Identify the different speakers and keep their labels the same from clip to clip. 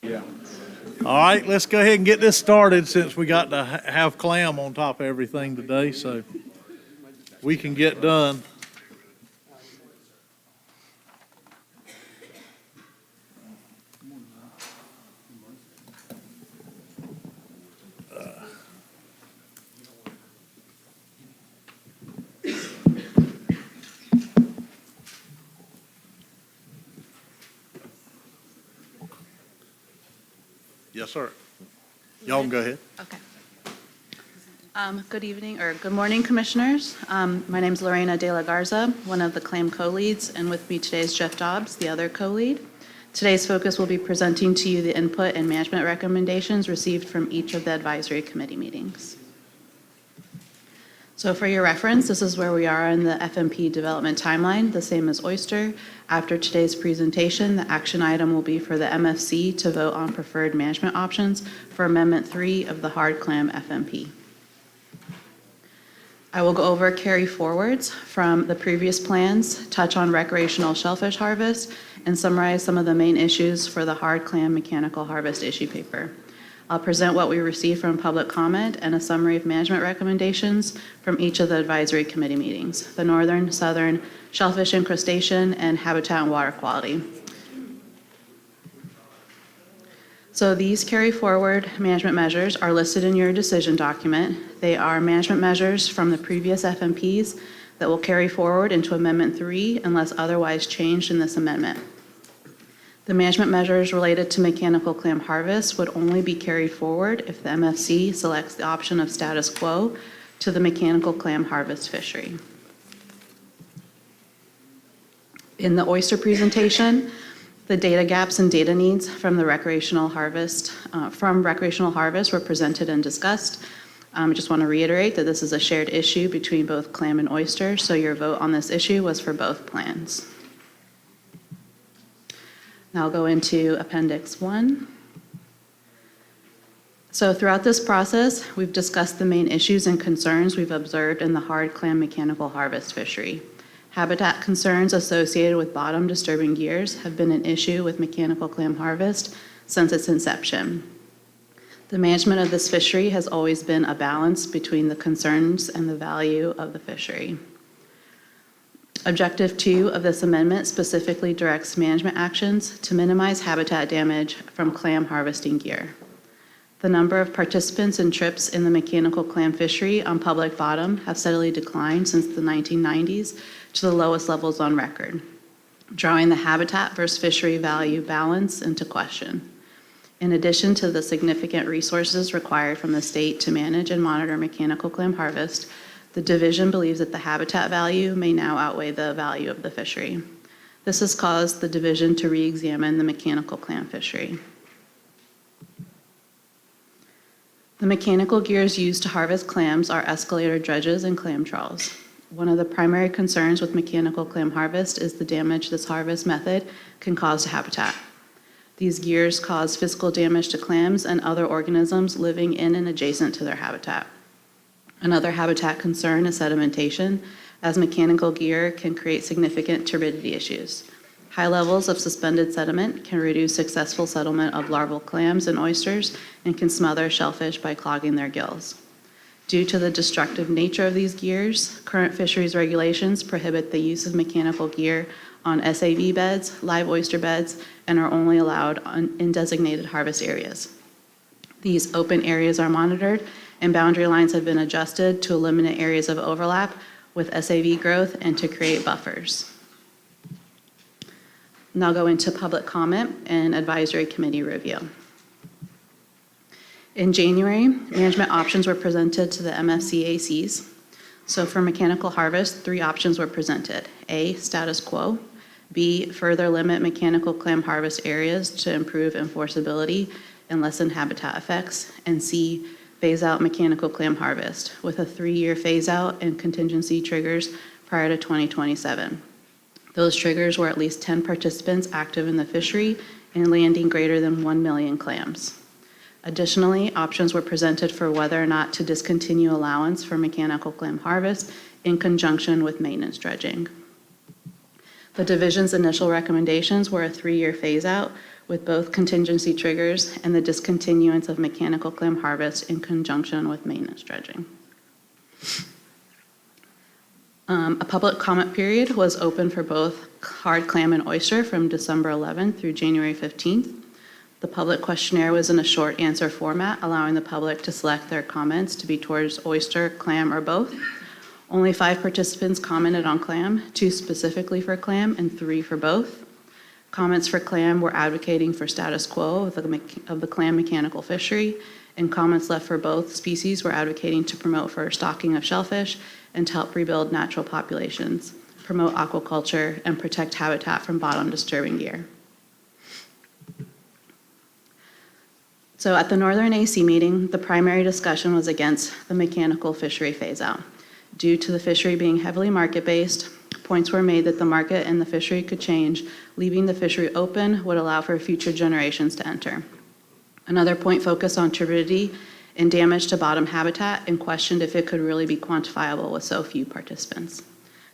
Speaker 1: Yeah.
Speaker 2: All right, let's go ahead and get this started since we got to have clam on top of everything today, so we can get done. Yes, sir. Y'all can go ahead.
Speaker 3: Okay. Good evening, or good morning, Commissioners. My name is Lorena De La Garza, one of the clam co-leads, and with me today is Jeff Dobbs, the other co-lead. Today's focus will be presenting to you the input and management recommendations received from each of the advisory committee meetings. So for your reference, this is where we are in the FMP development timeline, the same as oyster. After today's presentation, the action item will be for the MFC to vote on preferred management options for Amendment 3 of the hard clam FMP. I will go over carry forwards from the previous plans, touch on recreational shellfish harvest, and summarize some of the main issues for the hard clam mechanical harvest issue paper. I'll present what we received from public comment and a summary of management recommendations from each of the advisory committee meetings, the northern, southern, shellfish and crustacean, and habitat and water quality. So these carry forward management measures are listed in your decision document. They are management measures from the previous FMPs that will carry forward into Amendment 3 unless otherwise changed in this amendment. The management measures related to mechanical clam harvest would only be carried forward if the MFC selects the option of status quo to the mechanical clam harvest fishery. In the oyster presentation, the data gaps and data needs from recreational harvest were presented and discussed. I just want to reiterate that this is a shared issue between both clam and oyster, so your vote on this issue was for both plans. Now I'll go into Appendix 1. So throughout this process, we've discussed the main issues and concerns we've observed in the hard clam mechanical harvest fishery. Habitat concerns associated with bottom disturbing gears have been an issue with mechanical clam harvest since its inception. The management of this fishery has always been a balance between the concerns and the value of the fishery. Objective 2 of this amendment specifically directs management actions to minimize habitat damage from clam harvesting gear. The number of participants and trips in the mechanical clam fishery on public bottom have steadily declined since the 1990s to the lowest levels on record, drawing the habitat versus fishery value balance into question. In addition to the significant resources required from the state to manage and monitor mechanical clam harvest, the division believes that the habitat value may now outweigh the value of the fishery. This has caused the division to re-examine the mechanical clam fishery. The mechanical gears used to harvest clams are escalator dredges and clam trawls. One of the primary concerns with mechanical clam harvest is the damage this harvest method can cause to habitat. These gears cause physical damage to clams and other organisms living in and adjacent to their habitat. Another habitat concern is sedimentation, as mechanical gear can create significant turbidity issues. High levels of suspended sediment can reduce successful settlement of larval clams and oysters and can smother shellfish by clogging their gills. Due to the destructive nature of these gears, current fisheries regulations prohibit the use of mechanical gear on SAV beds, live oyster beds, and are only allowed in designated harvest areas. These open areas are monitored and boundary lines have been adjusted to eliminate areas of overlap with SAV growth and to create buffers. Now I'll go into public comment and advisory committee review. In January, management options were presented to the MFCACs. So for mechanical harvest, 3 options were presented. A, status quo. B, further limit mechanical clam harvest areas to improve enforceability and lessen habitat effects. And C, phase out mechanical clam harvest with a 3-year phase out and contingency triggers prior to 2027. Those triggers were at least 10 participants active in the fishery and landing greater than 1 million clams. Additionally, options were presented for whether or not to discontinue allowance for mechanical clam harvest in conjunction with maintenance dredging. The division's initial recommendations were a 3-year phase out with both contingency triggers and the discontinuance of mechanical clam harvest in conjunction with maintenance dredging. A public comment period was open for both hard clam and oyster from December 11th through January 15th. The public questionnaire was in a short answer format, allowing the public to select their comments to be towards oyster, clam, or both. Only 5 participants commented on clam, 2 specifically for clam, and 3 for both. Comments for clam were advocating for status quo of the clam mechanical fishery, and comments left for both species were advocating to promote for stocking of shellfish and to help rebuild natural populations, promote aquaculture, and protect habitat from bottom disturbing gear. So at the Northern AC meeting, the primary discussion was against the mechanical fishery phase-out. Due to the fishery being heavily market-based, points were made that the market and the fishery could change. Leaving the fishery open would allow for future generations to enter. Another point focused on turbidity and damage to bottom habitat and questioned if it could really be quantifiable with so few participants.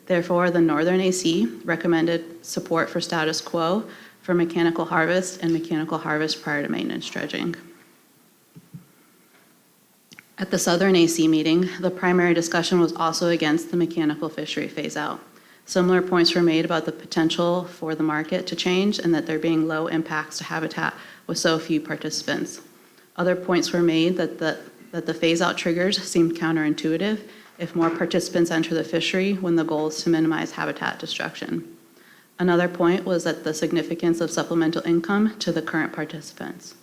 Speaker 3: Therefore, the Northern AC recommended support for status quo for mechanical harvest and mechanical harvest prior to maintenance dredging. At the Southern AC meeting, the primary discussion was also against the mechanical fishery phase-out. Similar points were made about the potential for the market to change and that there being low impacts to habitat with so few participants. Other points were made that the phase-out triggers seemed counterintuitive if more participants enter the fishery when the goal is to minimize habitat destruction. Another point was that the significance of supplemental income to the current participants.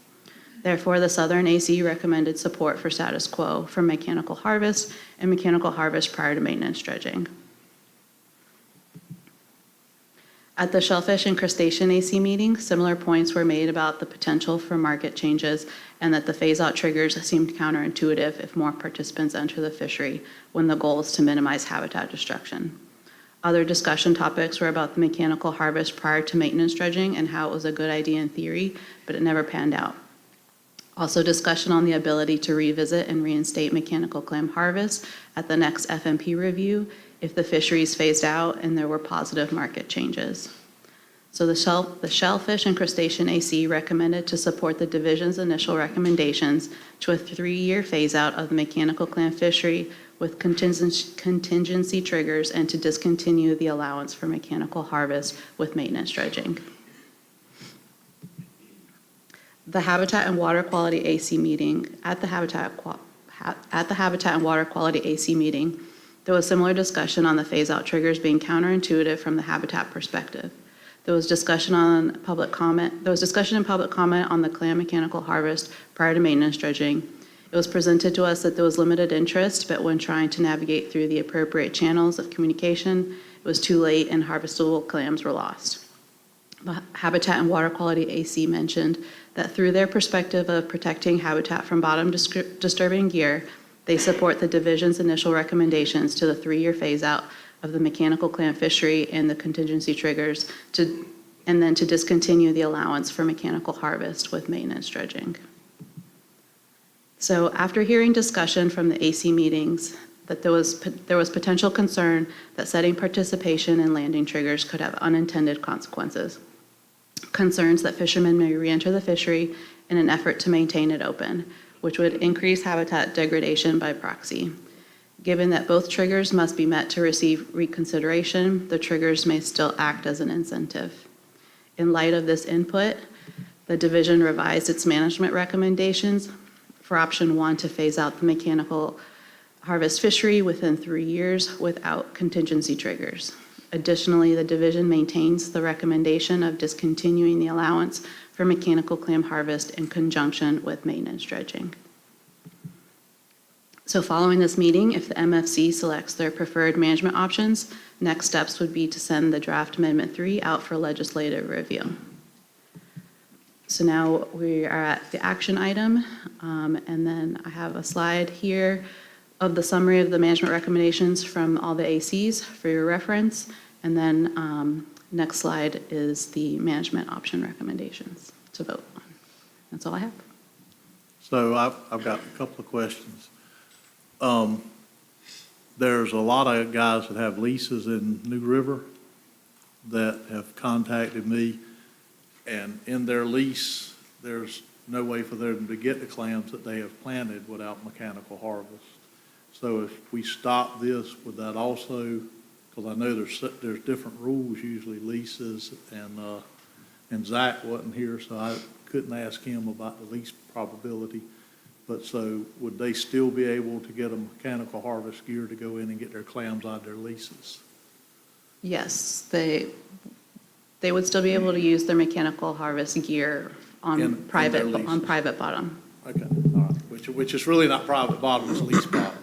Speaker 3: Therefore, the Southern AC recommended support for status quo for mechanical harvest and mechanical harvest prior to maintenance dredging. At the Shellfish and Crustacean AC meeting, similar points were made about the potential for market changes and that the phase-out triggers seemed counterintuitive if more participants enter the fishery when the goal is to minimize habitat destruction. Other discussion topics were about the mechanical harvest prior to maintenance dredging and how it was a good idea in theory, but it never panned out. Also, discussion on the ability to revisit and reinstate mechanical clam harvest at the next FMP review if the fisheries phased out and there were positive market changes. So the Shellfish and Crustacean AC recommended to support the division's initial recommendations to a 3-year phase-out of the mechanical clam fishery with contingency triggers and to discontinue the allowance for mechanical harvest with maintenance dredging. The Habitat and Water Quality AC meeting, at the Habitat and Water Quality AC meeting, there was similar discussion on the phase-out triggers being counterintuitive from the habitat perspective. There was discussion in public comment on the clam mechanical harvest prior to maintenance dredging. It was presented to us that there was limited interest, but when trying to navigate through the appropriate channels of communication, it was too late and harvestable clams were lost. Habitat and Water Quality AC mentioned that through their perspective of protecting habitat from bottom disturbing gear, they support the division's initial recommendations to the 3-year phase-out of the mechanical clam fishery and the contingency triggers and then to discontinue the allowance for mechanical harvest with maintenance dredging. So after hearing discussion from the AC meetings, that there was potential concern that setting participation and landing triggers could have unintended consequences. Concerns that fishermen may re-enter the fishery in an effort to maintain it open, which would increase habitat degradation by proxy. Given that both triggers must be met to receive reconsideration, the triggers may still act as an incentive. In light of this input, the division revised its management recommendations for option 1 to phase out the mechanical harvest fishery within 3 years without contingency triggers. Additionally, the division maintains the recommendation of discontinuing the allowance for mechanical clam harvest in conjunction with maintenance dredging. So following this meeting, if the MFC selects their preferred management options, next steps would be to send the draft Amendment 3 out for legislative review. So now we are at the action item, and then I have a slide here of the summary of the management recommendations from all the ACs for your reference, and then next slide is the management option recommendations to vote on. That's all I have.
Speaker 2: So I've got a couple of questions. There's a lot of guys that have leases in New River that have contacted me And in their lease, there's no way for them to get the clams that they have planted without mechanical harvest. So if we stop this, would that also, because I know there's different rules, usually leases, and Zach wasn't here, so I couldn't ask him about the lease probability. But so would they still be able to get a mechanical harvest gear to go in and get their clams out of their leases?
Speaker 3: Yes, they would still be able to use their mechanical harvest gear on
Speaker 2: In
Speaker 3: private,
Speaker 2: their
Speaker 3: on
Speaker 2: leases.
Speaker 3: private bottom.
Speaker 2: Okay, all right, which is really not private bottom, it's lease bottom.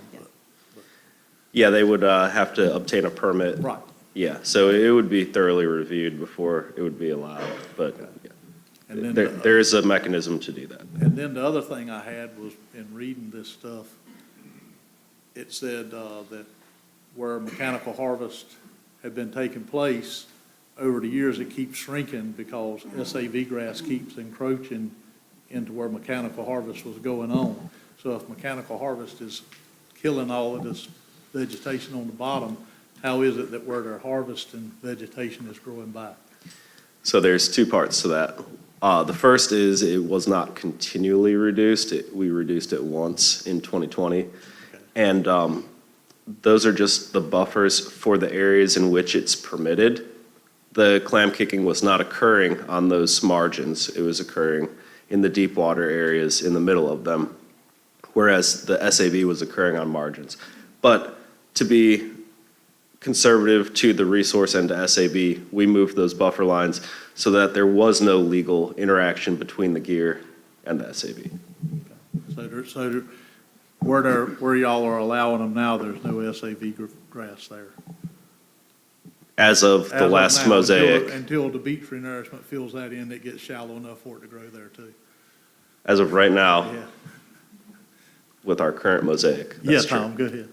Speaker 1: Yeah, they would have to obtain a permit.
Speaker 2: Right.
Speaker 1: Yeah, so it would be thoroughly reviewed before it would be allowed, but yeah.
Speaker 2: And then
Speaker 1: There is a mechanism to do that.
Speaker 2: And then the other thing I had was, in reading this stuff, it said that where mechanical harvest had been taking place, over the years it keeps shrinking because SAV grass keeps encroaching into where mechanical harvest was going on. So if mechanical harvest is killing all of this vegetation on the bottom, how is it that where they're harvesting, vegetation is growing back?
Speaker 1: So there's two parts to that. The first is it was not continually reduced. We reduced it once in 2020.
Speaker 2: Okay.
Speaker 1: And those are just the buffers for the areas in which it's permitted. The clam kicking was not occurring on those margins. It was occurring in the deep water areas in the middle of them, whereas the SAV was occurring on margins. But to be conservative to the resource and to SAB, we moved those buffer lines so that there was no legal interaction between the gear and the SAB.
Speaker 2: So where y'all are allowing them now, there's no SAV grass there.
Speaker 1: As of the last
Speaker 2: now,
Speaker 1: mosaic,
Speaker 2: Until the beach renourishment fills that in, it gets shallow enough for it to grow there too.
Speaker 1: as of right now,
Speaker 2: Yeah.
Speaker 1: with our current mosaic.
Speaker 2: Yeah,
Speaker 1: that's true.
Speaker 2: Tom, go ahead.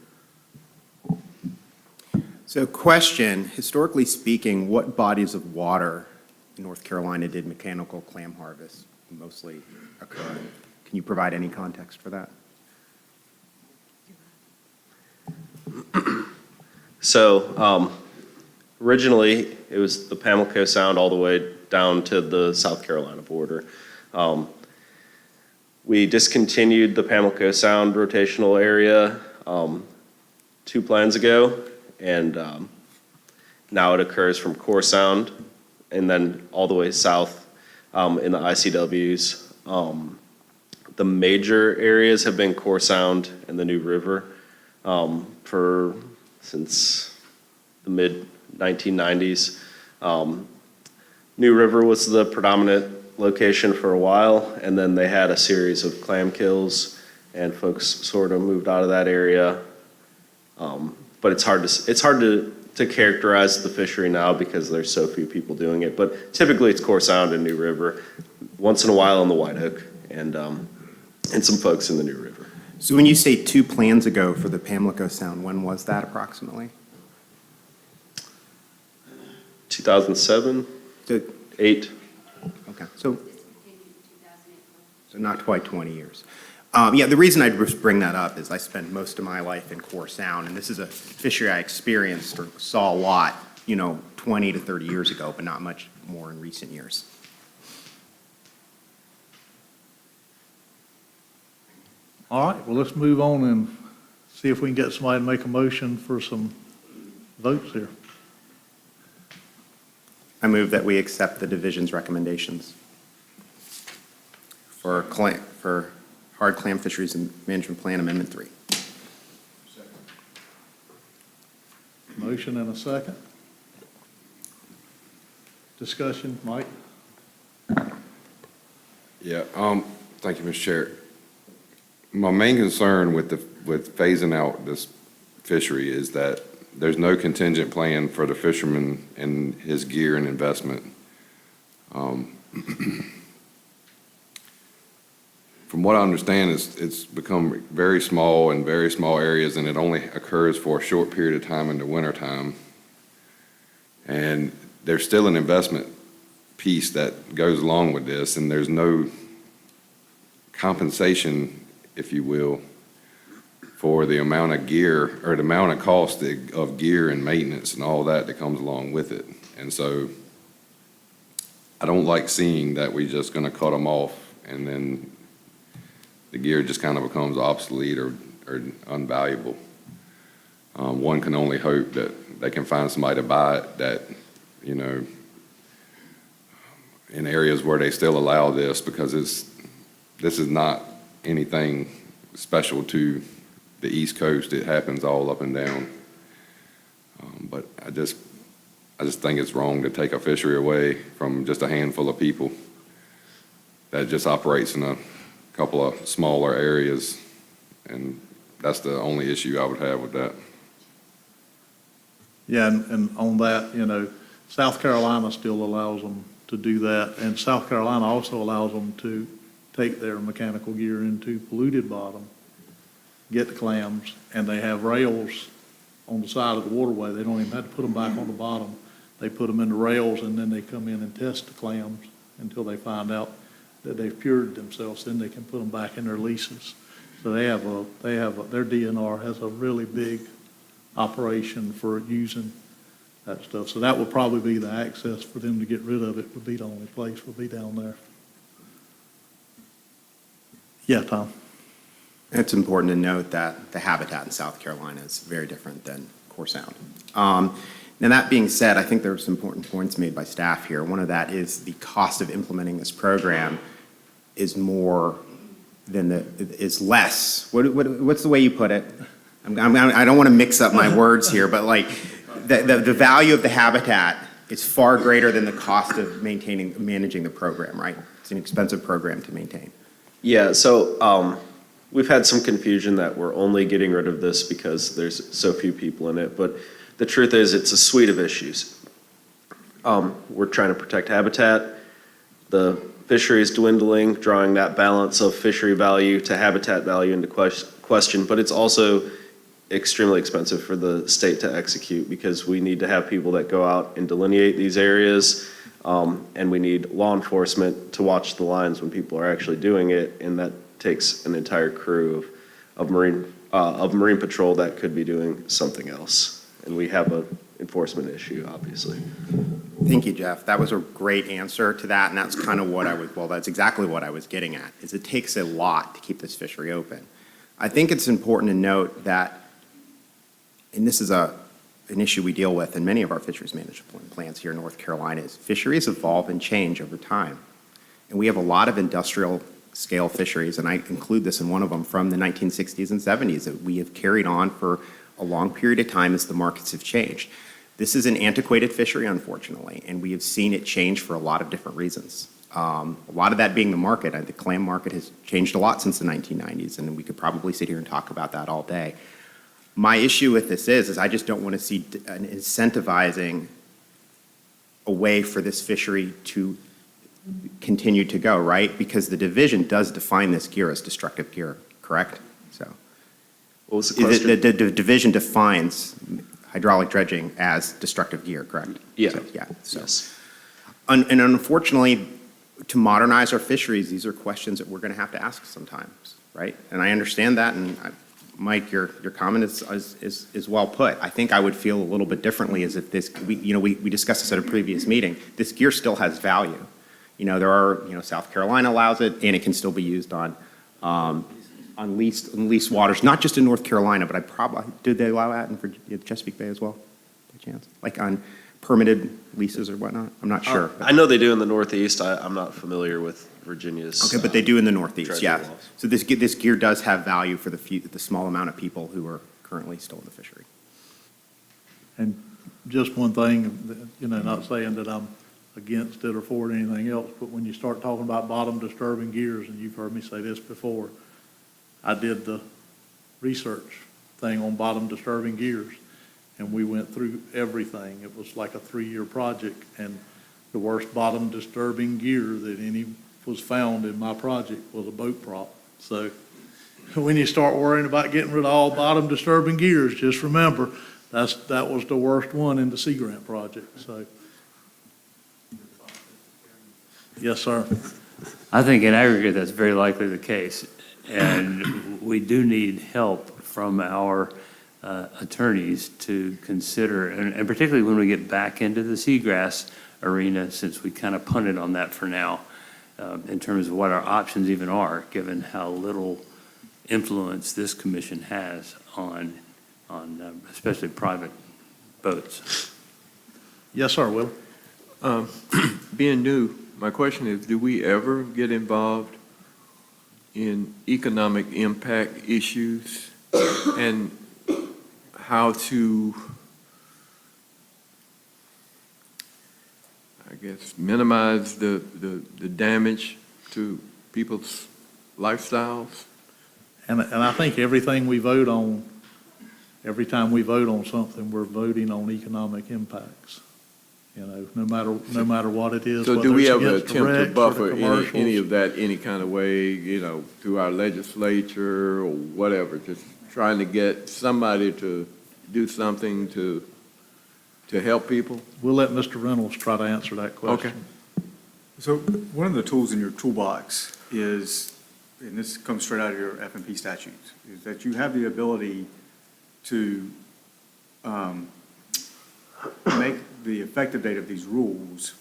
Speaker 4: So question, historically speaking, what bodies of water in North Carolina did mechanical clam harvest mostly occur in? Can you provide any context for that?
Speaker 1: So originally, it was the Pamlico Sound all the way down to the South Carolina border. We discontinued the Pamlico Sound rotational area 2 plans ago, and now it occurs from Core Sound and then all the way south in the ICWs. The major areas have been Core Sound and the New River since the mid-1990s. New River was the predominant location for a while, and then they had a series of clam kills, and folks sort of moved out of that area. But it's hard to characterize the fishery now because there's so few people doing it. But typically it's Core Sound and New River, once in a while in the White Oak, and some folks in the New River.
Speaker 4: So when you say 2 plans ago for the Pamlico Sound, when was that approximately?
Speaker 1: 2007,
Speaker 4: So,
Speaker 1: 8.
Speaker 4: okay, so not quite 20 years. Yeah, the reason I'd just bring that up is I spent most of my life in Core Sound, and this is a fishery I experienced or saw a lot, 20 to 30 years ago, but not much more in recent years.
Speaker 2: All right, well, let's move on and see if we can get somebody to make a motion for some votes here.
Speaker 4: I move that we accept the division's recommendations for Hard Clam Fisheries and Management Plan Amendment 3.
Speaker 2: Motion and a second. Discussion, Mike?
Speaker 5: Yeah, thank you, Mr. Chair. My main concern with phasing out this fishery is that there's no contingent plan for the fisherman and his gear and investment. From what I understand, it's become very small in very small areas, and it only occurs for a short period of time in the wintertime. And there's still an investment piece that goes along with this, and there's no compensation, if you will, for the amount of gear or the amount of cost of gear and maintenance and all that comes along with it. And so I don't like seeing that we just gonna cut them off and then the gear just kind of becomes obsolete or unvaluable. One can only hope that they can find somebody to buy it that, you know, in areas where they still allow this, because this is not anything special to the East Coast. It happens all up and down. But I just think it's wrong to take a fishery away from just a handful of people that just operates in a couple of smaller areas. And that's the only issue I would have with that.
Speaker 2: Yeah, and on that, you know, South Carolina still allows them to do that, and South Carolina also allows them to take their mechanical gear into polluted bottom, get the clams, and they have rails on the side of the waterway. They don't even have to put them back on the bottom. They put them in the rails, and then they come in and test the clams until they find out that they've cured themselves. Then they can put them back in their leases. So their DNR has a really big operation for using that stuff. So that would probably be the access for them to get rid of it, would be the only place, would be down there. Yeah, Tom?
Speaker 4: It's important to note that the habitat in South Carolina is very different than Core Sound. Now, that being said, I think there were some important points made by staff here. One of that is the cost of implementing this program is more than is less. What's the way you put it? I don't want to mix up my words here, but like the value of the habitat is far greater than the cost of managing the program, right? It's an expensive program to maintain.
Speaker 1: Yeah, so we've had some confusion that we're only getting rid of this because there's so few people in it, but the truth is it's a suite of issues. We're trying to protect habitat, the fishery is dwindling, drawing that balance of fishery value to habitat value into question, but it's also extremely expensive for the state to execute because we need to have people that go out and delineate these areas, and we need law enforcement to watch the lines when people are actually doing it, and that takes an entire crew of Marine Patrol that could be doing something else. And we have an enforcement issue, obviously.
Speaker 4: Thank you, Jeff. That was a great answer to that, and that's kind of what that's exactly what I was getting at, is it takes a lot to keep this fishery open. I think it's important to note that, and this is an issue we deal with in many of our fisheries management plans here in North Carolina, is fisheries evolve and change over time. And we have a lot of industrial scale fisheries, and I include this in one of them from the 1960s and 70s that we have carried on for a long period of time as the markets have changed. This is an antiquated fishery, unfortunately, and we have seen it change for a lot of different reasons. A lot of that being the market. The clam market has changed a lot since the 1990s, and we could probably sit here and talk about that all day. My issue with this is I just don't want to see an incentivizing a way for this fishery to continue to go, right? Because the division does define this gear as destructive gear, correct? So,
Speaker 1: What was the question?
Speaker 4: the division defines hydraulic dredging as destructive gear, correct?
Speaker 1: Yeah.
Speaker 4: So.
Speaker 1: Yes.
Speaker 4: And unfortunately, to modernize our fisheries, these are questions that we're going to have to ask sometimes, right? And I understand that, and Mike, your comment is well put. I think I would feel a little bit differently as if we discussed this at a previous meeting. This gear still has value. There are, South Carolina allows it, and it can still be used on leased waters, not just in North Carolina, but did they allow that in Chesapeake Bay as well, by chance? Like on permitted leases or whatnot? I'm not sure.
Speaker 1: I know they do in the Northeast. I'm not familiar with Virginia's.
Speaker 4: Okay, but they do in the Northeast, yeah.
Speaker 1: dredging laws.
Speaker 4: So this gear does have value for the small amount of people who are currently still in the fishery.
Speaker 2: And just one thing, not saying that I'm against it or for it or anything else, but when you start talking about bottom disturbing gears, and you've heard me say this before, I did the research thing on bottom disturbing gears, and we went through everything. It was like a 3-year project, and the worst bottom disturbing gear that was found in my project was a boat prop. So when you start worrying about getting rid of all bottom disturbing gears, just remember that was the worst one in the Sea Grant project. So, yes, sir.
Speaker 6: I think in aggregate, that's very likely the case. And we do need help from our attorneys to consider, and particularly when we get back into the seagrass arena, since we kind of punted on that for now, in terms of what our options even are, given how little influence this commission has on especially private boats.
Speaker 2: Yes, sir, Will.
Speaker 7: Being new, my question is, do we ever get involved in economic impact issues and how to, I guess, minimize the damage to people's lifestyles?
Speaker 2: And I think everything we vote on, every time we vote on something, we're voting on economic impacts. You know, no matter what it is.
Speaker 7: So do
Speaker 2: whether
Speaker 7: we
Speaker 2: it's
Speaker 7: ever
Speaker 2: against the
Speaker 7: attempt to
Speaker 2: wrecks or the
Speaker 7: buffer any
Speaker 2: commercials.
Speaker 7: of that any kind of way, you know, through our legislature or whatever, just trying to get somebody to do something to help people?
Speaker 2: We'll let Mr. Reynolds try to answer that question.
Speaker 8: So one of the tools in your toolbox is, and this comes straight out of your F&P statutes, is that you have the ability to make the effective date of these rules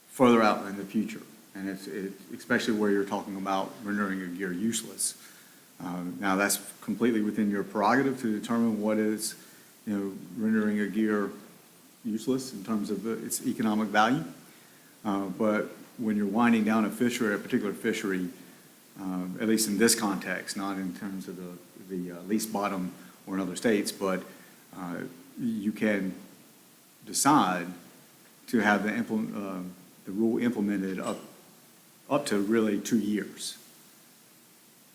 Speaker 8: further out in the future. And it's especially where you're talking about rendering your gear useless. Now, that's completely within your prerogative to determine what is, you know, rendering a gear useless in terms of its economic value. But when you're winding down a fishery, a particular fishery, at least in this context, not in terms of the lease bottom or in other states, but you can decide to have the rule implemented up to really 2 years.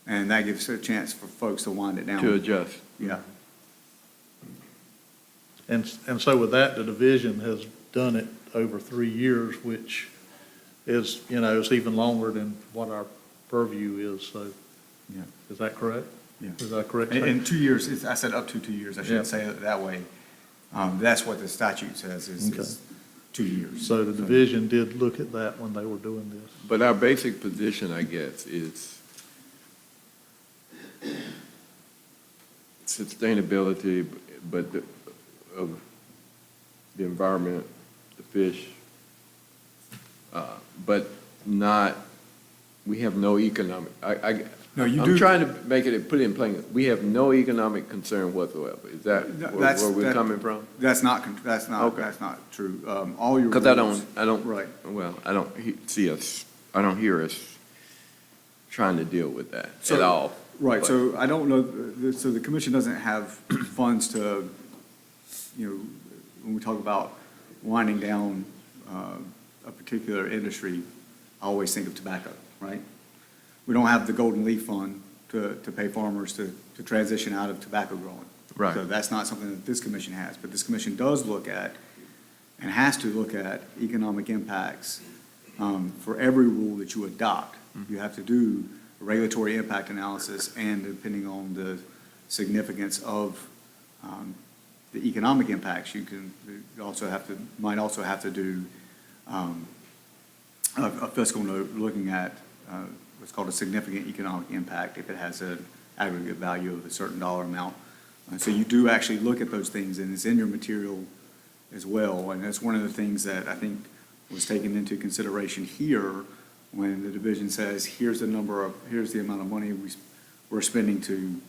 Speaker 8: And that gives a chance for folks to wind it down.
Speaker 7: To adjust?
Speaker 8: Yeah.
Speaker 2: And so with that, the division has done it over 3 years, which is, you know, is even longer than what our purview is, so.
Speaker 8: Yeah.
Speaker 2: Is that correct?
Speaker 8: Yeah.
Speaker 2: Is that correct?
Speaker 8: In 2 years, I said up to 2 years, I
Speaker 2: Yeah.
Speaker 8: shouldn't say it that way. That's what the statute says, is
Speaker 2: Okay.
Speaker 8: 2 years.
Speaker 2: So the division did look at that when they were doing this.
Speaker 7: But our basic position, I guess, is sustainability, but of the environment, the fish, but not, we have no economic,
Speaker 8: No, you
Speaker 7: I'm
Speaker 8: do.
Speaker 7: trying to make it, put it in plain, we have no economic concern whatsoever. Is that where we're coming from?
Speaker 8: That's not
Speaker 7: Okay.
Speaker 8: true. All your
Speaker 7: Because I
Speaker 8: rules-
Speaker 7: don't,
Speaker 8: Right.
Speaker 7: well, I don't see us, I don't hear us trying to deal with that at
Speaker 8: So-
Speaker 7: all.
Speaker 8: Right,
Speaker 7: But-
Speaker 8: so I don't know, so the commission doesn't have funds to, you know, when we talk about winding down a particular industry, I always think of tobacco, right? We don't have the Golden Leaf Fund to pay farmers to transition out of tobacco growing.
Speaker 7: Right.
Speaker 8: So that's not something that this commission has, but this commission does look at, and has to look at, economic impacts for every rule that you adopt. You have to do a regulatory impact analysis, and depending on the significance of the economic impacts, you might also have to do a fiscal note looking at what's called a significant economic impact if it has an aggregate value of a certain dollar amount. So you do actually look at those things, and it's in your material as well. And that's one of the things that I think was taken into consideration here when the division says, here's the amount of money we're spending to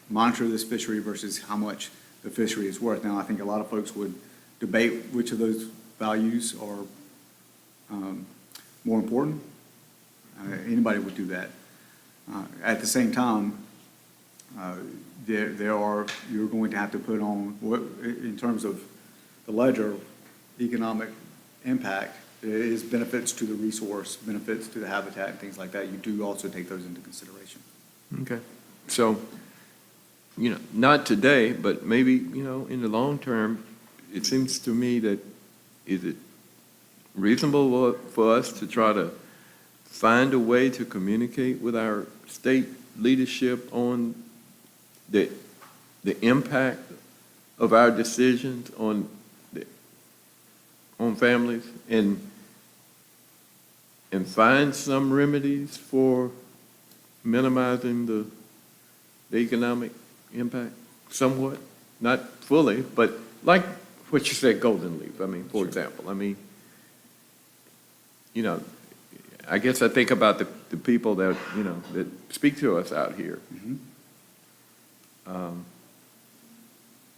Speaker 8: monitor this fishery versus how much the fishery is worth. Now, I think a lot of folks would debate which of those values are more important. Anybody would do that. At the same time, you're going to have to put on, in terms of the ledger, economic impact, there is benefits to the resource, benefits to the habitat, and things like that. You do also take those into consideration.
Speaker 7: Okay, so, you know, not today, but maybe, you know, in the long term, it seems to me that, is it reasonable for us to try to find a way to communicate with our state leadership on the impact of our decisions on families, and find some remedies for minimizing the economic impact somewhat, not fully, but like what you said, golden leaf, I mean, for example, I mean, you know, I guess I think about the people that, you know, that speak to us out here.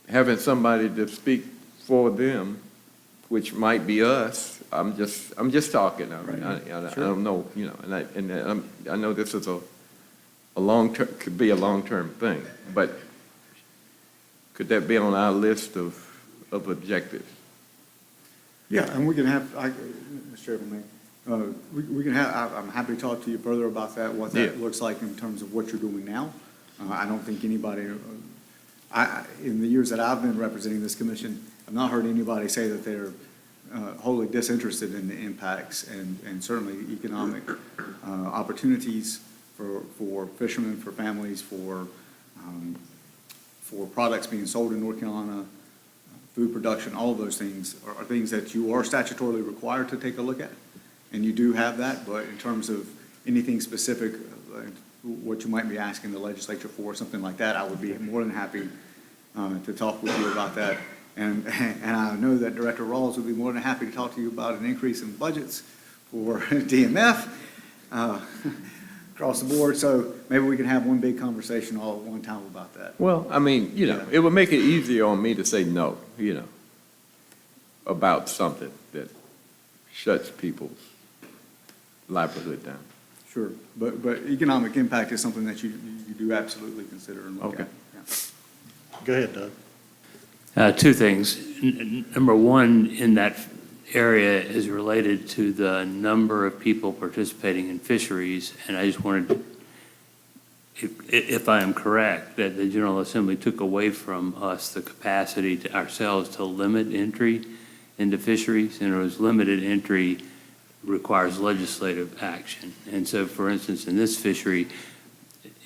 Speaker 7: Having somebody to speak for them, which might be us, I'm just talking, I mean, I don't know, you know, and I know this is a long-term, could be a long-term thing, but could that be on our list of objectives?
Speaker 8: Yeah, and we can have, Mr. Chairman, we can have, I'm happy to talk to you further about that, what that
Speaker 7: Yeah.
Speaker 8: looks like in terms of what you're doing now. I don't think anybody, in the years that I've been representing this commission, I've not heard anybody say that they're wholly disinterested in the impacts and certainly economic opportunities for fishermen, for families, for products being sold in North Carolina, food production, all of those things are things that you are statutorily required to take a look at. And you do have that, but in terms of anything specific, what you might be asking the legislature for, something like that, I would be more than happy to talk with you about that. And I know that Director Rawls would be more than happy to talk to you about an increase in budgets for DMF across the board. So maybe we can have one big conversation all at one time about that.
Speaker 7: Well, I mean, you know,
Speaker 8: Yeah.
Speaker 7: it would make it easier on me to say no, you know, about something that shuts people's livelihood down.
Speaker 8: Sure, but economic impact is something that you do absolutely consider and look
Speaker 7: Okay.
Speaker 8: at. Yeah.
Speaker 2: Go ahead, Doug.
Speaker 6: Two things. Number one, in that area is related to the number of people participating in fisheries, and I just wanted, if I am correct, that the General Assembly took away from us the capacity to ourselves to limit entry into fisheries, and it was limited entry requires legislative action. And so, for instance, in this fishery,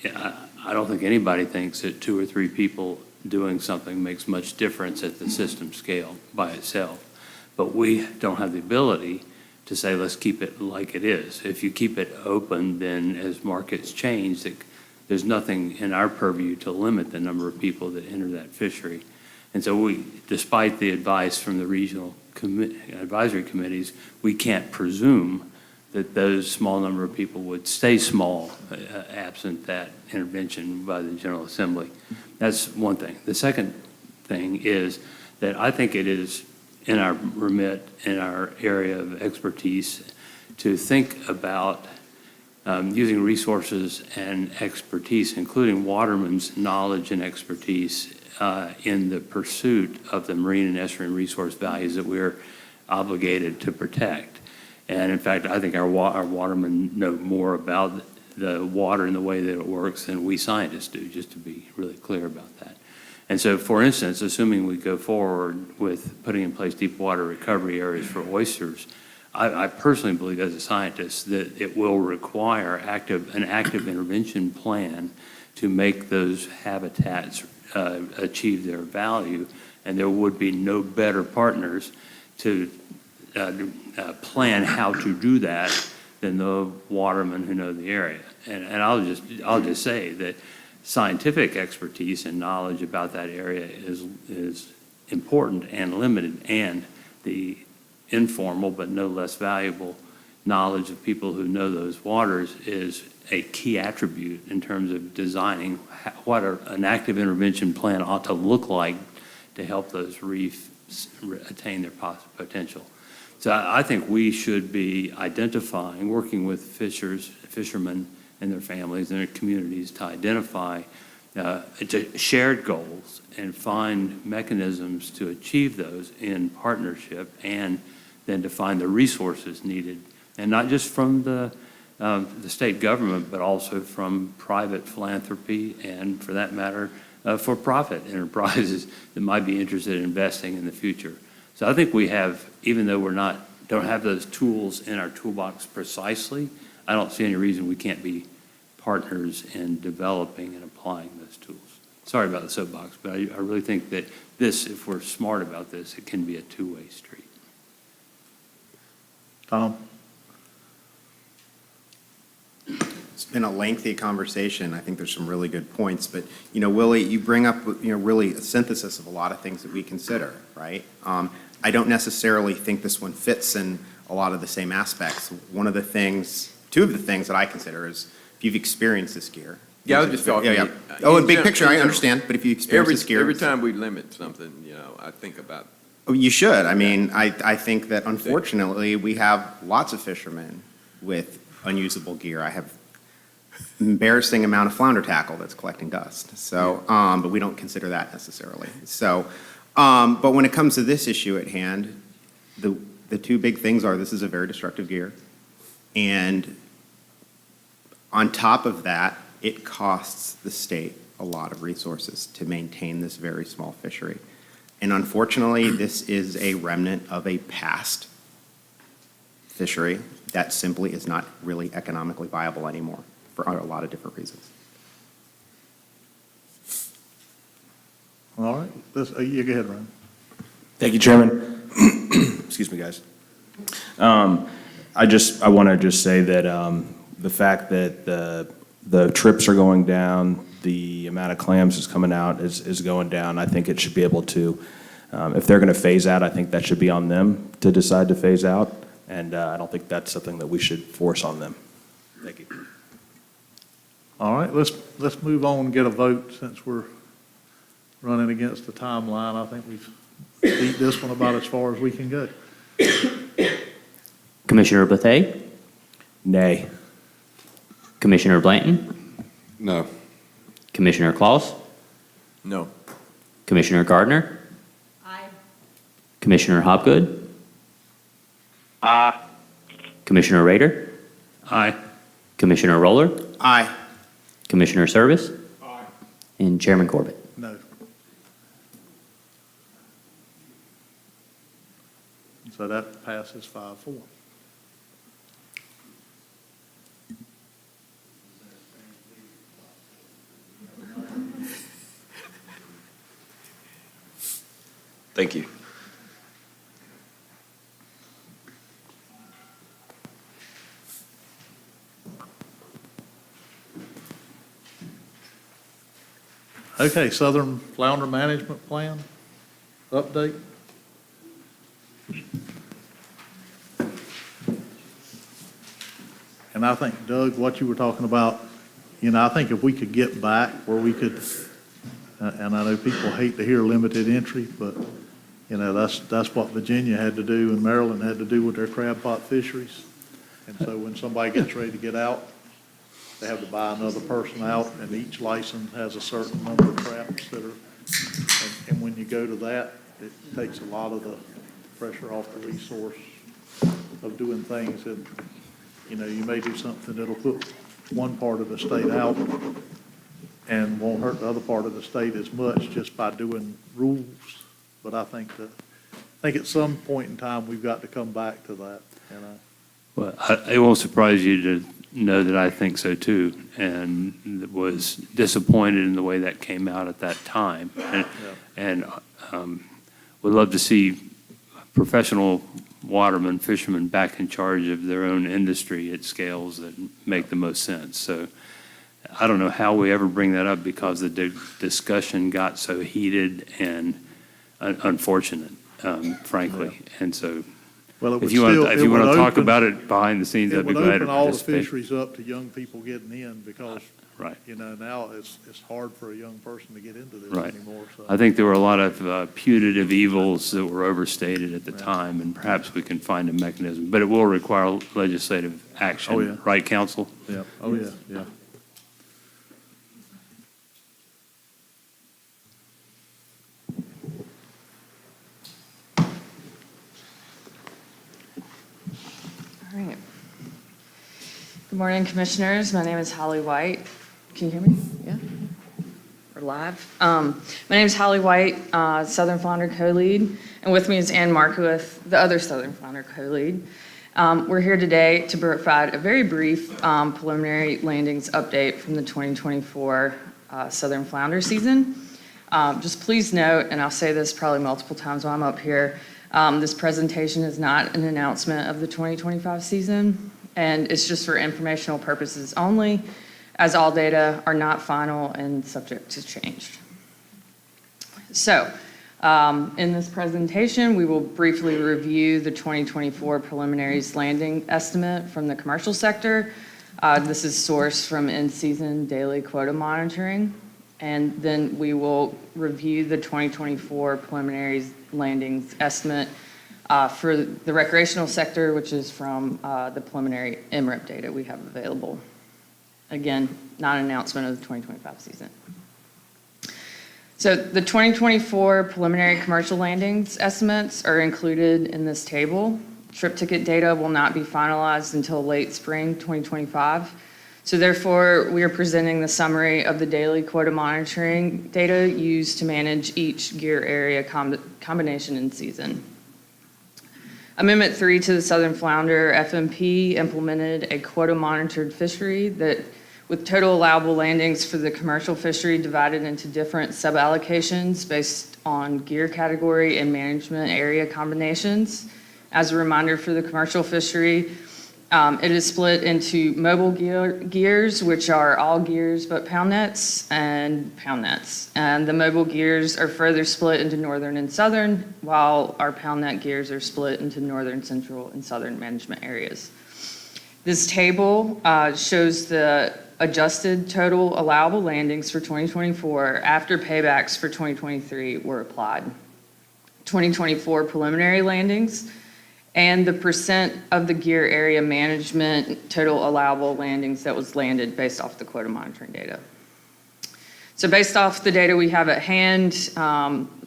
Speaker 6: I don't think anybody thinks that 2 or 3 people doing something makes much difference at the system scale by itself. But we don't have the ability to say, let's keep it like it is. If you keep it open, then as markets change, there's nothing in our purview to limit the number of people that enter that fishery. And so we, despite the advice from the regional advisory committees, we can't presume that those small number of people would stay small absent that intervention by the General Assembly. That's one thing. The second thing is that I think it is in our remit, in our area of expertise, to think about using resources and expertise, including watermen's knowledge and expertise in the pursuit of the marine and estuarine resource values that we're obligated to protect. And in fact, I think our watermen know more about the water and the way that it works than we scientists do, just to be really clear about that. And so, for instance, assuming we go forward with putting in place deep water recovery areas for oysters, I personally believe as a scientist that it will require an active intervention plan to make those habitats achieve their value, and there would be no better partners to plan how to do that than the watermen who know the area. And I'll just say that scientific expertise and knowledge about that area is important and limited, and the informal but no less valuable knowledge of people who know those waters is a key attribute in terms of designing what an active intervention plan ought to look like to help those reefs attain their potential. So I think we should be identifying, working with fishermen and their families and their communities to identify shared goals and find mechanisms to achieve those in partnership, and then to find the resources needed, and not just from the state government, but also from private philanthropy and, for that matter, for-profit enterprises that might be interested in investing in the future. So I think we have, even though don't have those tools in our toolbox precisely, I don't see any reason we can't be partners in developing and applying those tools. Sorry about the soapbox, but I really think that this, if we're smart about this, it can be a two-way street.
Speaker 2: Tom?
Speaker 4: It's been a lengthy conversation. I think there's some really good points, but, Willie, you bring up, really a synthesis of a lot of things that we consider, right? I don't necessarily think this one fits in a lot of the same aspects. Two of the things that I consider is if you've experienced this gear.
Speaker 7: Yeah, I was just talking.
Speaker 4: Yeah. Oh, in big picture, I understand, but if you experience this gear.
Speaker 7: Every time we limit something, I think about.
Speaker 4: Oh, you should. I mean, I think that unfortunately, we have lots of fishermen with unusable gear. I have embarrassing amount of flounder tackle that's collecting dust. So, but we don't consider that necessarily. So, but when it comes to this issue at hand, the two big things are this is a very destructive gear. And on top of that, it costs the state a lot of resources to maintain this very small fishery. And unfortunately, this is a remnant of a past fishery that simply is not really economically viable anymore for a lot of different reasons.
Speaker 2: All right, you go ahead, Ryan.
Speaker 9: Thank you, Chairman. Excuse me, guys. I want to just say that the fact that the trips are going down, the amount of clams that's coming out is going down. I think it should be able to, if they're going to phase out, I think that should be on them to decide to phase out. And I don't think that's something that we should force on them. Thank you.
Speaker 2: All right, let's move on and get a vote since we're running against the timeline. I think we've beat this one about as far as we can go.
Speaker 10: Commissioner Bethea,
Speaker 9: Nay.
Speaker 10: Commissioner Blanton,
Speaker 5: No.
Speaker 10: Commissioner Claus,
Speaker 7: No.
Speaker 10: Commissioner Gardner, Commissioner Hopgood, Commissioner Rader,
Speaker 6: Aye.
Speaker 10: Commissioner Roller,
Speaker 4: Aye.
Speaker 10: Commissioner Service, and Chairman Corbett.
Speaker 2: No. So that passes 5-4.
Speaker 1: Thank you.
Speaker 2: Okay, Southern Flounder Management Plan, update. And I think, Doug, what you were talking about, I think if we could get back where we could, and I know people hate to hear limited entry, but, that's what Virginia had to do and Maryland had to do with their crab pot fisheries. And so when somebody gets ready to get out, they have to buy another person out, and each license has a certain number of traps that are, and when you go to that, it takes a lot of the pressure off the resource of doing things that, you may do something that'll put one part of the state out and won't hurt the other part of the state as much just by doing rules. But I think at some point in time, we've got to come back to that,
Speaker 6: Well, it won't surprise you to know that I think so too, and was disappointed in the way that came out at that time. And would love to see professional watermen, fishermen back in charge of their own industry at scales that make the most sense. So I don't know how we ever bring that up because the discussion got so heated and unfortunate, frankly. And so
Speaker 2: well,
Speaker 6: if you want to talk about it behind the scenes, I'd be glad to
Speaker 2: It would open all the
Speaker 6: participate.
Speaker 2: fisheries up to young people getting in because,
Speaker 6: Right.
Speaker 2: now it's hard for a young person to get into this
Speaker 6: Right.
Speaker 2: anymore. So
Speaker 6: I think there were a lot of putative evils that were overstated at the time, and perhaps we can find a mechanism. But it will require legislative action.
Speaker 2: Oh, yeah.
Speaker 6: Right, counsel?
Speaker 2: yeah, oh yeah, yeah.
Speaker 11: All right. Good morning, Commissioners. My name is Holly White. Can you hear me? Yeah? We're live. My name is Holly White, Southern Flounder co-lead, and with me is Ann Markowith, the other Southern Flounder co-lead. We're here today to provide a very brief preliminary landings update from the 2024 Southern Flounder season. Just please note, and I'll say this probably multiple times while I'm up here, this presentation is not an announcement of the 2025 season. and it's just for informational purposes only, as all data are not final and subject to change. So, in this presentation, we will briefly review the 2024 preliminaries landing estimate from the commercial sector. This is sourced from in-season daily quota monitoring. And then we will review the 2024 preliminaries landings estimate for the recreational sector, which is from the preliminary MRIP data we have available. Again, not an announcement of the 2025 season. So the 2024 preliminary commercial landings estimates are included in this table. Trip ticket data will not be finalized until late spring 2025. So therefore, we are presenting the summary of the daily quota monitoring data used to manage each gear area combination in season. Amendment 3 to the Southern Flounder FMP implemented a quota monitored fishery that with total allowable landings for the commercial fishery divided into different sub-allocations based on gear category and management area combinations. As a reminder for the commercial fishery, it is split into mobile gears, which are all gears but pound nets, and pound nets. And the mobile gears are further split into northern and southern, while our pound net gears are split into northern, central, and southern management areas. This table shows the adjusted total allowable landings for 2024 after paybacks for 2023 were applied. 2024 preliminary landings and the percent of the gear area management total allowable landings that was landed based off the quota monitoring data. So based off the data we have at hand,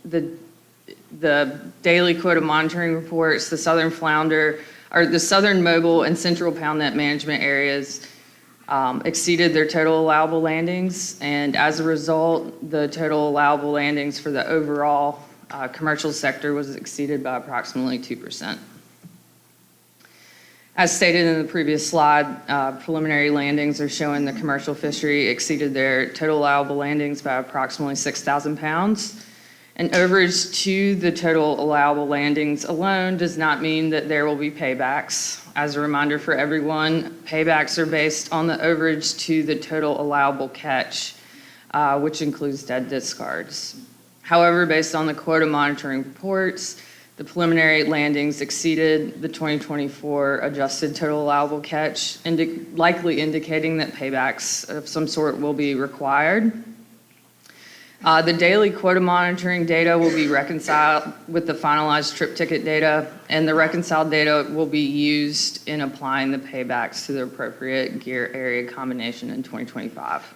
Speaker 11: the daily quota monitoring reports, the Southern Flounder, or the Southern Mobile and Central Pound Net management areas exceeded their total allowable landings, and as a result, the total allowable landings for the overall commercial sector was exceeded by approximately 2%. As stated in the previous slide, preliminary landings are showing the commercial fishery exceeded their total allowable landings by approximately 6,000 pounds. And overage to the total allowable landings alone does not mean that there will be paybacks. As a reminder for everyone, paybacks are based on the overage to the total allowable catch, which includes dead discards. However, based on the quota monitoring reports, the preliminary landings exceeded the 2024 adjusted total allowable catch, likely indicating that paybacks of some sort will be required. The daily quota monitoring data will be reconciled with the finalized trip ticket data, and the reconciled data will be used in applying the paybacks to the appropriate gear area combination in 2025.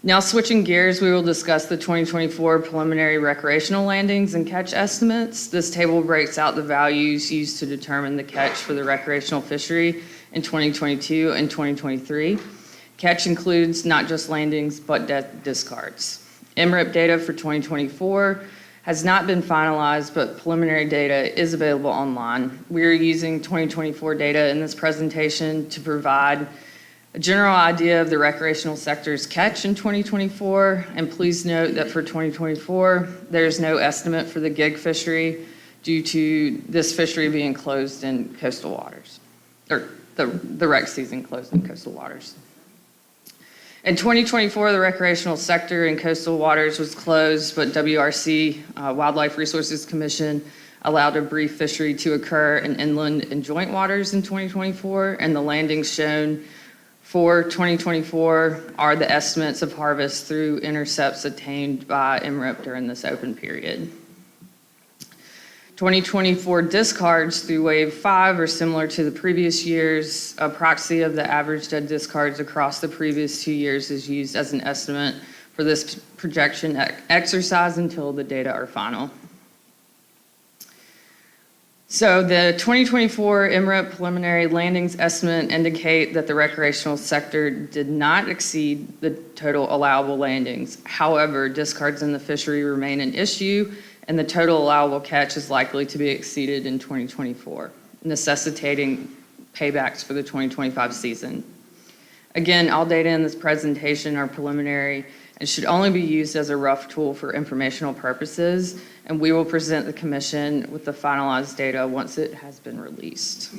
Speaker 11: Now switching gears, we will discuss the 2024 preliminary recreational landings and catch estimates. This table breaks out the values used to determine the catch for the recreational fishery in 2022 and 2023. Catch includes not just landings, but dead discards. MRIP data for 2024 has not been finalized, but preliminary data is available online. We are using 2024 data in this presentation to provide a general idea of the recreational sector's catch in 2024, and please note that for 2024, there's no estimate for the gig fishery due to this fishery being closed in coastal waters, or the rec season closed in coastal waters. In 2024, the recreational sector in coastal waters was closed, but WRC, Wildlife Resources Commission, allowed a brief fishery to occur in inland and joint waters in 2024, and the landings shown for 2024 are the estimates of harvest through intercepts attained by MRIP during this open period. 2024 discards through wave 5 are similar to the previous years. A proxy of the average dead discards across the previous 2 years is used as an estimate for this projection exercise until the data are final. So the 2024 MRIP preliminary landings estimate indicate that the recreational sector did not exceed the total allowable landings. However, discards in the fishery remain an issue, and the total allowable catch is likely to be exceeded in 2024, necessitating paybacks for the 2025 season. Again, all data in this presentation are preliminary and should only be used as a rough tool for informational purposes, and we will present the Commission with the finalized data once it has been released.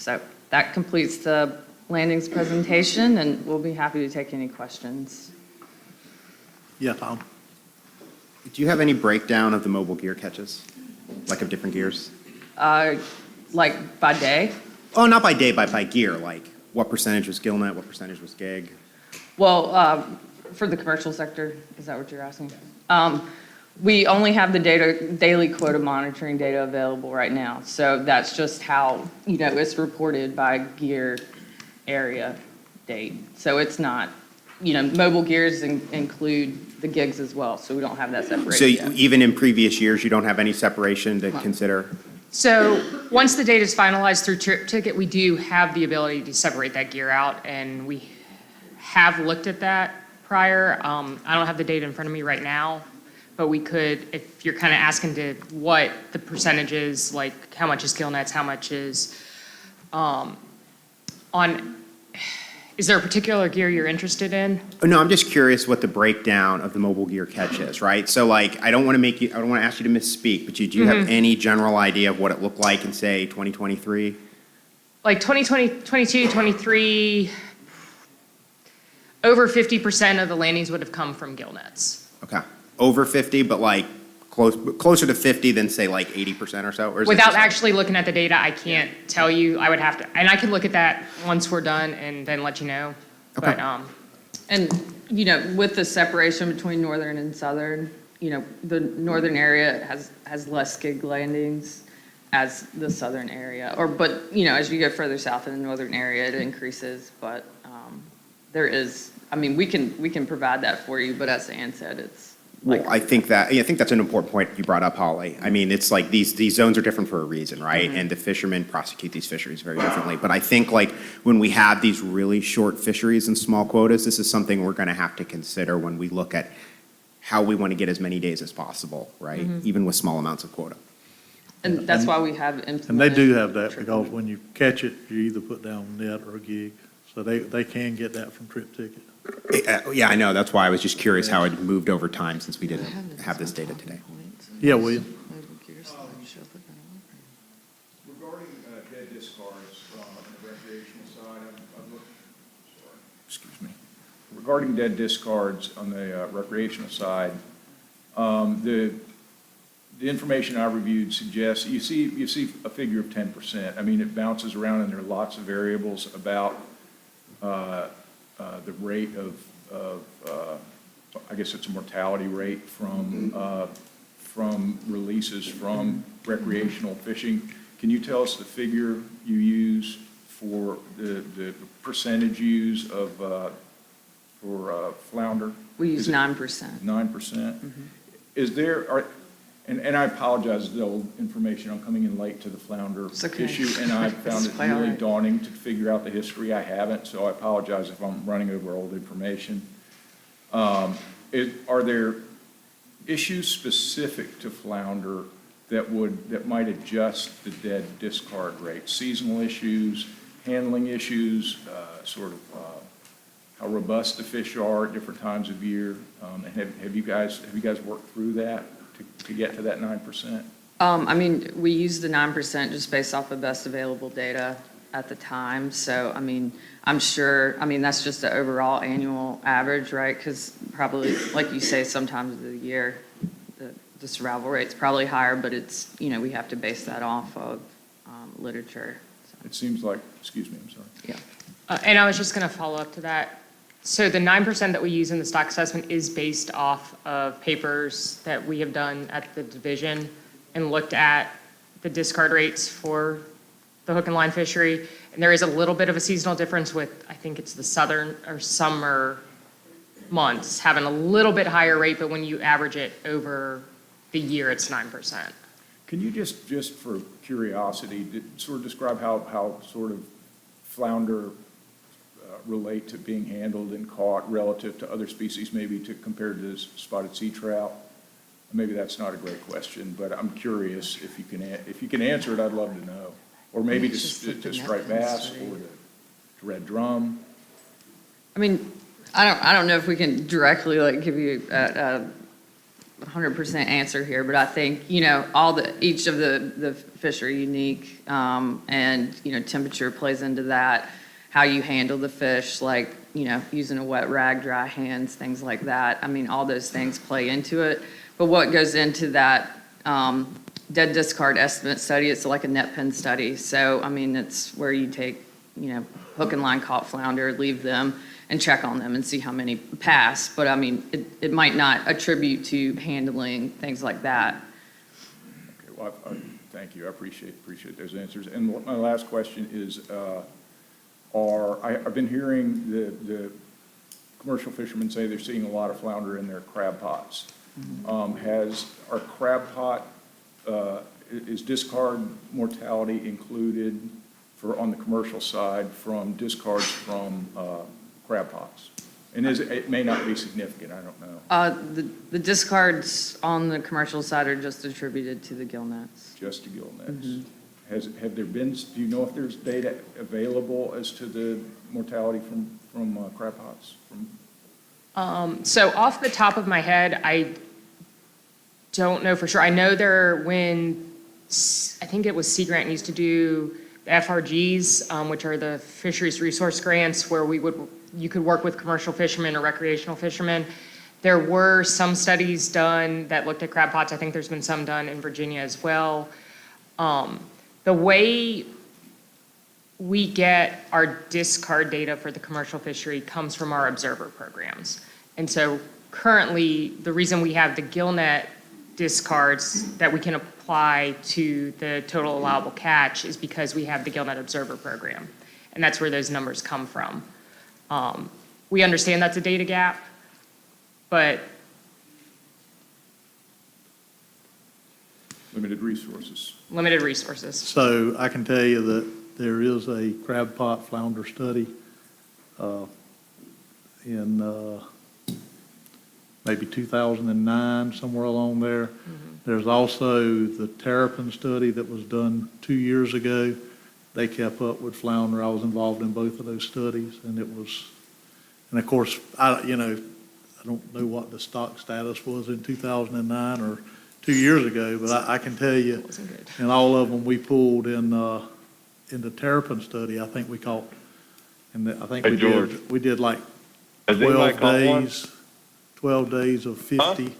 Speaker 11: So that completes the landings presentation, and we'll be happy to take any questions.
Speaker 2: Yeah, Tom?
Speaker 4: Do you have any breakdown of the mobile gear catches? Like of different gears?
Speaker 11: Like by day?
Speaker 4: Oh, not by day, but by gear, like what percentage was gillnet, what percentage was gig?
Speaker 11: Well, for the commercial sector, is that what you're asking? We only have the daily quota monitoring data available right now. So that's just how, it's reported by gear area date. So it's not, mobile gears include the gigs as well. So we don't have that separated
Speaker 4: So
Speaker 11: yet.
Speaker 4: even in previous years, you don't have any separation to consider?
Speaker 12: So once the data is finalized through Trip Ticket, we do have the ability to separate that gear out, and we have looked at that prior. I don't have the data in front of me right now, but we could, if you're kind of asking to what the percentage is, like how much is gill nets, how much is is there a particular gear you're interested in?
Speaker 4: No, I'm just curious what the breakdown of the mobile gear catch is, right? So like, I don't want to ask you to misspeak, but do you have any general idea of what it looked like in, say, 2023?
Speaker 12: Like 2020, 22, 23, over 50% of the landings would have come from gill nets.
Speaker 4: Okay, over 50, but like closer to 50 than say like 80% or so? Or is it
Speaker 12: Without
Speaker 4: just-
Speaker 12: actually looking at the data, I can't tell you. I would have to, and I can look at that once we're done and then let you know.
Speaker 4: Okay.
Speaker 12: But,
Speaker 11: And, with the separation between northern and southern, the northern area has less gig landings as the southern area. But as you go further south in the northern area, it increases. But there is, we can provide that for you, but as Ann said, it's like.
Speaker 4: Well, I think that's an important point you brought up, Holly. I mean, it's like these zones are different for a reason, right? And the fishermen prosecute these fisheries very differently. But I think like when we have these really short fisheries and small quotas, this is something we're going to have to consider when we look at how we want to get as many days as possible, right? Even with small amounts of quota.
Speaker 11: And that's why we have implemented.
Speaker 2: And they do have that, because when you catch it, you either put down net or gig. So they can get that from Trip Ticket.
Speaker 4: Yeah, I know. That's why I was just curious how it moved over time since we didn't have this data today.
Speaker 2: Yeah, William?
Speaker 13: Regarding dead discards on the recreational side, I've looked, excuse me. Regarding dead discards on the recreational side, the information I reviewed suggests, you see a figure of 10%. I mean, it bounces around and there are lots of variables about the rate of I guess it's a mortality rate from releases from recreational fishing. Can you tell us the figure you use for the percentage use of for flounder?
Speaker 11: We use
Speaker 13: Is it
Speaker 11: 9%.
Speaker 13: 9%? Is there, and I apologize, the old information, I'm coming in late to the flounder
Speaker 11: It's okay.
Speaker 13: issue, and I found
Speaker 11: It's
Speaker 13: it
Speaker 11: quite all
Speaker 13: really
Speaker 11: right.
Speaker 13: daunting to figure out the history. I haven't, so I apologize if I'm running over old information. Are there issues specific to flounder that might adjust the dead discard rate? Seasonal issues, handling issues, sort of how robust the fish are at different times of year? And have you guys worked through that to get to that 9%?
Speaker 11: We use the 9% just based off the best available data at the time. So, I'm sure, that's just the overall annual average, right? Because probably, like you say, sometimes of the year, the survival rate's probably higher, but it's, we have to base that off of literature. So,
Speaker 13: It seems like, excuse me, I'm sorry.
Speaker 11: yeah.
Speaker 12: And I was just going to follow up to that. So the 9% that we use in the stock assessment is based off of papers that we have done at the division and looked at the discard rates for the hook and line fishery. And there is a little bit of a seasonal difference with, I think it's the southern or summer months having a little bit higher rate, but when you average it over the year, it's 9%.
Speaker 13: Can you just for curiosity, sort of describe how sort of flounder relate to being handled and caught relative to other species, maybe compared to spotted sea trout? Maybe that's not a great question, but I'm curious if you can answer it. I'd love to know, or maybe to striped bass or to red drum.
Speaker 11: I don't know if we can directly give you 100% answer here, but I think, each of the fish are unique, and, temperature plays into that, how you handle the fish, like, using a wet rag, dry hands, things like that. I mean, all those things play into it. But what goes into that dead discard estimate study, it's like a net pen study. So, I mean, it's where you take, hook and line caught flounder, leave them, and check on them and see how many pass. But, I mean, it might not attribute to handling, things like that.
Speaker 13: Okay, well, thank you. I appreciate those answers. And my last question is, I've been hearing the commercial fishermen say they're seeing a lot of flounder in their crab pots. Our crab pot, is discard mortality included on the commercial side from discards from crab pots? And it may not be significant, I don't know.
Speaker 11: The discards on the commercial side are just attributed to the gill nets.
Speaker 13: Just to gill nets. Have there been, do you know if there's data available as to the mortality from crab pots?
Speaker 12: So off the top of my head, I don't know for sure. I know I think it was Sea Grant used to do the FRGs, which are the fisheries resource grants, where you could work with commercial fishermen or recreational fishermen. There were some studies done that looked at crab pots. I think there's been some done in Virginia as well. The way we get our discard data for the commercial fishery comes from our observer programs. And so currently, the reason we have the gill net discards that we can apply to the total allowable catch is because we have the gill net observer program. And that's where those numbers come from. We understand that's a data gap, but
Speaker 13: Limited resources.
Speaker 12: limited resources.
Speaker 2: So I can tell you that there is a crab pot flounder study in maybe 2009, somewhere along there. There's also the terrapin study that was done 2 years ago. They kept up with flounder. I was involved in both of those studies, and of course, I don't know what the stock status was in 2009 or 2 years ago, but I can tell you, in all of them we pulled in the terrapin study, I think we caught, we did like 12 days of 50,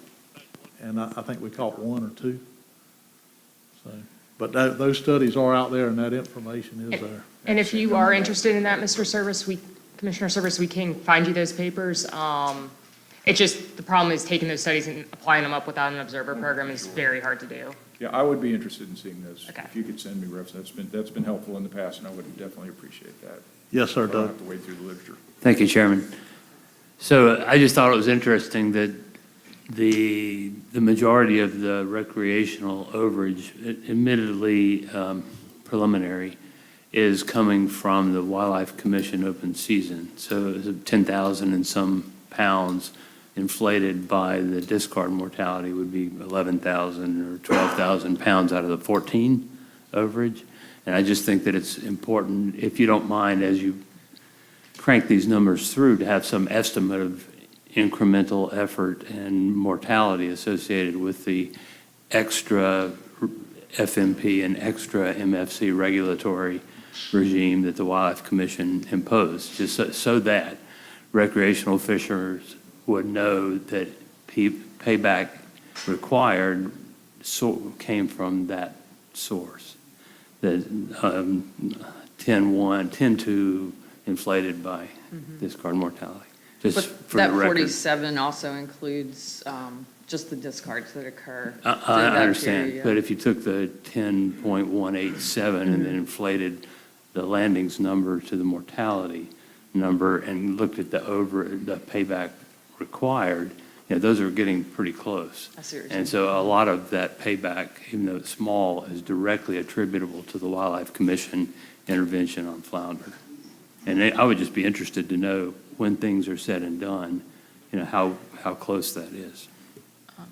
Speaker 2: and I think we caught one or two. So, but those studies are out there, and that information is there.
Speaker 12: And if you are interested in that, Commissioner Service, we can find you those papers. It's just, the problem is taking those studies and applying them up without an observer program is very hard to do.
Speaker 13: Yeah, I would be interested in seeing those.
Speaker 12: Okay.
Speaker 13: If you could send me refs, that's been helpful in the past, and I would definitely appreciate that.
Speaker 2: Yes, sir,
Speaker 13: I don't
Speaker 2: Doug.
Speaker 13: have to wade through the literature.
Speaker 6: Thank you, Chairman. So I just thought it was interesting that the majority of the recreational overage, admittedly preliminary, is coming from the Wildlife Commission open season. So it was 10,000 and some pounds inflated by the discard mortality would be 11,000 or 12,000 pounds out of the 14 overage. And I just think that it's important, if you don't mind, as you crank these numbers through, to have some estimate of incremental effort and mortality associated with the extra FMP and extra MFC regulatory regime that the Wildlife Commission imposed, just so that recreational fishers would know that payback required came from that source. That 10-2 inflated by discard mortality. Just
Speaker 11: But
Speaker 6: for
Speaker 11: that
Speaker 6: the record.
Speaker 11: 47 also includes just the discards that occur.
Speaker 6: I
Speaker 11: through that
Speaker 6: understand,
Speaker 11: period.
Speaker 6: but if you took the 10.187 and then inflated the landings number to the mortality number and looked at the payback required, those are getting pretty close.
Speaker 11: I see what you're saying.
Speaker 6: And so a lot of that payback, even though it's small, is directly attributable to the Wildlife Commission intervention on flounder. And I would just be interested to know, when things are said and done, how close that is.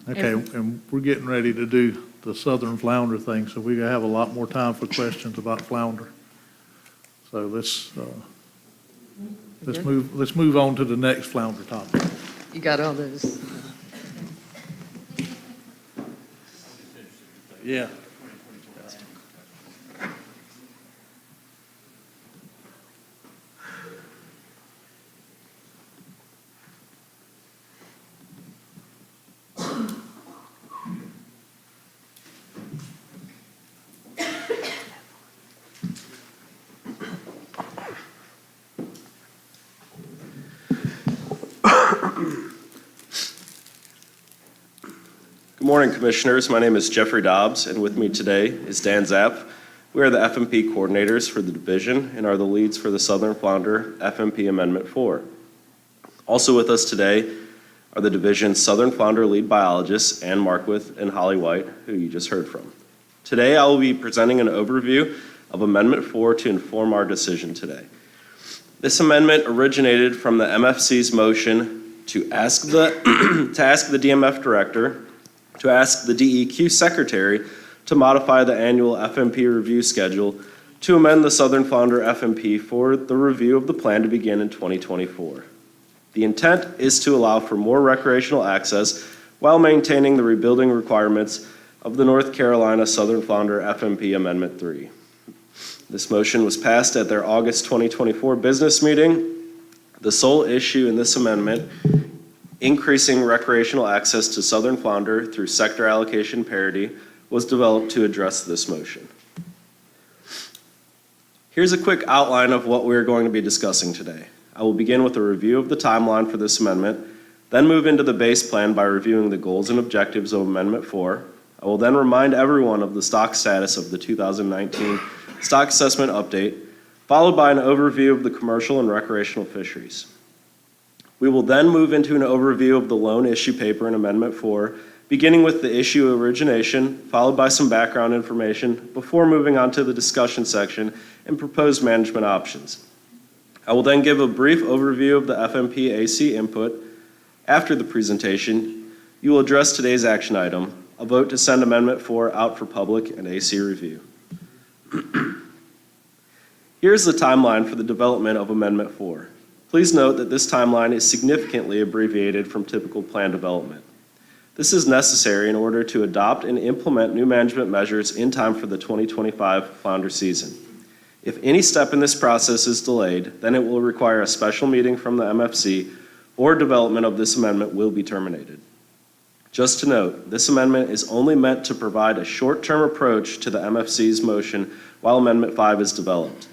Speaker 2: Okay, and we're getting ready to do the southern flounder thing, so we're gonna have a lot more time for questions about flounder. So let's move on to the next flounder topic.
Speaker 11: You got all those.
Speaker 2: Yeah.
Speaker 1: Good morning, Commissioners. My name is Jeffrey Dobbs, and with me today is Dan Zapp. We are the FMP coordinators for the division and are the leads for the Southern Flounder FMP Amendment 4. Also with us today are the division's Southern Flounder lead biologists, Ann Markwith and Holly White, who you just heard from. Today, I will be presenting an overview of Amendment 4 to inform our decision today. This amendment originated from the MFC's motion to ask the DMF director, to ask the DEQ secretary to modify the annual FMP review schedule to amend the Southern Flounder FMP for the review of the plan to begin in 2024. The intent is to allow for more recreational access while maintaining the rebuilding requirements of the North Carolina Southern Flounder FMP Amendment 3. This motion was passed at their August 2024 business meeting. The sole issue in this amendment, increasing recreational access to Southern Flounder through sector allocation parity, was developed to address this motion. Here's a quick outline of what we're going to be discussing today. I will begin with a review of the timeline for this amendment, then move into the base plan by reviewing the goals and objectives of Amendment 4. I will then remind everyone of the stock status of the 2019 stock assessment update, followed by an overview of the commercial and recreational fisheries. We will then move into an overview of the loan issue paper in Amendment 4, beginning with the issue origination, followed by some background information, before moving on to the discussion section and proposed management options. I will then give a brief overview of the FMP AC input. After the presentation, you will address today's action item, a vote to send Amendment 4 out for public and AC review. Here's the timeline for the development of Amendment 4. Please note that this timeline is significantly abbreviated from typical plan development. This is necessary in order to adopt and implement new management measures in time for the 2025 flounder season. If any step in this process is delayed, then it will require a special meeting from the MFC, or development of this amendment will be terminated. Just to note, this amendment is only meant to provide a short-term approach to the MFC's motion while Amendment 5 is developed.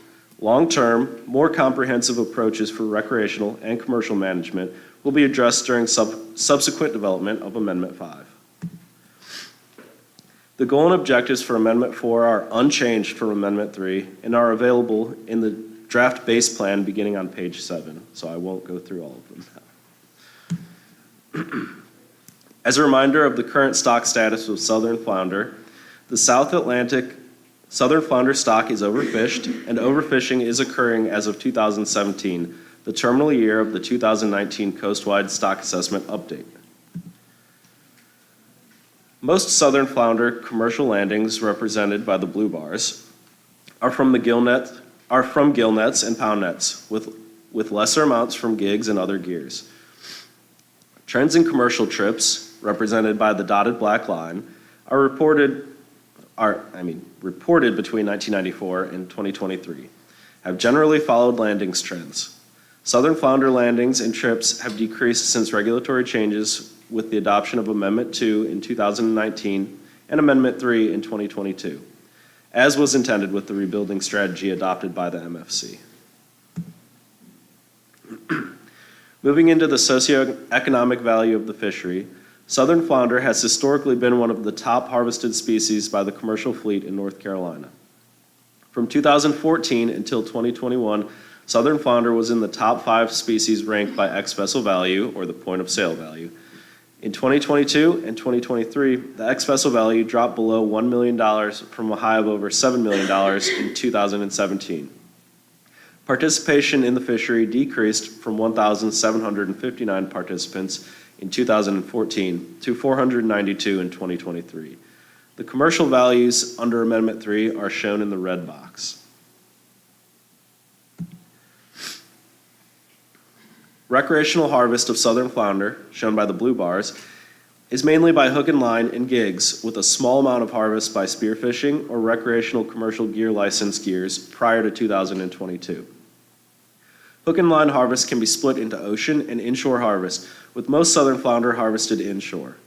Speaker 1: Long-term, more comprehensive approaches for recreational and commercial management will be addressed during subsequent development of Amendment 5. The goal and objectives for Amendment 4 are unchanged from Amendment 3 and are available in the draft base plan beginning on page 7, so I won't go through all of them. As a reminder of the current stock status of Southern Flounder, the South Atlantic Southern Flounder stock is overfished, and overfishing is occurring as of 2017, the terminal year of the 2019 coastwide stock assessment update. Most Southern Flounder commercial landings, represented by the blue bars, are from gillnets and pound nets, with lesser amounts from gigs and other gears. Trends in commercial trips, represented by the dotted black line, are reported between 1994 and 2023, have generally followed landings trends. Southern Flounder landings and trips have decreased since regulatory changes with the adoption of Amendment 2 in 2019 and Amendment 3 in 2022, as was intended with the rebuilding strategy adopted by the MFC. Moving into the socioeconomic value of the fishery, Southern Flounder has historically been one of the top harvested species by the commercial fleet in North Carolina. From 2014 until 2021, Southern Flounder was in the top 5 species ranked by ex-vessel value, or the point of sale value. In 2022 and 2023, the ex-vessel value dropped below $1 million from a high of over $7 million in 2017. Participation in the fishery decreased from 1,759 participants in 2014 to 492 in 2023. The commercial values under Amendment 3 are shown in the red box. Recreational harvest of Southern Flounder, shown by the blue bars, is mainly by hook and line and gigs, with a small amount of harvest by spearfishing or recreational commercial gear licensed gears prior to 2022. Hook and line harvest can be split into ocean and inshore harvest, with most southern flounder harvested inshore.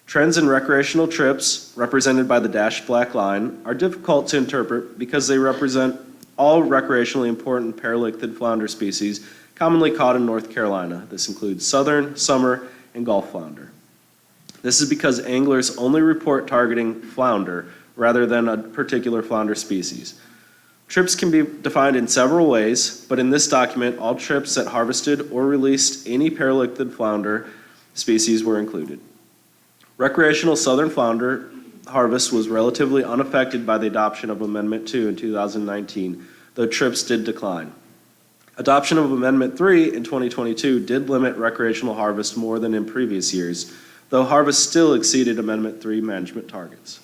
Speaker 1: Trends in recreational trips, represented by the dashed black line, are difficult to interpret because they represent all recreationally important paralithid flounder species commonly caught in North Carolina. This includes southern, summer, and Gulf flounder. This is because anglers only report targeting flounder rather than a particular flounder species. Trips can be defined in several ways, but in this document, all trips that harvested or released any paralithid flounder species were included. Recreational southern flounder harvest was relatively unaffected by the adoption of Amendment 2 in 2019, though trips did decline. Adoption of Amendment 3 in 2022 did limit recreational harvest more than in previous years, though harvest still exceeded Amendment 3 management targets.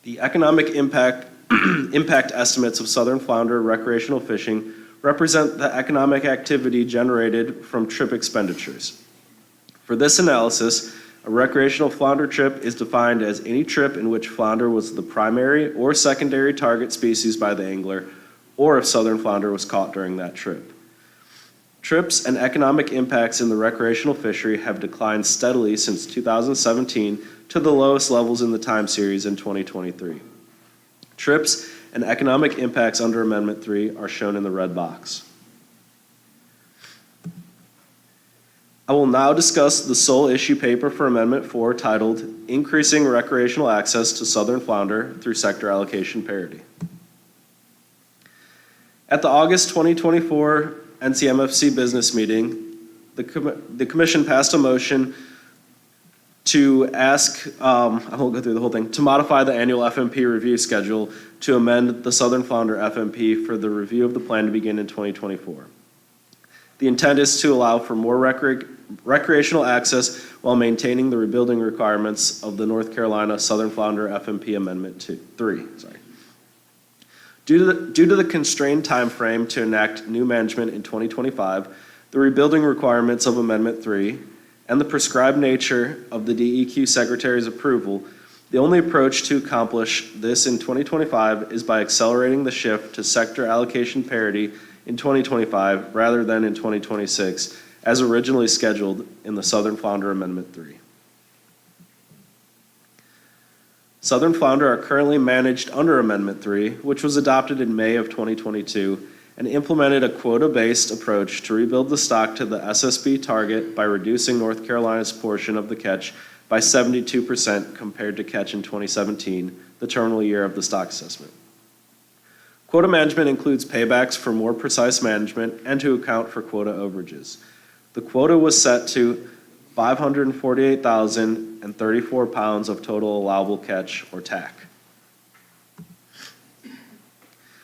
Speaker 1: The economic impact estimates of southern flounder recreational fishing represent the economic activity generated from trip expenditures. For this analysis, a recreational flounder trip is defined as any trip in which flounder was the primary or secondary target species by the angler, or if southern flounder was caught during that trip. Trips and economic impacts in the recreational fishery have declined steadily since 2017 to the lowest levels in the time series in 2023. Trips and economic impacts under Amendment 3 are shown in the red box. I will now discuss the sole issue paper for Amendment 4 titled Increasing Recreational Access to Southern Flounder Through Sector Allocation Parity. At the August 2024 NCMFC business meeting, the Commission passed a motion to ask, I won't go through the whole thing, to modify the annual FMP review schedule to amend the Southern Flounder FMP for the review of the plan to begin in 2024. The intent is to allow for more recreational access while maintaining the rebuilding requirements of the North Carolina Southern Flounder FMP Amendment 3. Due to the constrained time frame to enact new management in 2025, the rebuilding requirements of Amendment 3, and the prescribed nature of the DEQ Secretary's approval, the only approach to accomplish this in 2025 is by accelerating the shift to sector allocation parity in 2025 rather than in 2026, as originally scheduled in the Southern Flounder Amendment 3. Southern flounder are currently managed under Amendment 3, which was adopted in May of 2022, and implemented a quota-based approach to rebuild the stock to the SSB target by reducing North Carolina's portion of the catch by 72% compared to catch in 2017, the terminal year of the stock assessment. Quota management includes paybacks for more precise management and to account for quota overages. The quota was set to 548,034 pounds of total allowable catch or TAC.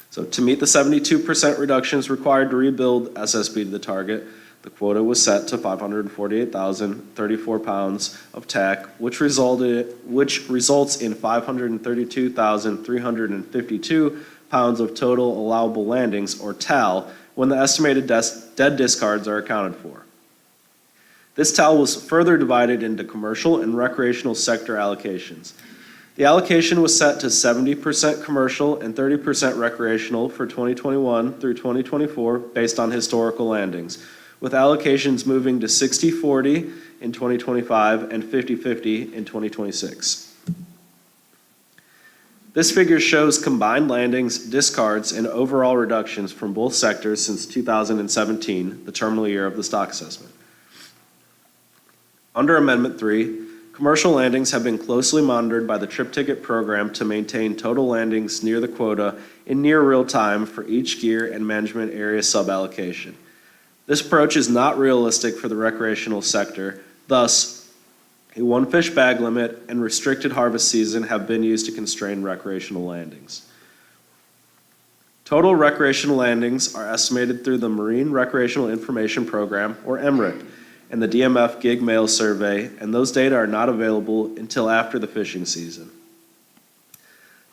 Speaker 1: So to meet the 72% reductions required to rebuild SSB to the target, the quota was set to 548,034 pounds of TAC, which results in 532,352 pounds of total allowable landings, or TAL, when the estimated dead discards are accounted for. This TAL was further divided into commercial and recreational sector allocations. The allocation was set to 70% commercial and 30% recreational for 2021 through 2024 based on historical landings, with allocations moving to 60-40 in 2025 and 50-50 in 2026. This figure shows combined landings, discards, and overall reductions from both sectors since 2017, the terminal year of the stock assessment. Under Amendment 3, commercial landings have been closely monitored by the Trip Ticket Program to maintain total landings near the quota in near real time for each gear and management area suballocation. This approach is not realistic for the recreational sector. Thus, a one-fish bag limit and restricted harvest season have been used to constrain recreational landings. Total recreational landings are estimated through the Marine Recreational Information Program, or MRIC, and the DMF Gig Mail Survey, and those data are not available until after the fishing season.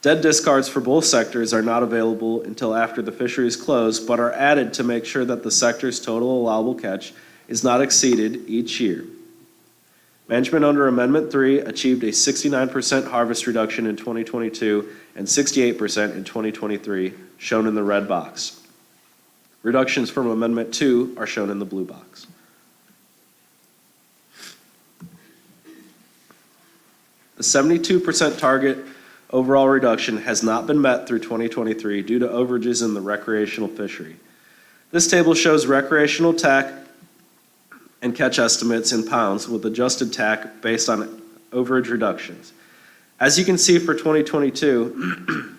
Speaker 1: Dead discards for both sectors are not available until after the fisheries close, but are added to make sure that the sector's total allowable catch is not exceeded each year. Management under Amendment 3 achieved a 69% harvest reduction in 2022 and 68% in 2023, shown in the red box. Reductions from Amendment 2 are shown in the blue box. The 72% target overall reduction has not been met through 2023 due to overages in the recreational fishery. This table shows recreational TAC and catch estimates in pounds with adjusted TAC based on overage reductions. As you can see for 2022,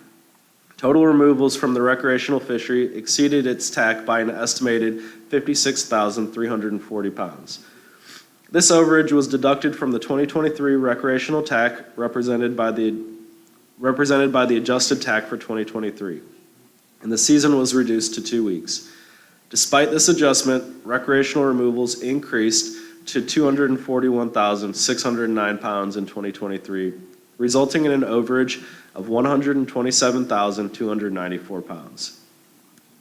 Speaker 1: total removals from the recreational fishery exceeded its TAC by an estimated 56,340 pounds. This overage was deducted from the 2023 recreational TAC represented by the adjusted TAC for 2023, and the season was reduced to 2 weeks. Despite this adjustment, recreational removals increased to 241,609 pounds in 2023, resulting in an overage of 127,294 pounds.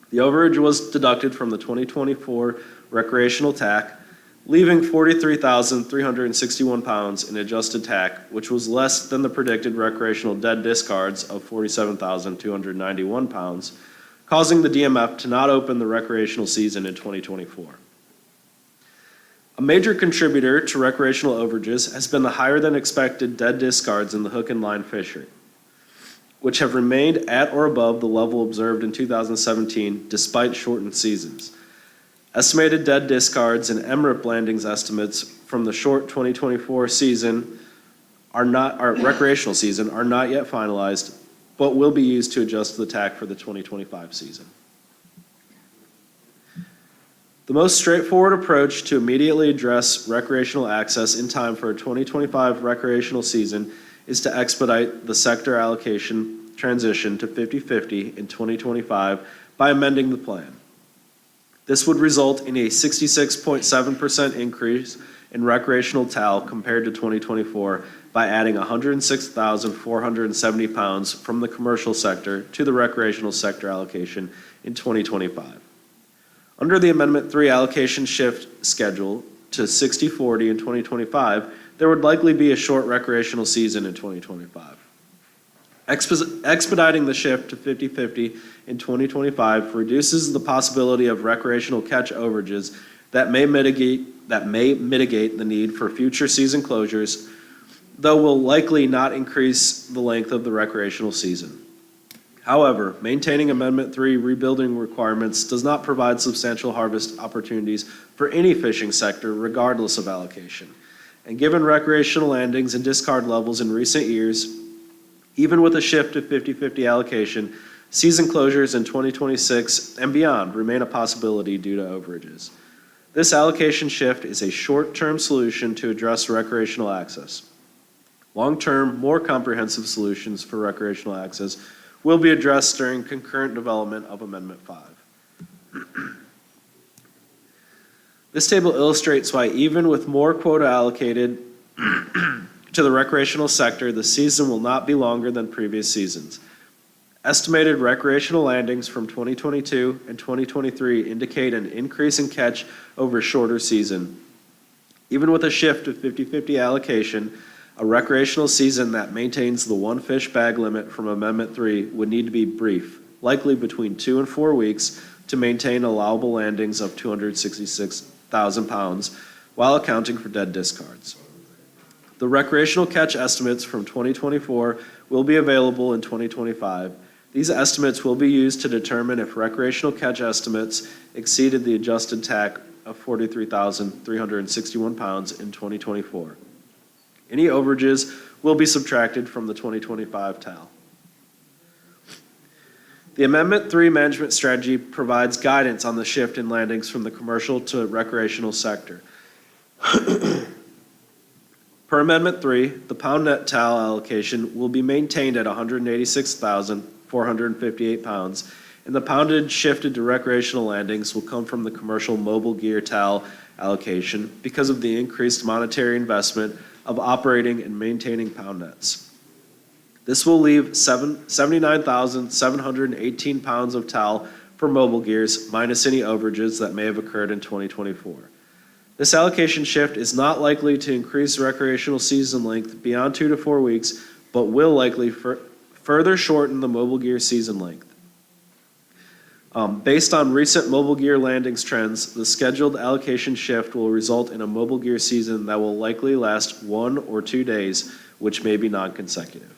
Speaker 1: The overage was deducted from the 2024 recreational TAC, leaving 43,361 pounds in adjusted TAC, which was less than the predicted recreational dead discards of 47,291 pounds, causing the DMF to not open the recreational season in 2024. A major contributor to recreational overages has been the higher than expected dead discards in the hook and line fishery, which have remained at or above the level observed in 2017 despite shortened seasons. Estimated dead discards and MRIP landings estimates from the short 2024 season recreational season are not yet finalized, but will be used to adjust the TAC for the 2025 season. The most straightforward approach to immediately address recreational access in time for a 2025 recreational season is to expedite the sector allocation transition to 50-50 in 2025 by amending the plan. This would result in a 66.7% increase in recreational TAL compared to 2024 by adding 106,470 pounds from the commercial sector to the recreational sector allocation in 2025. Under the Amendment 3 allocation shift schedule to 60-40 in 2025, there would likely be a short recreational season in 2025. Expediting the shift to 50-50 in 2025 reduces the possibility of recreational catch overages that may mitigate the need for future season closures, though will likely not increase the length of the recreational season. However, maintaining Amendment 3 rebuilding requirements does not provide substantial harvest opportunities for any fishing sector regardless of allocation. And given recreational landings and discard levels in recent years, even with a shift to 50-50 allocation, season closures in 2026 and beyond remain a possibility due to overages. This allocation shift is a short-term solution to address recreational access. Long-term, more comprehensive solutions for recreational access will be addressed during concurrent development of Amendment 5. This table illustrates why even with more quota allocated to the recreational sector, the season will not be longer than previous seasons. Estimated recreational landings from 2022 and 2023 indicate an increase in catch over a shorter season. Even with a shift to 50-50 allocation, a recreational season that maintains the one fish bag limit from Amendment 3 would need to be brief, likely between 2 and 4 weeks, to maintain allowable landings of 266,000 pounds while accounting for dead discards. The recreational catch estimates from 2024 will be available in 2025. These estimates will be used to determine if recreational catch estimates exceeded the adjusted TAC of 43,361 pounds in 2024. Any overages will be subtracted from the 2025 TAL. The Amendment 3 management strategy provides guidance on the shift in landings from the commercial to recreational sector. Per Amendment 3, the pound net TAL allocation will be maintained at 186,458 pounds, and the poundage shifted to recreational landings will come from the commercial mobile gear TAL allocation because of the increased monetary investment of operating and maintaining pound nets. This will leave 79,718 pounds of TAL for mobile gears, minus any overages that may have occurred in 2024. This allocation shift is not likely to increase recreational season length beyond 2 to 4 weeks, but will likely further shorten the mobile gear season length. Based on recent mobile gear landings trends, the scheduled allocation shift will result in a mobile gear season that will likely last 1 or 2 days, which may be non-consecutive.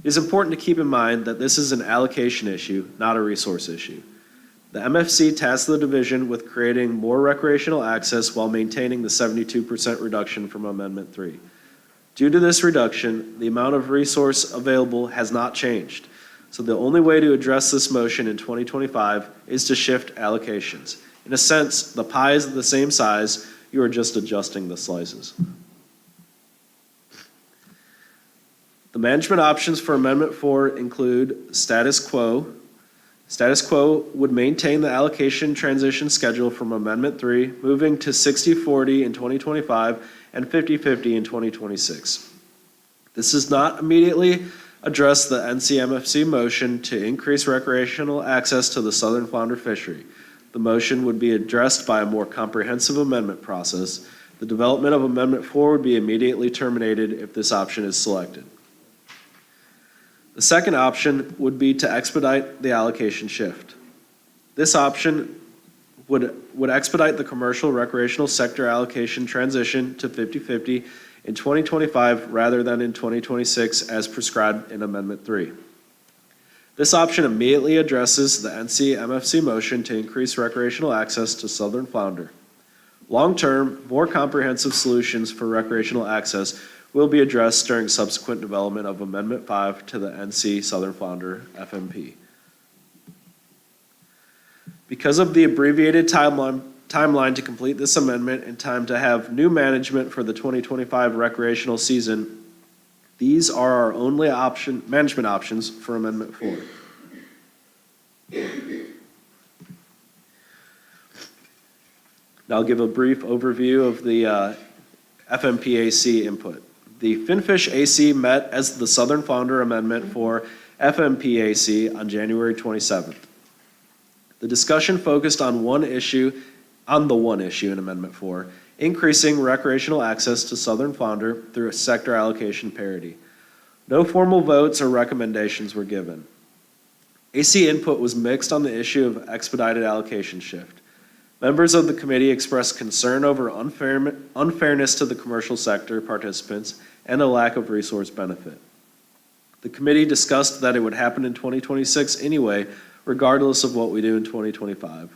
Speaker 1: It is important to keep in mind that this is an allocation issue, not a resource issue. The MFC tasked the division with creating more recreational access while maintaining the 72% reduction from Amendment 3. Due to this reduction, the amount of resource available has not changed. So the only way to address this motion in 2025 is to shift allocations. In a sense, the pie is the same size, you are just adjusting the slices. The management options for Amendment 4 include status quo. Status quo would maintain the allocation transition schedule from Amendment 3, moving to 60-40 in 2025 and 50-50 in 2026. This does not immediately address the NCMFC motion to increase recreational access to the southern flounder fishery. The motion would be addressed by a more comprehensive amendment process. The development of Amendment 4 would be immediately terminated if this option is selected. The second option would be to expedite the allocation shift. This option would expedite the commercial recreational sector allocation transition to 50-50 in 2025 rather than in 2026 as prescribed in Amendment 3. This option immediately addresses the NCMFC motion to increase recreational access to southern flounder. Long-term, more comprehensive solutions for recreational access will be addressed during subsequent development of Amendment 5 to the NC Southern Flounder FMP. Because of the abbreviated timeline to complete this amendment in time to have new management for the 2025 recreational season, these are our only management options for Amendment 4. Now I'll give a brief overview of the FMPAC input. The Finfish AC met as the Southern Flounder Amendment for FMPAC on January 27th. The discussion focused on the one issue in Amendment 4, increasing recreational access to southern flounder through a sector allocation parity. No formal votes or recommendations were given. AC input was mixed on the issue of expedited allocation shift. Members of the committee expressed concern over unfairness to the commercial sector participants and a lack of resource benefit. The committee discussed that it would happen in 2026 anyway, regardless of what we do in 2025.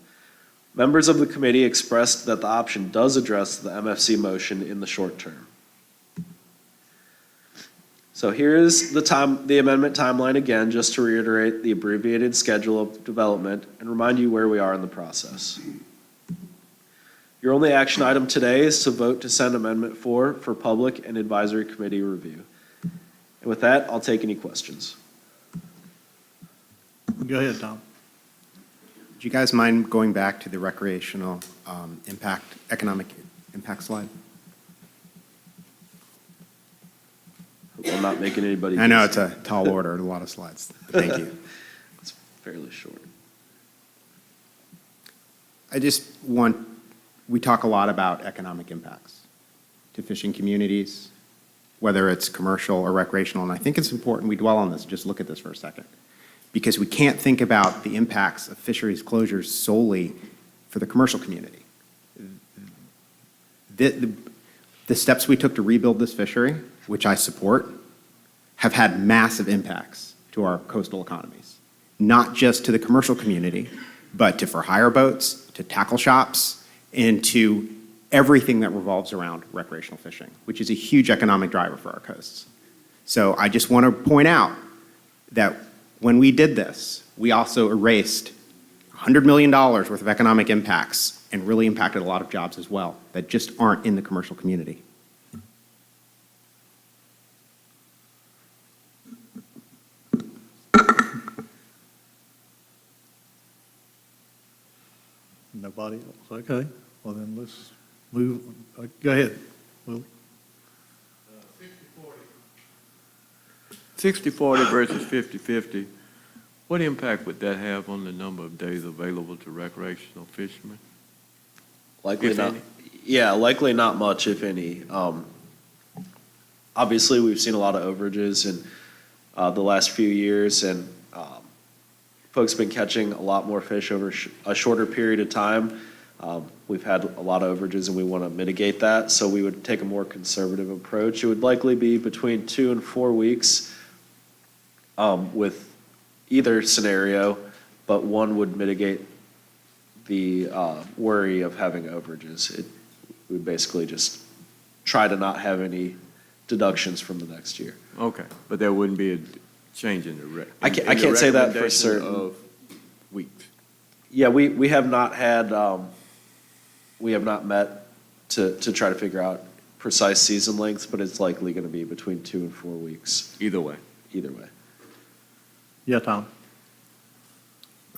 Speaker 1: Members of the committee expressed that the option does address the MFC motion in the short term. So here is the amendment timeline again, just to reiterate the abbreviated schedule of development and remind you where we are in the process. Your only action item today is to vote to send Amendment 4 for public and advisory committee review. And with that, I'll take any questions.
Speaker 2: Go ahead, Tom.
Speaker 4: Do you guys mind going back to the recreational economic impact slide?
Speaker 1: I'm not making anybody.
Speaker 4: I know it's a tall order, a lot of slides. Thank you.
Speaker 1: It's fairly short.
Speaker 4: We talk a lot about economic impacts to fishing communities, whether it's commercial or recreational, and I think it's important we dwell on this, just look at this for a second. Because we can't think about the impacts of fisheries closures solely for the commercial community. The steps we took to rebuild this fishery, which I support, have had massive impacts to our coastal economies. Not just to the commercial community, but to for-hire boats, to tackle shops, and to everything that revolves around recreational fishing, which is a huge economic driver for our coasts. So I just want to point out that when we did this, we also erased $100 million worth of economic impacts and really impacted a lot of jobs as well that just aren't in the commercial community.
Speaker 2: Nobody else? Okay. Well, then let's move. Go ahead, Will.
Speaker 7: 60-40 versus 50-50, what impact would that have on the number of days available to recreational fishermen?
Speaker 1: Likely
Speaker 7: If
Speaker 1: not.
Speaker 7: any?
Speaker 1: Yeah, likely not much, if any. Obviously, we've seen a lot of overages in the last few years, and folks have been catching a lot more fish over a shorter period of time. We've had a lot of overages, and we want to mitigate that, so we would take a more conservative approach. It would likely be between 2 and 4 weeks with either scenario, but one would mitigate the worry of having overages. It would basically just try to not have any deductions from the next year.
Speaker 7: Okay, but there wouldn't be a change in the rec.
Speaker 1: I can't say that for certain.
Speaker 7: Of weeks.
Speaker 1: Yeah, we have not had, we have not met to try to figure out precise season lengths, but it's likely going to be between 2 and 4 weeks,
Speaker 7: Either way.
Speaker 1: either way.
Speaker 2: Yeah, Tom?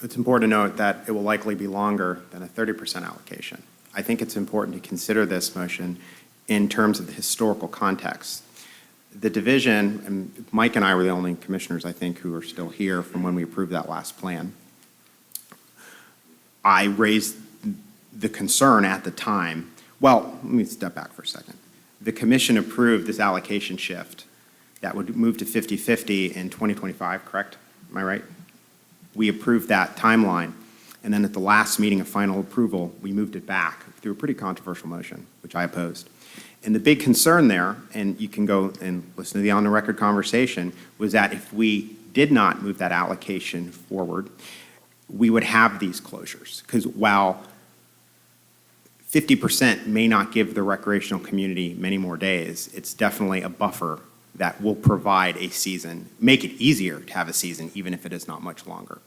Speaker 4: It's important to note that it will likely be longer than a 30% allocation. I think it's important to consider this motion in terms of the historical context. The division, and Mike and I were the only commissioners, I think, who are still here from when we approved that last plan. I raised the concern at the time. Well, let me step back for a second. The commission approved this allocation shift that would move to 50-50 in 2025, correct? Am I right? We approved that timeline, and then at the last meeting of final approval, we moved it back through a pretty controversial motion, which I opposed. And the big concern there, and you can go and listen to the on-the-record conversation, was that if we did not move that allocation forward, we would have these closures. Because while 50% may not give the recreational community many more days, it's definitely a buffer that will provide a season, make it easier to have a season, even if it is not much longer.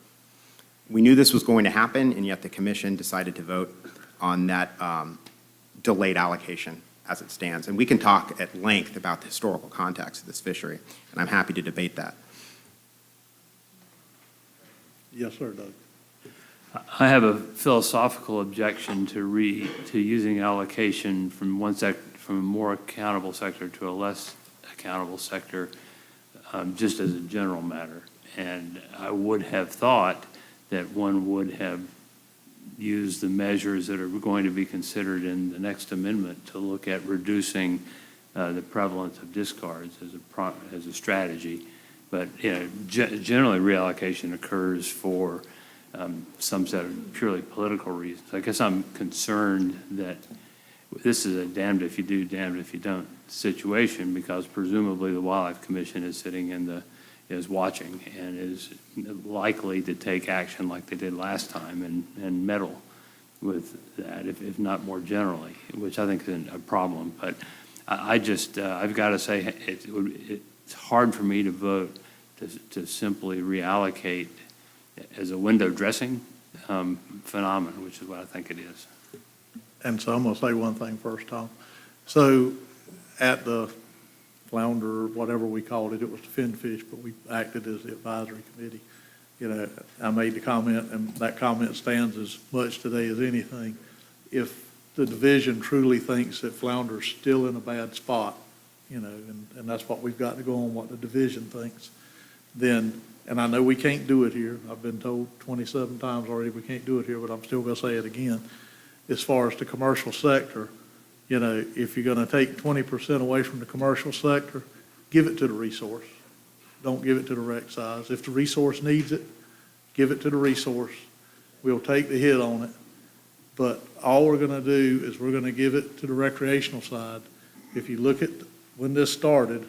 Speaker 4: We knew this was going to happen, and yet the commission decided to vote on that delayed allocation as it stands. And we can talk at length about the historical context of this fishery, and I'm happy to debate that.
Speaker 2: Yes, sir, Doug.
Speaker 6: I have a philosophical objection to using allocation from from a more accountable sector to a less accountable sector, just as a general matter. And I would have thought that one would have used the measures that are going to be considered in the next amendment to look at reducing the prevalence of discards as a strategy. But generally, reallocation occurs for some set of purely political reasons. I guess I'm concerned that this is a damned if you do, damned if you don't situation, because presumably the Wildlife Commission is is watching and is likely to take action like they did last time and meddle with that, if not more generally, which I think is a problem. But I've got to say, it's hard for me to vote to simply reallocate as a window dressing phenomenon, which is what I think it is.
Speaker 2: And so I'm going to say one thing first, Tom. So at the Flounder, whatever we called it, it was the fin fish, but we acted as the advisory committee. I made the comment, and that comment stands as much today as anything. If the division truly thinks that Flounder's still in a bad spot, and that's what we've got to go on, what the division thinks, then, and I know we can't do it here. I've been told 27 times already we can't do it here, but I'm still going to say it again. As far as the commercial sector, if you're going to take 20% away from the commercial sector, give it to the resource. Don't give it to the rec size. If the resource needs it, give it to the resource. We'll take the hit on it. But all we're going to do is we're going to give it to the recreational side. If you look at when this started,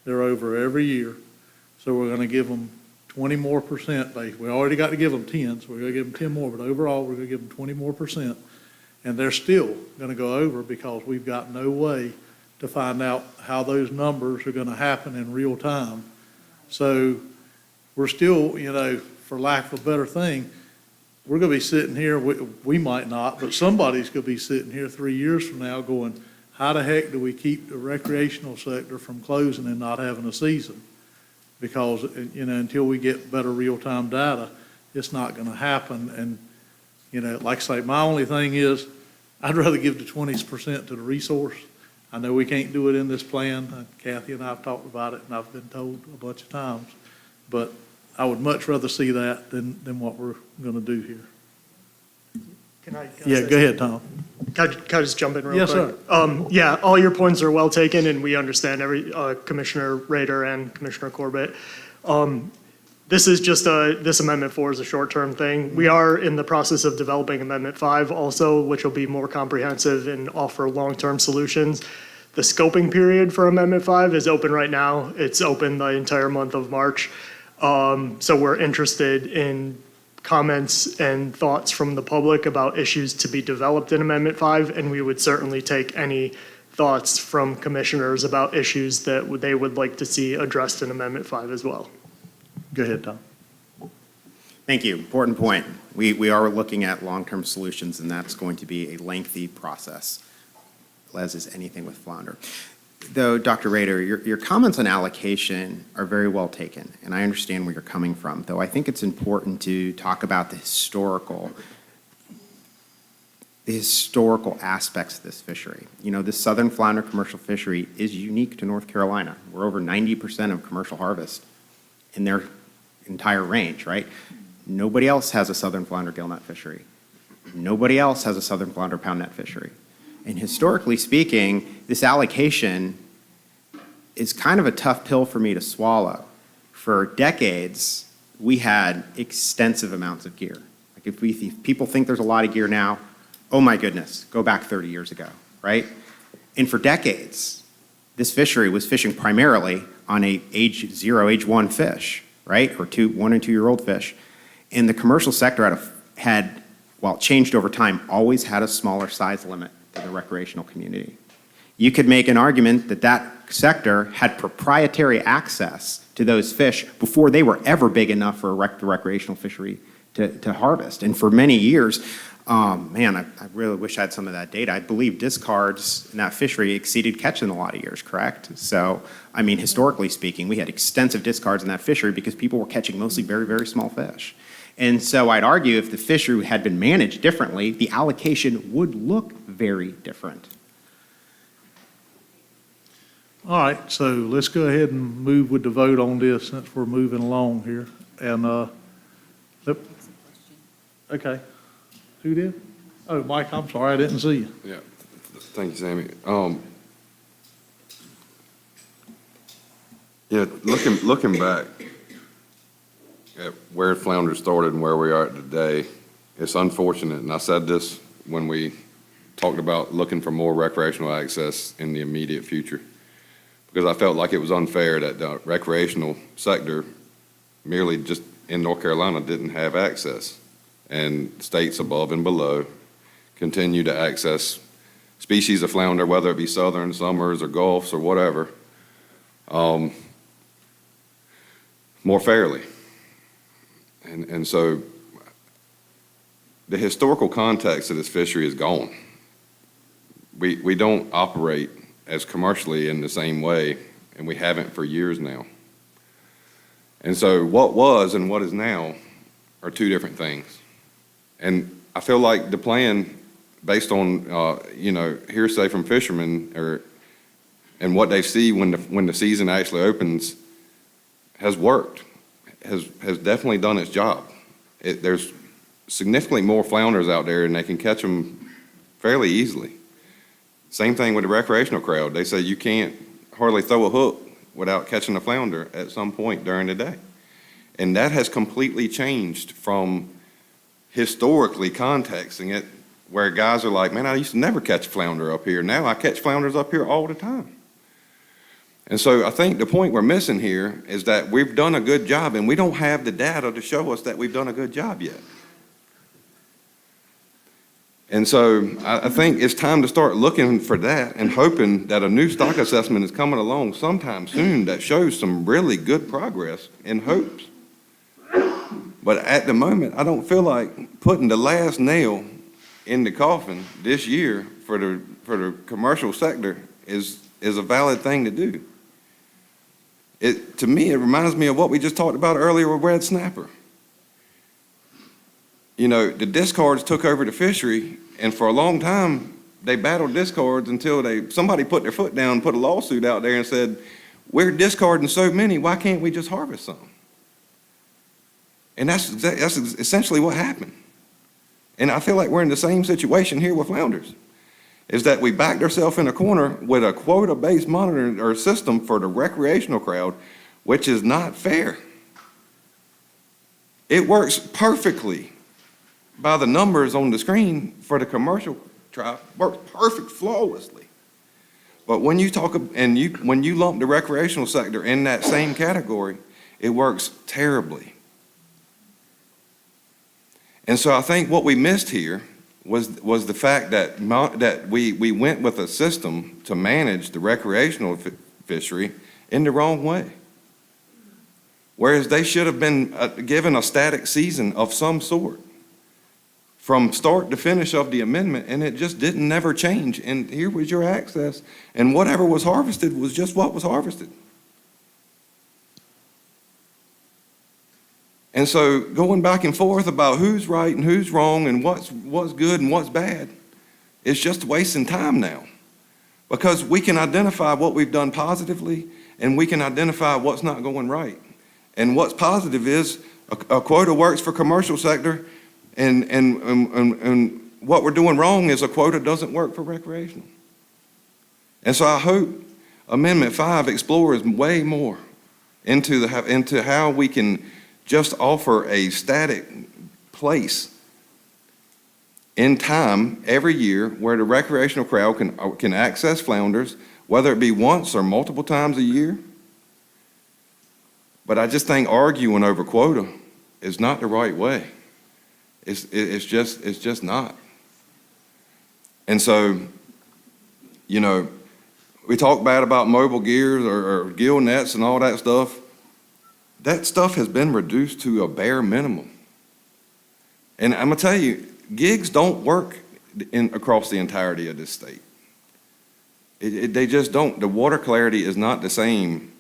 Speaker 2: they're over every year. So we're going to give them 20% more. We already got to give them 10, so we're going to give them 10 more. But overall, we're going to give them 20% more. And they're still going to go over because we've got no way to find out how those numbers are going to happen in real time. So we're still, for lack of a better thing, we're going to be sitting here, we might not, but somebody's going to be sitting here 3 years from now going, how the heck do we keep the recreational sector from closing and not having a season? Because, until we get better real-time data, it's not going to happen. And, like I say, my only thing is, I'd rather give the 20% to the resource. I know we can't do it in this plan. Kathy and I have talked about it, and I've been told a bunch of times. But I would much rather see that than what we're going to do here.
Speaker 14: Can I
Speaker 2: Yeah,
Speaker 14: say
Speaker 2: go ahead, Tom.
Speaker 14: Can I just jump in real
Speaker 2: Yes,
Speaker 14: quick? Yeah, all your points are well taken, and we understand Commissioner Rader and Commissioner Corbett. This is just this Amendment 4 is a short-term thing. We are in the process of developing Amendment 5 also, which will be more comprehensive and offer long-term solutions. The scoping period for Amendment 5 is open right now. It's open the entire month of March. So we're interested in comments and thoughts from the public about issues to be developed in Amendment 5, and we would certainly take any thoughts from commissioners about issues that they would like to see addressed in Amendment 5 as well.
Speaker 2: Go ahead, Tom.
Speaker 4: Thank you. Important point. We are looking at long-term solutions, and that's going to be a lengthy process, as is anything with flounder. Though, Dr. Rader, your comments on allocation are very well taken, and I understand where you're coming from, though I think it's important to talk about the historical aspects of this fishery. You know, the southern flounder commercial fishery is unique to North Carolina. We're over 90% of commercial harvest in their entire range, right? Nobody else has a southern flounder gillnet fishery. Nobody else has a southern flounder pound net fishery. And historically speaking, this allocation is kind of a tough pill for me to swallow. For decades, we had extensive amounts of gear. Like if people think there's a lot of gear now, oh my goodness, go back 30 years ago, right? And for decades, this fishery was fishing primarily on a age 0, age 1 fish, right? Or 1 and 2 year old fish. And the commercial sector had, while it changed over time, always had a smaller size limit to the recreational community. You could make an argument that that sector had proprietary access to those fish before they were ever big enough for the recreational fishery to harvest. And for many years, I really wish I had some of that data. I believe discards in that fishery exceeded catch in a lot of years, correct? So, I mean, historically speaking, we had extensive discards in that fishery because people were catching mostly very, very small fish. And so I'd argue if the fishery had been managed differently, the allocation would look very different.
Speaker 2: All right, so let's go ahead and move with the vote on this since we're moving along here. And, okay. Who did? Oh, Mike, I'm sorry, I didn't see you.
Speaker 5: Yeah, thank you, Sammy. Yeah, looking back at where flounder started and where we are today, it's unfortunate, and I said this when we talked about looking for more recreational access in the immediate future, because I felt like it was unfair that the recreational sector merely just in North Carolina didn't have access, and states above and below continue to access species of flounder, whether it be southern, summers, or gulfs, or whatever, more fairly. And so the historical context of this fishery is gone. We don't operate as commercially in the same way, and we haven't for years now. And so what was and what is now are two different things. And I feel like the plan, based on hearsay from fishermen and what they see when the season actually opens, has worked. Has definitely done its job. There's significantly more flounders out there, and they can catch them fairly easily. Same thing with the recreational crowd. They say you can't hardly throw a hook without catching a flounder at some point during the day. And that has completely changed from historically contexting it, where guys are like, man, I used to never catch flounder up here. Now I catch flounders up here all the time. And so I think the point we're missing here is that we've done a good job, and we don't have the data to show us that we've done a good job yet. And so I think it's time to start looking for that and hoping that a new stock assessment is coming along sometime soon that shows some really good progress in hopes. But at the moment, I don't feel like putting the last nail in the coffin this year for the commercial sector is a valid thing to do. To me, it reminds me of what we just talked about earlier with red snapper. You know, the discards took over the fishery, and for a long time, they battled discards until somebody put their foot down, put a lawsuit out there and said, we're discarding so many, why can't we just harvest some? And that's essentially what happened. And I feel like we're in the same situation here with flounders. is that we backed ourselves in a corner with a quota-based monitoring or system for the recreational crowd, which is not fair. It works perfectly by the numbers on the screen for the commercial trout, works perfect flawlessly. But when you talk, when you lump the recreational sector in that same category, it works terribly. And so I think what we missed here was the fact that we went with a system to manage the recreational fishery in the wrong way. Whereas they should have been given a static season of some sort from start to finish of the amendment, and it just didn't never change. And here was your access, and whatever was harvested was just what was harvested. And so going back and forth about who's right and who's wrong and what's good and what's bad, it's just wasting time now. Because we can identify what we've done positively, and we can identify what's not going right. And what's positive is a quota works for commercial sector, and what we're doing wrong is a quota doesn't work for recreational. And so I hope Amendment 5 explores way more into how we can just offer a static place in time every year where the recreational crowd can access flounders, whether it be once or multiple times a year. But I just think arguing over quota is not the right way. It's just not. And so, you know, we talk bad about mobile gears or gill nets and all that stuff. That stuff has been reduced to a bare minimum. And I'm gonna tell you, gigs don't work across the entirety of this state. They just don't. The water clarity is not the same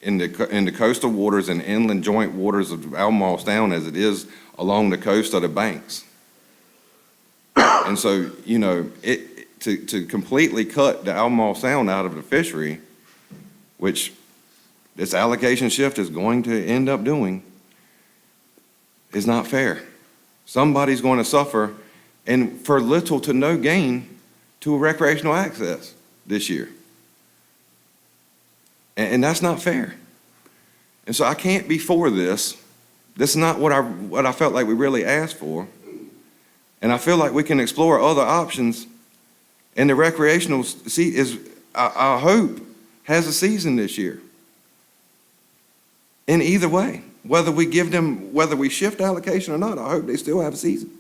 Speaker 5: in the coastal waters and inland joint waters of Albemarle Sound as it is along the coast of the banks. And so, you know, to completely cut the Albemarle Sound out of the fishery, which this allocation shift is going to end up doing, is not fair. Somebody's going to suffer, and for little to no gain to recreational access this year. And that's not fair. And so I can't be for this. This is not what I felt like we really asked for. And I feel like we can explore other options. And the recreational I hope, has a season this year. In either way, whether we shift allocation or not, I hope they still have a season.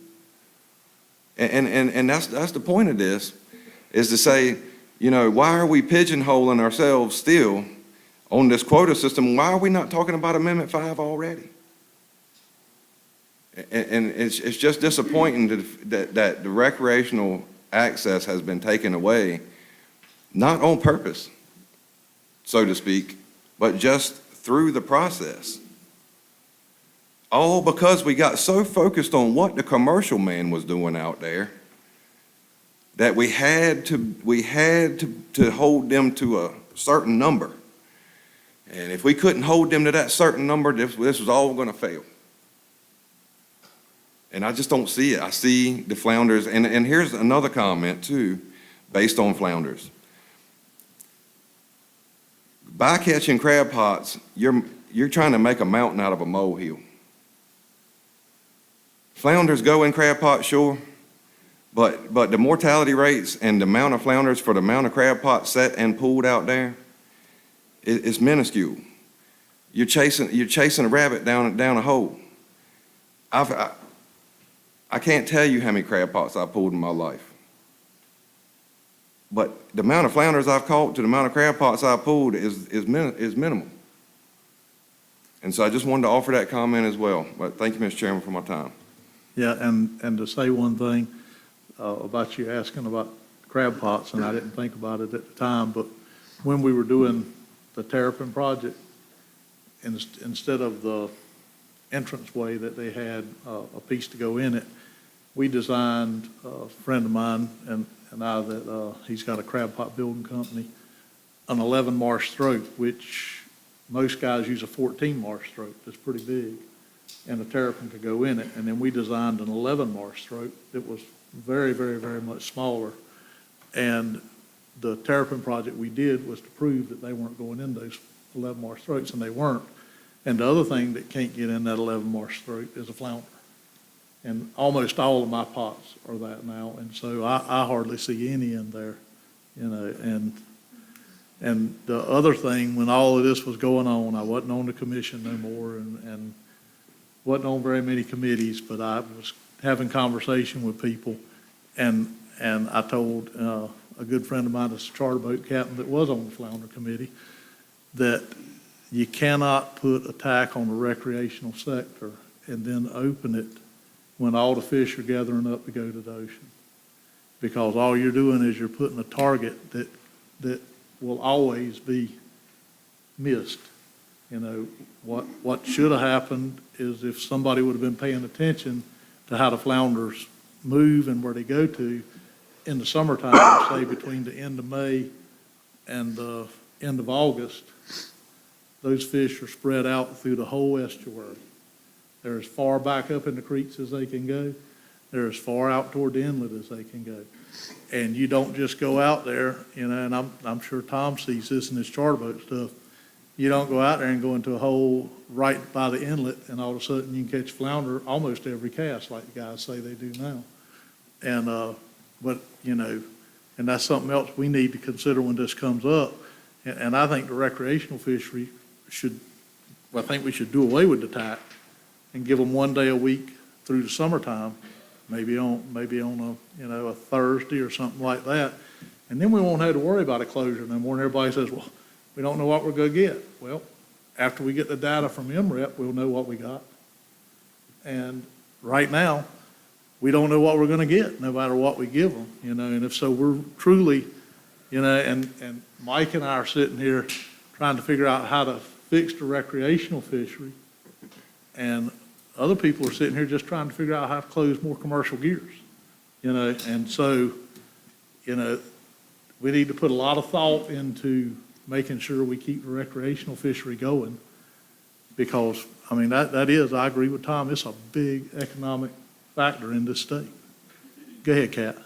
Speaker 5: And that's the point of this, is to say, you know, why are we pigeonholing ourselves still on this quota system? Why are we not talking about Amendment 5 already? And it's just disappointing that the recreational access has been taken away, not on purpose, so to speak, but just through the process. All because we got so focused on what the commercial man was doing out there that we had to hold them to a certain number. And if we couldn't hold them to that certain number, this was all going to fail. And I just don't see it. I see the flounders, and here's another comment too, based on flounders. By catching crab pots, you're trying to make a mountain out of a molehill. Flounders go in crab pots, sure, but the mortality rates and the amount of flounders for the amount of crab pots set and pulled out there, it's minuscule. You're chasing a rabbit down a hole. I can't tell you how many crab pots I've pulled in my life. But the amount of flounders I've caught to the amount of crab pots I've pulled is minimal. And so I just wanted to offer that comment as well. But thank you, Mr. Chairman, for my time.
Speaker 2: Yeah, and to say one thing about you asking about crab pots, and I didn't think about it at the time, but when we were doing the Terrapin project, instead of the entranceway that they had a piece to go in it, we designed, a friend of mine and I, that he's got a crab pot building company, an 11 marsh throat, which most guys use a 14 marsh throat. That's pretty big, and a terrapin could go in it. And then we designed an 11 marsh throat that was very, very, very much smaller. And the terrapin project we did was to prove that they weren't going in those 11 marsh throats, and they weren't. And the other thing that can't get in that 11 marsh throat is a flounder. And almost all of my pots are that now, and so I hardly see any in there, you know. And the other thing, when all of this was going on, I wasn't on the commission no more and wasn't on very many committees, but I was having conversation with people, and I told a good friend of mine that's a charter boat captain that was on the Flounder committee, that you cannot put a tack on the recreational sector and then open it when all the fish are gathering up to go to the ocean. Because all you're doing is you're putting a target that will always be missed. You know, what should have happened is if somebody would have been paying attention to how the flounders move and where they go to in the summertime, say between the end of May and the end of August, those fish are spread out through the whole estuary. They're as far back up in the creeks as they can go. They're as far out toward the inlet as they can go. And you don't just go out there, you know, and I'm sure Tom sees this in his charter boat stuff. You don't go out there and go into a hole right by the inlet and all of a sudden you can catch flounder almost every cast like the guys say they do now. And, but, you know, and that's something else we need to consider when this comes up. And I think the recreational fishery I think we should do away with the tack and give them 1 day a week through the summertime, maybe on a, you know, a Thursday or something like that. And then we won't have to worry about a closure no more. And everybody says, well, we don't know what we're going to get. Well, after we get the data from MREP, we'll know what we got. And right now, we don't know what we're going to get, no matter what we give them, you know. And if so, we're truly, you know, and Mike and I are sitting here trying to figure out how to fix the recreational fishery. And other people are sitting here just trying to figure out how to close more commercial gears, you know. And so, you know, we need to put a lot of thought into making sure we keep the recreational fishery going. Because, I mean, that is, I agree with Tom, it's a big economic factor in this state. Go ahead, Kat.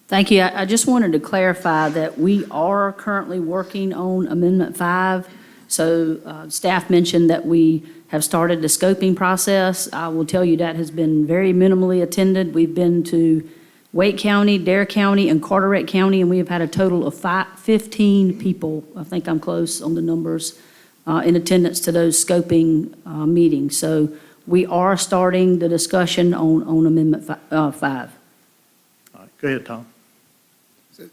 Speaker 15: Thank you. I just wanted to clarify that we are currently working on Amendment 5. So staff mentioned that we have started the scoping process. I will tell you that has been very minimally attended. We've been to Wake County, Dare County, and Carteret County, and we have had a total of 15 people, I think I'm close on the numbers, in attendance to those scoping meetings. So we are starting the discussion on Amendment 5.
Speaker 2: All right, go ahead, Tom.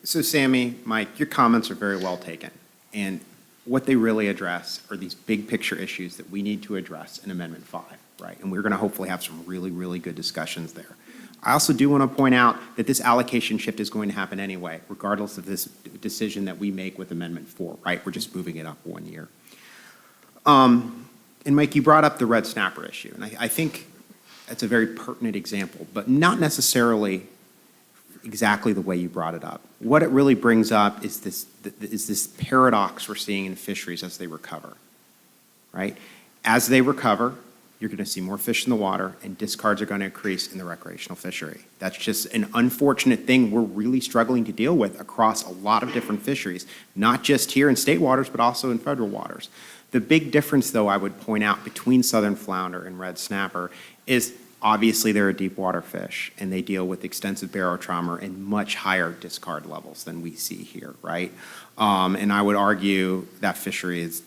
Speaker 4: So Sammy, Mike, your comments are very well taken. And what they really address are these big picture issues that we need to address in Amendment 5, right? And we're going to hopefully have some really, really good discussions there. I also do want to point out that this allocation shift is going to happen anyway, regardless of this decision that we make with Amendment 4, right? We're just moving it up 1 year. And Mike, you brought up the red snapper issue, and I think that's a very pertinent example, but not necessarily exactly the way you brought it up. What it really brings up is this paradox we're seeing in fisheries as they recover, right? As they recover, you're going to see more fish in the water, and discards are going to increase in the recreational fishery. That's just an unfortunate thing we're really struggling to deal with across a lot of different fisheries, not just here in state waters, but also in federal waters. The big difference, though, I would point out between southern flounder and red snapper is obviously they're a deep water fish, and they deal with extensive barotrauma and much higher discard levels than we see here, right? And I would argue that fishery is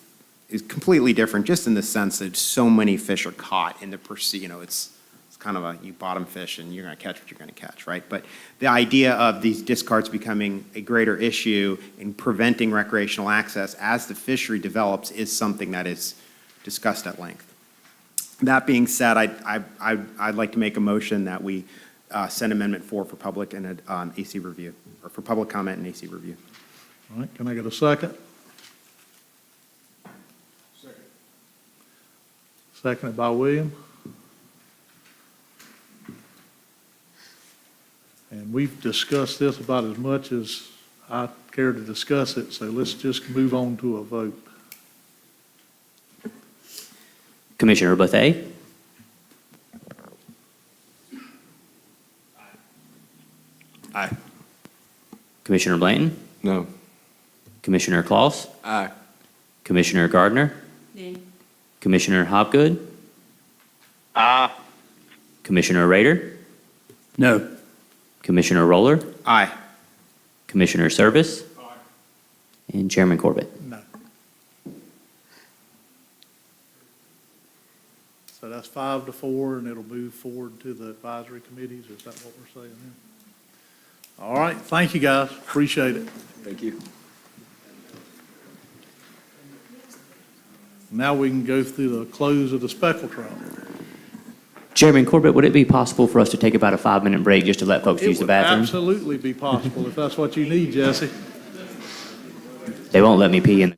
Speaker 4: completely different, just in the sense that so many fish are caught in the you know, it's kind of you bottom fish and you're going to catch what you're going to catch, right? But the idea of these discards becoming a greater issue in preventing recreational access as the fishery develops is something that is discussed at length. That being said, I'd like to make a motion that we send Amendment 4 for public and AC review, or for public comment and AC review.
Speaker 2: All right, can I get a second? Second. Seconded by William. And we've discussed this about as much as I care to discuss it, so let's just move on to a vote.
Speaker 10: Commissioner Buffet? Commissioner Blanton,
Speaker 5: No.
Speaker 10: Commissioner Claus,
Speaker 7: Aye.
Speaker 10: Commissioner Gardner, Commissioner Hopgood, Commissioner Rader,
Speaker 6: No.
Speaker 10: Commissioner Roller,
Speaker 4: Aye.
Speaker 10: Commissioner Service, and Chairman Corbett.
Speaker 2: No. So that's 5-4, and it'll move forward to the advisory committees, is that what we're saying here? All right, thank you, guys, appreciate it.
Speaker 7: Thank you.
Speaker 2: Now we can go through the close of the speckled trout.
Speaker 10: Chairman Corbett, would it be possible for us to take about a 5-minute break just to let folks use the
Speaker 2: It would
Speaker 10: bathroom?
Speaker 2: absolutely be possible, if that's what you need, Jesse.
Speaker 10: They won't let me pee in.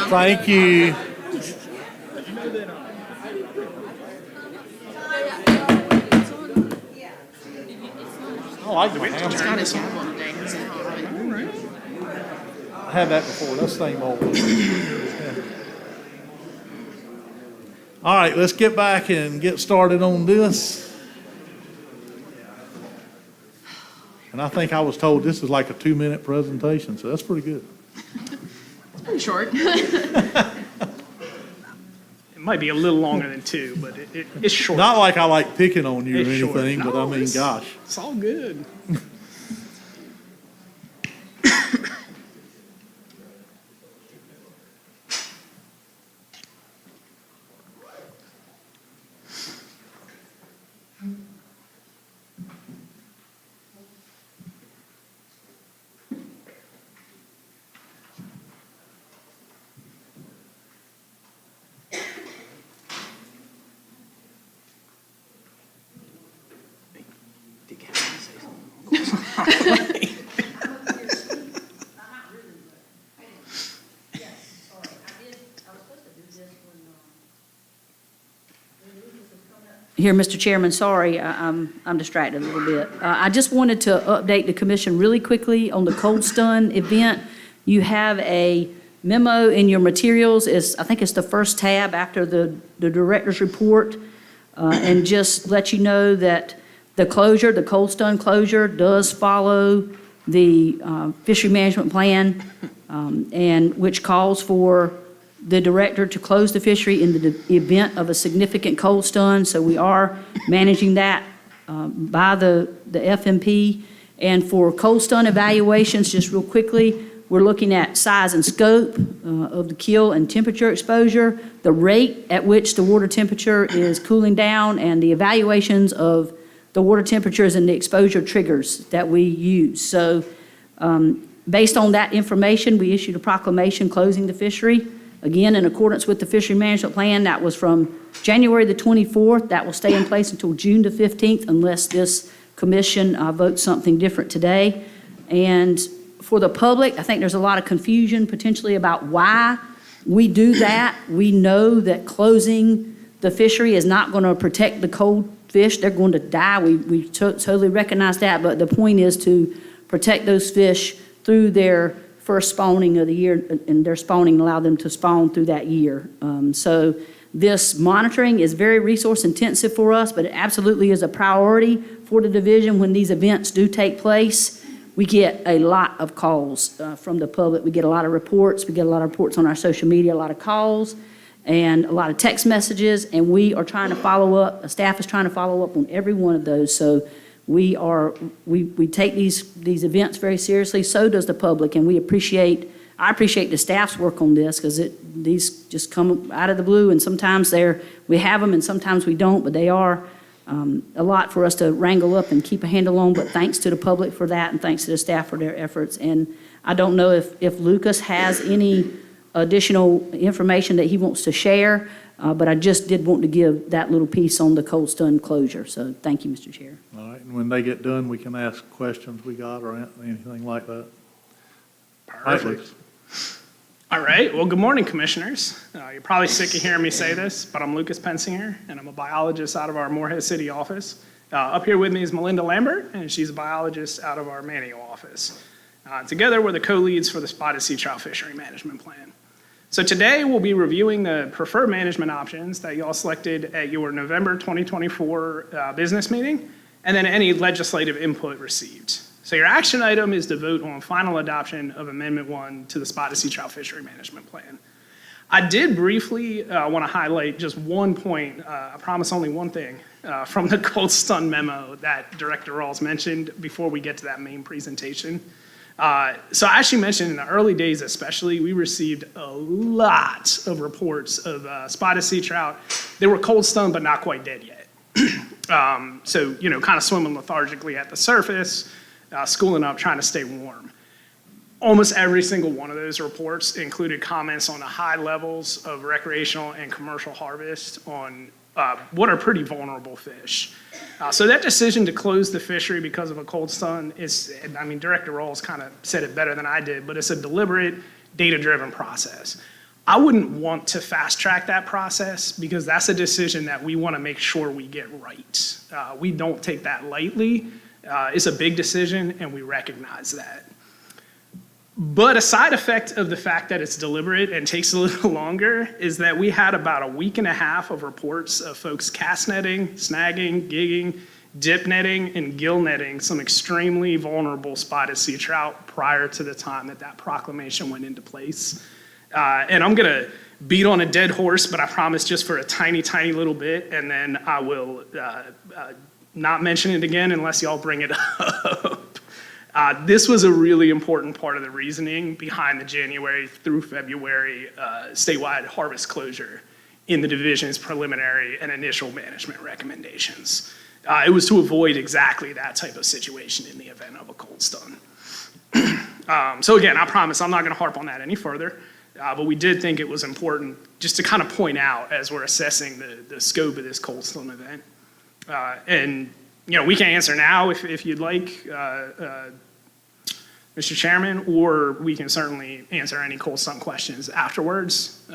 Speaker 2: Thank you. I like my hammer.
Speaker 3: He's got his gavel today.
Speaker 2: I had that before, that's the same old. Yeah. All right, let's get back and get started on this. And I think I was told this is like a 2-minute presentation, so that's pretty good.
Speaker 3: It's pretty short.
Speaker 16: It might be a little longer than 2, but it's short.
Speaker 2: Not like I like picking on you or
Speaker 16: It's short.
Speaker 2: anything, but I
Speaker 16: No,
Speaker 2: mean, gosh.
Speaker 16: It's all good.
Speaker 15: Here, Mr. Chairman, sorry, I'm distracted a little bit. I just wanted to update the commission really quickly on the Cold Stun event. You have a memo in your materials. I think it's the first tab after the director's report. And just let you know that the closure, the Cold Stun closure, does follow the fishery management plan, and which calls for the director to close the fishery in the event of a significant cold stun. So we are managing that by the FMP. And for cold stun evaluations, just real quickly, we're looking at size and scope of the kill and temperature exposure, the rate at which the water temperature is cooling down, and the evaluations of the water temperatures and the exposure triggers that we use. So based on that information, we issued a proclamation closing the fishery. Again, in accordance with the fishery management plan, that was from January the 24th. That will stay in place until June the 15th unless this commission votes something different today. And for the public, I think there's a lot of confusion potentially about why we do that. We know that closing the fishery is not going to protect the cold fish. They're going to die. We totally recognize that, but the point is to protect those fish through their first spawning of the year, and their spawning allow them to spawn through that year. So this monitoring is very resource intensive for us, but it absolutely is a priority for the division when these events do take place. We get a lot of calls from the public. We get a lot of reports. We get a lot of reports on our social media, a lot of calls, and a lot of text messages, and we are trying to follow up. Staff is trying to follow up on every one of those. So we take these events very seriously. So does the public, and I appreciate the staff's work on this because these just come out of the blue, and sometimes we have them and sometimes we don't, but they are a lot for us to wrangle up and keep a handle on. But thanks to the public for that, and thanks to the staff for their efforts. And I don't know if Lucas has any additional information that he wants to share, but I just did want to give that little piece on the cold stun closure. So thank you, Mr. Chair.
Speaker 2: All right, and when they get done, we can ask questions we got or anything like that.
Speaker 16: Perfect. All right, well, good morning, commissioners. You're probably sick of hearing me say this, but I'm Lucas Pensinger, and I'm a biologist out of our Morehead City office. Up here with me is Melinda Lambert, and she's a biologist out of our Manio office. Together, we're the co-leads for the Spotted Sea Trout Fishery Management Plan. So today, we'll be reviewing the preferred management options that y'all selected at your November 2024 business meeting, and then any legislative input received. So your action item is to vote on final adoption of Amendment 1 to the Spotted Sea Trout Fishery Management Plan. I did briefly want to highlight just one point, I promise only one thing, from the Cold Stun memo that Director Rawls mentioned before we get to that main presentation. So as she mentioned, in the early days especially, we received a lot of reports of spotted sea trout. They were cold stun, but not quite dead yet. So, kind of swimming lethargically at the surface, schooling up, trying to stay warm. Almost every single one of those reports included comments on the high levels of recreational and commercial harvest on what are pretty vulnerable fish. So that decision to close the fishery because of a cold stun is, Director Rawls kind of said it better than I did, but it's a deliberate data-driven process. I wouldn't want to fast-track that process because that's a decision that we want to make sure we get right. We don't take that lightly. It's a big decision, and we recognize that. But a side effect of the fact that it's deliberate and takes a little longer is that we had about a week and a half of reports of folks cast netting, snagging, gigging, dip netting, and gill netting some extremely vulnerable spotted sea trout prior to the time that that proclamation went into place. And I'm gonna beat on a dead horse, but I promise just for a tiny, tiny little bit, and then I will not mention it again unless y'all bring it up. This was a really important part of the reasoning behind the January through February statewide harvest closure in the division's preliminary and initial management recommendations. It was to avoid exactly that type of situation in the event of a cold stun. So again, I promise I'm not gonna harp on that any further, but we did think it was important just to kind of point out as we're assessing the scope of this cold stun event. And you know, we can answer now if you'd like, Mr. Chairman, or we can certainly answer any cold stun questions afterwards.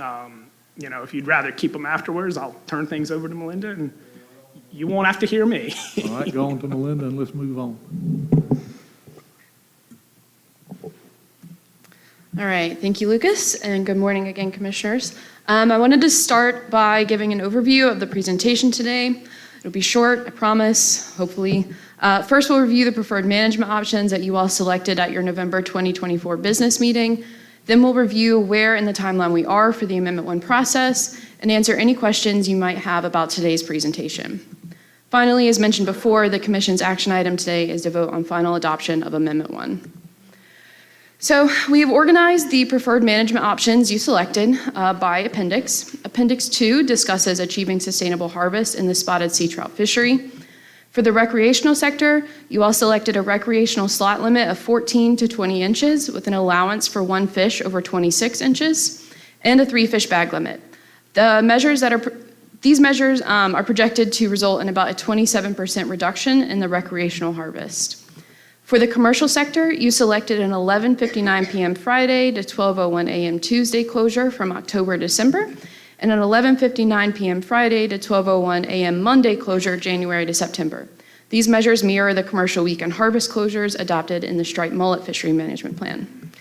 Speaker 16: You know, if you'd rather keep them afterwards, I'll turn things over to Melinda and you won't have to hear me.
Speaker 2: All right, go on to Melinda and let's move on.
Speaker 17: All right, thank you, Lucas, and good morning again, Commissioners. I wanted to start by giving an overview of the presentation today. It'll be short, I promise, hopefully. First, we'll review the preferred management options that you all selected at your November 2024 business meeting. Then we'll review where in the timeline we are for the Amendment 1 process and answer any questions you might have about today's presentation. Finally, as mentioned before, the Commission's action item today is to vote on final adoption of Amendment 1. So we have organized the preferred management options you selected by appendix. Appendix 2 discusses achieving sustainable harvest in the spotted sea trout fishery. For the recreational sector, you all selected a recreational slot limit of 14 to 20 inches with an allowance for 1 fish over 26 inches and a 3-fish bag limit. These measures are projected to result in about a 27% reduction in the recreational harvest. For the commercial sector, you selected an 11:59 p.m. Friday to 12:01 a.m. Tuesday closure from October to December, and an 11:59 p.m. Friday to 12:01 a.m. Monday closure January to September. These measures mirror the commercial weekend harvest closures adopted in the striped mullet fishery management plan.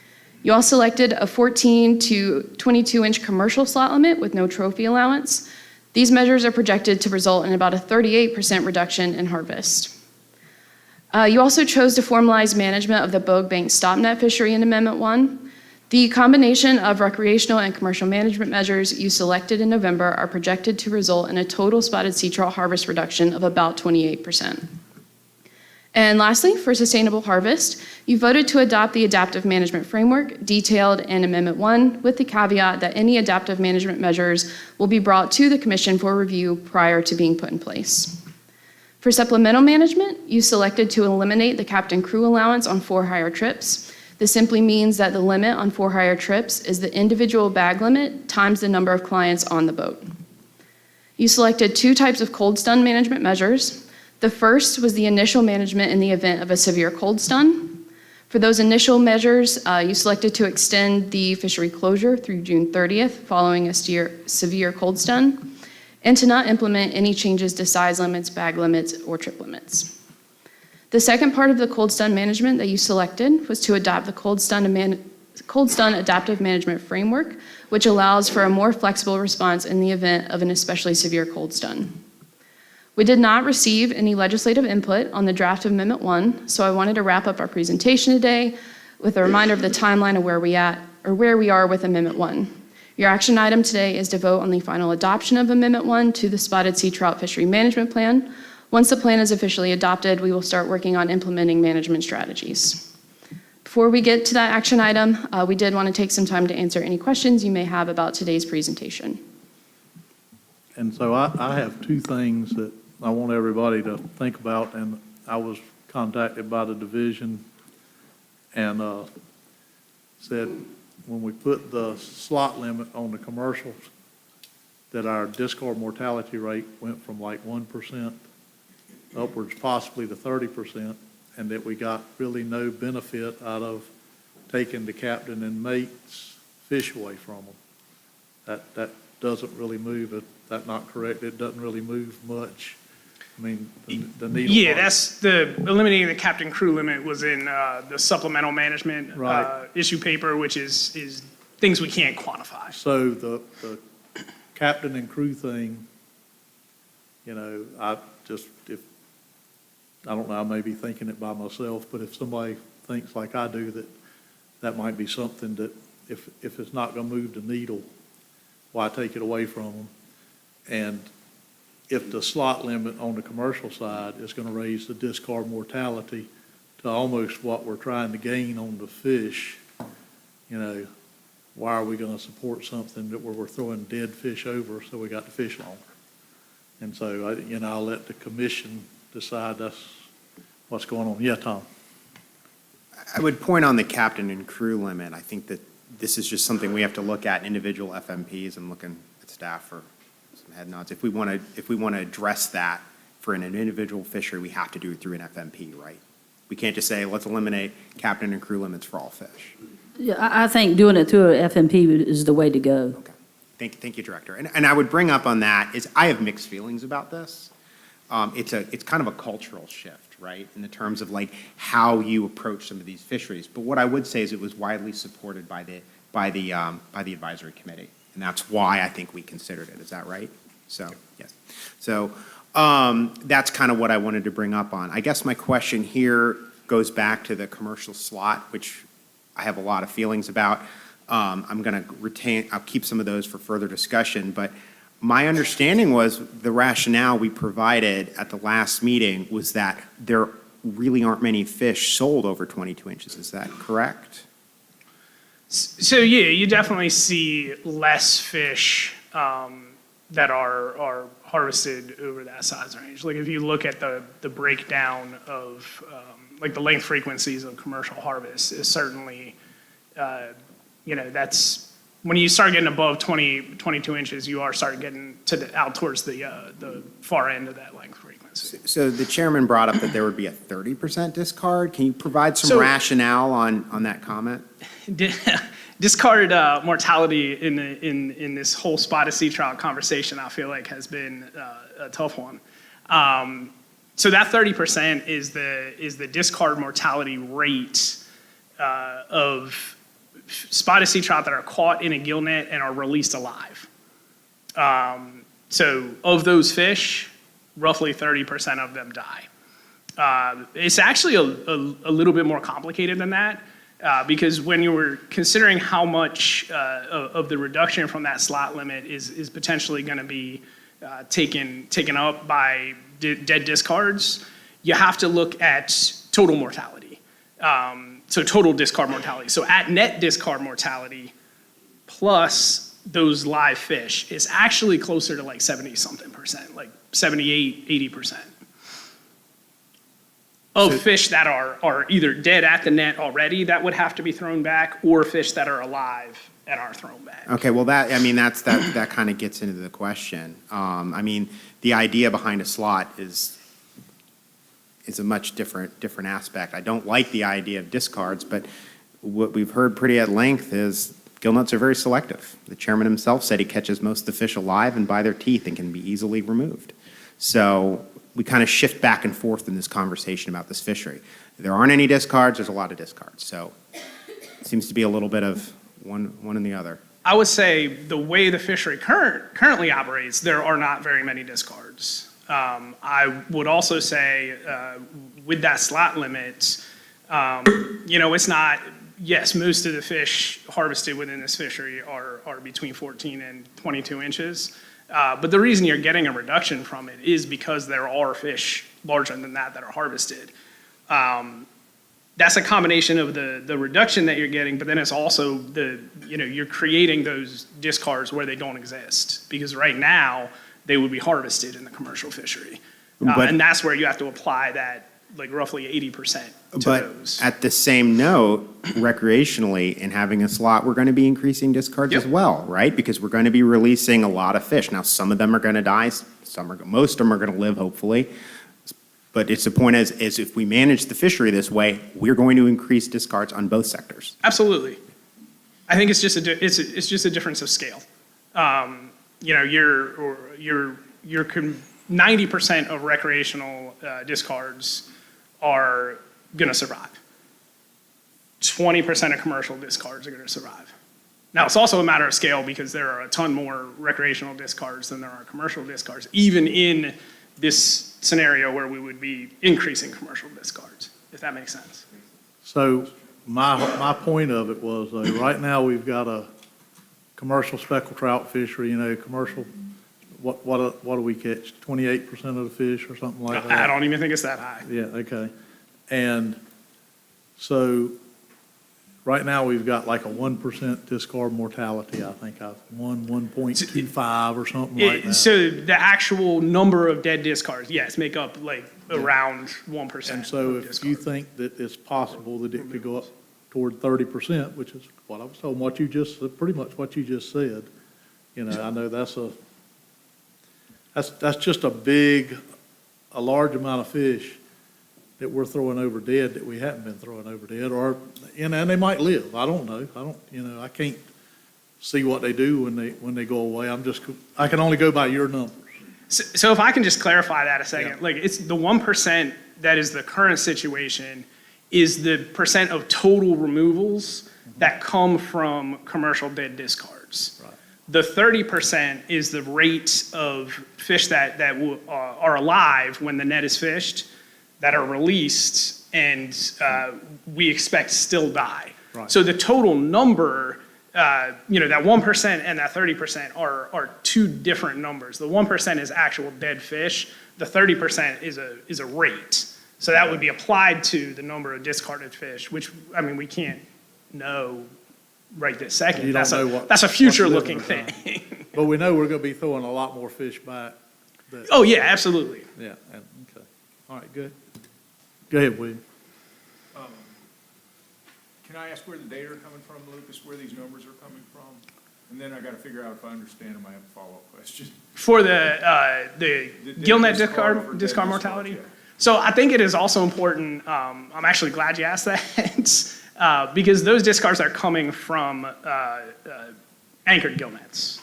Speaker 17: You all selected a 14 to 22-inch commercial slot limit with no trophy allowance. These measures are projected to result in about a 38% reduction in harvest. You also chose to formalize management of the Bogue Bank stop net fishery in Amendment 1. The combination of recreational and commercial management measures you selected in November are projected to result in a total spotted sea trout harvest reduction of about 28%. And lastly, for sustainable harvest, you voted to adopt the adaptive management framework detailed in Amendment 1 with the caveat that any adaptive management measures will be brought to the Commission for review prior to being put in place. For supplemental management, you selected to eliminate the captain crew allowance on for-hire trips. This simply means that the limit on for-hire trips is the individual bag limit times the number of clients on the boat. You selected 2 types of cold stun management measures. The first was the initial management in the event of a severe cold stun. For those initial measures, you selected to extend the fishery closure through June 30th following a severe cold stun, and to not implement any changes to size limits, bag limits, or trip limits. The second part of the cold stun management that you selected was to adopt the cold stun adaptive management framework, which allows for a more flexible response in the event of an especially severe cold stun. We did not receive any legislative input on the draft of Amendment 1, so I wanted to wrap up our presentation today with a reminder of the timeline of where we are with Amendment 1. Your action item today is to vote on the final adoption of Amendment 1 to the Spotted Sea Trout Fishery Management Plan. Once the plan is officially adopted, we will start working on implementing management strategies. Before we get to that action item, we did want to take some time to answer any questions you may have about today's presentation.
Speaker 2: And so I have 2 things that I want everybody to think about, and I was contacted by the division and said, when we put the slot limit on the commercials, that our discard mortality rate went from like 1% upwards possibly to 30%, and that we got really no benefit out of taking the captain and mate's fish away from them. That doesn't really move, is that not correct? It doesn't really move much. I mean, the needle.
Speaker 16: Yeah,
Speaker 2: part.
Speaker 16: that's eliminating the captain crew limit was in the supplemental management
Speaker 2: Right.
Speaker 16: issue paper, which is things we can't quantify.
Speaker 2: So the captain and crew thing, I don't know, I may be thinking it by myself, but if somebody thinks like I do, that might be something that if it's not gonna move the needle, why take it away from them? And if the slot limit on the commercial side is gonna raise the discard mortality to almost what we're trying to gain on the fish, why are we gonna support something that where we're throwing dead fish over so we got to fish longer? And so, I'll let the commission decide that's what's going on. Yeah, Tom?
Speaker 4: I would point on the captain and crew limit. I think that this is just something we have to look at individual FMPs and looking at staff for some head nods. If we want to address that for an individual fishery, we have to do it through an FMP, right? We can't just say, let's eliminate captain and crew limits for all fish.
Speaker 15: Yeah, I think doing it through a FMP is the way to go.
Speaker 4: Okay. Thank you, Director. And I would bring up on that is I have mixed feelings about this. It's kind of a cultural shift, right, in the terms of like how you approach some of these fisheries. But what I would say is it was widely supported by the advisory committee, and that's why I think we considered it. Is that right? So yes. So that's kind of what I wanted to bring up on. I guess my question here goes back to the commercial slot, which I have a lot of feelings about. I'm going to I'll keep some of those for further discussion, but my understanding was the rationale we provided at the last meeting was that there really aren't many fish sold over 22 inches. Is that correct?
Speaker 16: So yeah, you definitely see less fish that are harvested over that size range. Like if you look at the breakdown of like the length frequencies of commercial harvest is certainly, that's when you start getting above 22 inches, you are start getting out towards the far end of that length frequency.
Speaker 4: So the chairman brought up that there would be a 30% discard. Can you provide some rationale on that comment?
Speaker 16: Discard mortality in this whole spotted sea trout conversation, I feel like has been a tough one. So that 30% is the discard mortality rate of spotted sea trout that are caught in a gill net and are released alive. So of those fish, roughly 30% of them die. It's actually a little bit more complicated than that because when you were considering how much of the reduction from that slot limit is potentially going to be taken up by dead discards, you have to look at total mortality. So total discard mortality. So at net discard mortality plus those live fish is actually closer to like 70-something%, like 78, 80%. Of fish that are either dead at the net already that would have to be thrown back or fish that are alive and are thrown back.
Speaker 4: Okay, well that kind of gets into the question. The idea behind a slot is a much different aspect. I don't like the idea of discards, but what we've heard pretty at length is gill nets are very selective. The chairman himself said he catches most of the fish alive and by their teeth and can be easily removed. So we kind of shift back and forth in this conversation about this fishery. There aren't any discards, there's a lot of discards. So it seems to be a little bit of one and the other.
Speaker 16: I would say the way the fishery currently operates, there are not very many discards. I would also say with that slot limit, it's not, yes, most of the fish harvested within this fishery are between 14 and 22 inches. But the reason you're getting a reduction from it is because there are fish larger than that are harvested. That's a combination of the reduction that you're getting, but then it's also you're creating those discards where they don't exist. Because right now, they would be harvested in the commercial fishery. And that's where you have to apply that, like roughly 80% to those.
Speaker 4: But at the same note, recreationally, in having a slot, we're going to be increasing discards as well, right? Because we're going to be releasing a lot of fish. Now, some of them are going to die, most of them are going to live, hopefully. But it's the point is if we manage the fishery this way, we're going to increase discards on both sectors.
Speaker 16: Absolutely. I think it's just it's just a difference of scale. You know, 90% of recreational discards are going to survive. 20% of commercial discards are going to survive. Now, it's also a matter of scale because there are a ton more recreational discards than there are commercial discards, even in this scenario where we would be increasing commercial discards, if that makes sense.
Speaker 2: So my point of it was, right now, we've got a commercial speckled trout fishery, you know, commercial, what do we catch? 28% of the fish or something like that?
Speaker 16: I don't even think it's that high.
Speaker 2: Yeah, okay. And so, right now, we've got like a 1% discard mortality, I think, 1.25 or something like that.
Speaker 16: So the actual number of dead discards, yes, make up like around 1%.
Speaker 2: And so if you think that it's possible that it could go up toward 30%, which is what I was told, pretty much what you just said, you know, I know that's just a large amount of fish that we're throwing over dead that we haven't been throwing over dead, or, and they might live. I don't know. I can't see what they do when they go away. I can only go by your numbers.
Speaker 16: So if I can just clarify that a second, like it's the 1% that is the current situation is the percent of total removals that come from commercial dead discards.
Speaker 2: Right.
Speaker 16: The 30% is the rate of fish that are alive when the net is fished, that are released, and we expect still die.
Speaker 2: Right.
Speaker 16: So the total number, that 1% and that 30% are two different numbers. The 1% is actual dead fish. The 30% is a rate. So that would be applied to the number of discarded fish, which, I mean, we can't know right this second.
Speaker 2: You don't know
Speaker 16: That's a future-looking thing.
Speaker 2: But we know we're going to be throwing a lot more fish back.
Speaker 16: Oh, yeah, absolutely.
Speaker 2: Yeah, okay. All right, good. Go ahead, William.
Speaker 13: Can I ask where the data are coming from, Lucas, where these numbers are coming from? And then I got to figure out if I understand them. I have a follow-up question.
Speaker 16: For the gillnet discard mortality?
Speaker 13: Yeah.
Speaker 16: So I think it is also important, I'm actually glad you asked that, because those discards are coming from anchored gillnets,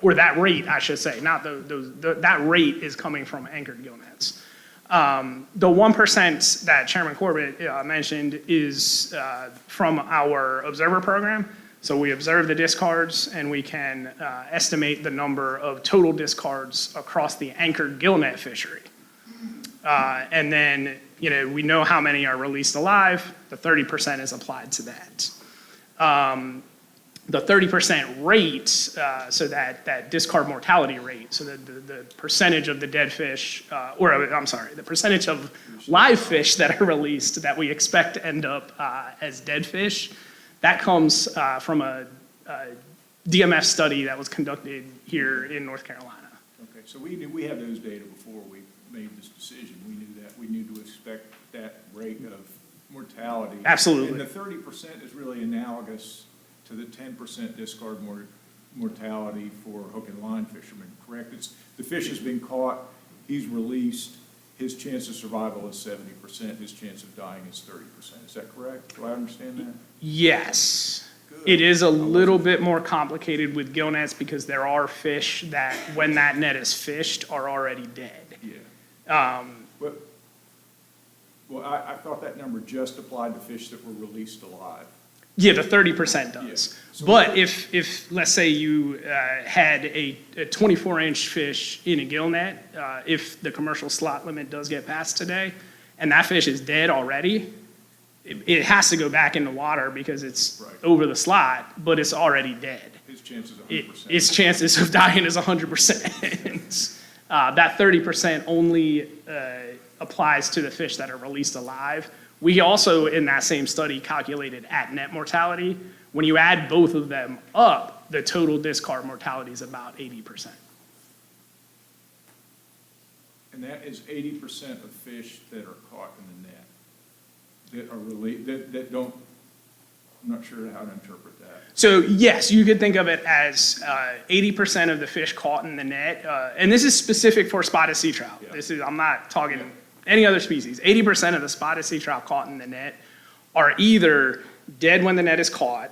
Speaker 16: or that rate, I should say, not that rate is coming from anchored gillnets. The 1% that Chairman Corbett mentioned is from our observer program. So we observe the discards and we can estimate the number of total discards across the anchored gillnet fishery. And then, we know how many are released alive. The 30% is applied to that. The 30% rate, so that discard mortality rate, so the percentage of the dead fish, the percentage of live fish that are released that we expect to end up as dead fish, that comes from a DMF study that was conducted here in North Carolina.
Speaker 13: Okay, so we had those data before we made this decision. We knew that. We knew to expect that rate of mortality.
Speaker 16: Absolutely.
Speaker 13: And the 30% is really analogous to the 10% discard mortality for hook and line fishermen, correct? The fish has been caught, he's released, his chance of survival is 70%, his chance of dying is 30%. Is that correct? Do I understand that?
Speaker 16: Yes. It is a little bit more complicated with gill nets because there are fish that, when that net is fished, are already dead.
Speaker 13: Yeah. Well, I thought that number just applied to fish that were released alive.
Speaker 16: Yeah, the 30% does.
Speaker 13: Yeah. So
Speaker 16: but if let's say you had a 24-inch fish in a gill net, if the commercial slot limit does get passed today, and that fish is dead already, it has to go back in the water because it's over the slot, but it's already dead.
Speaker 13: His chances are 100%.
Speaker 16: Its chances of dying is 100%. That 30% only applies to the fish that are released alive. We also, in that same study, calculated at net mortality. When you add both of them up, the total discard mortality is about 80%.
Speaker 13: And that is 80% of fish that are caught in the net, that are released, that don't, I'm not sure how to interpret that.
Speaker 16: So yes, you could think of it as 80% of the fish caught in the net, and this is specific for spotted sea trout. Yeah. I'm not talking any other species. 80% of the spotted sea trout caught in the net are either dead when the net is caught,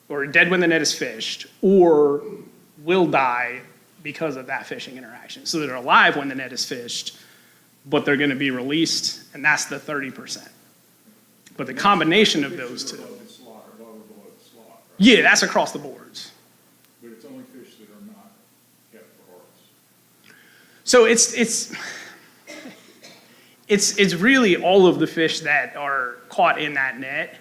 Speaker 16: or are dead when the net is fished, or will die because of that fishing interaction. So they're alive when the net is fished, but they're going to be released, and that's the 30%. But the combination of those two. Yeah, that's across the boards.
Speaker 13: But it's only fish that are not kept for harvest.
Speaker 16: So it's really all of the fish that are caught in that net.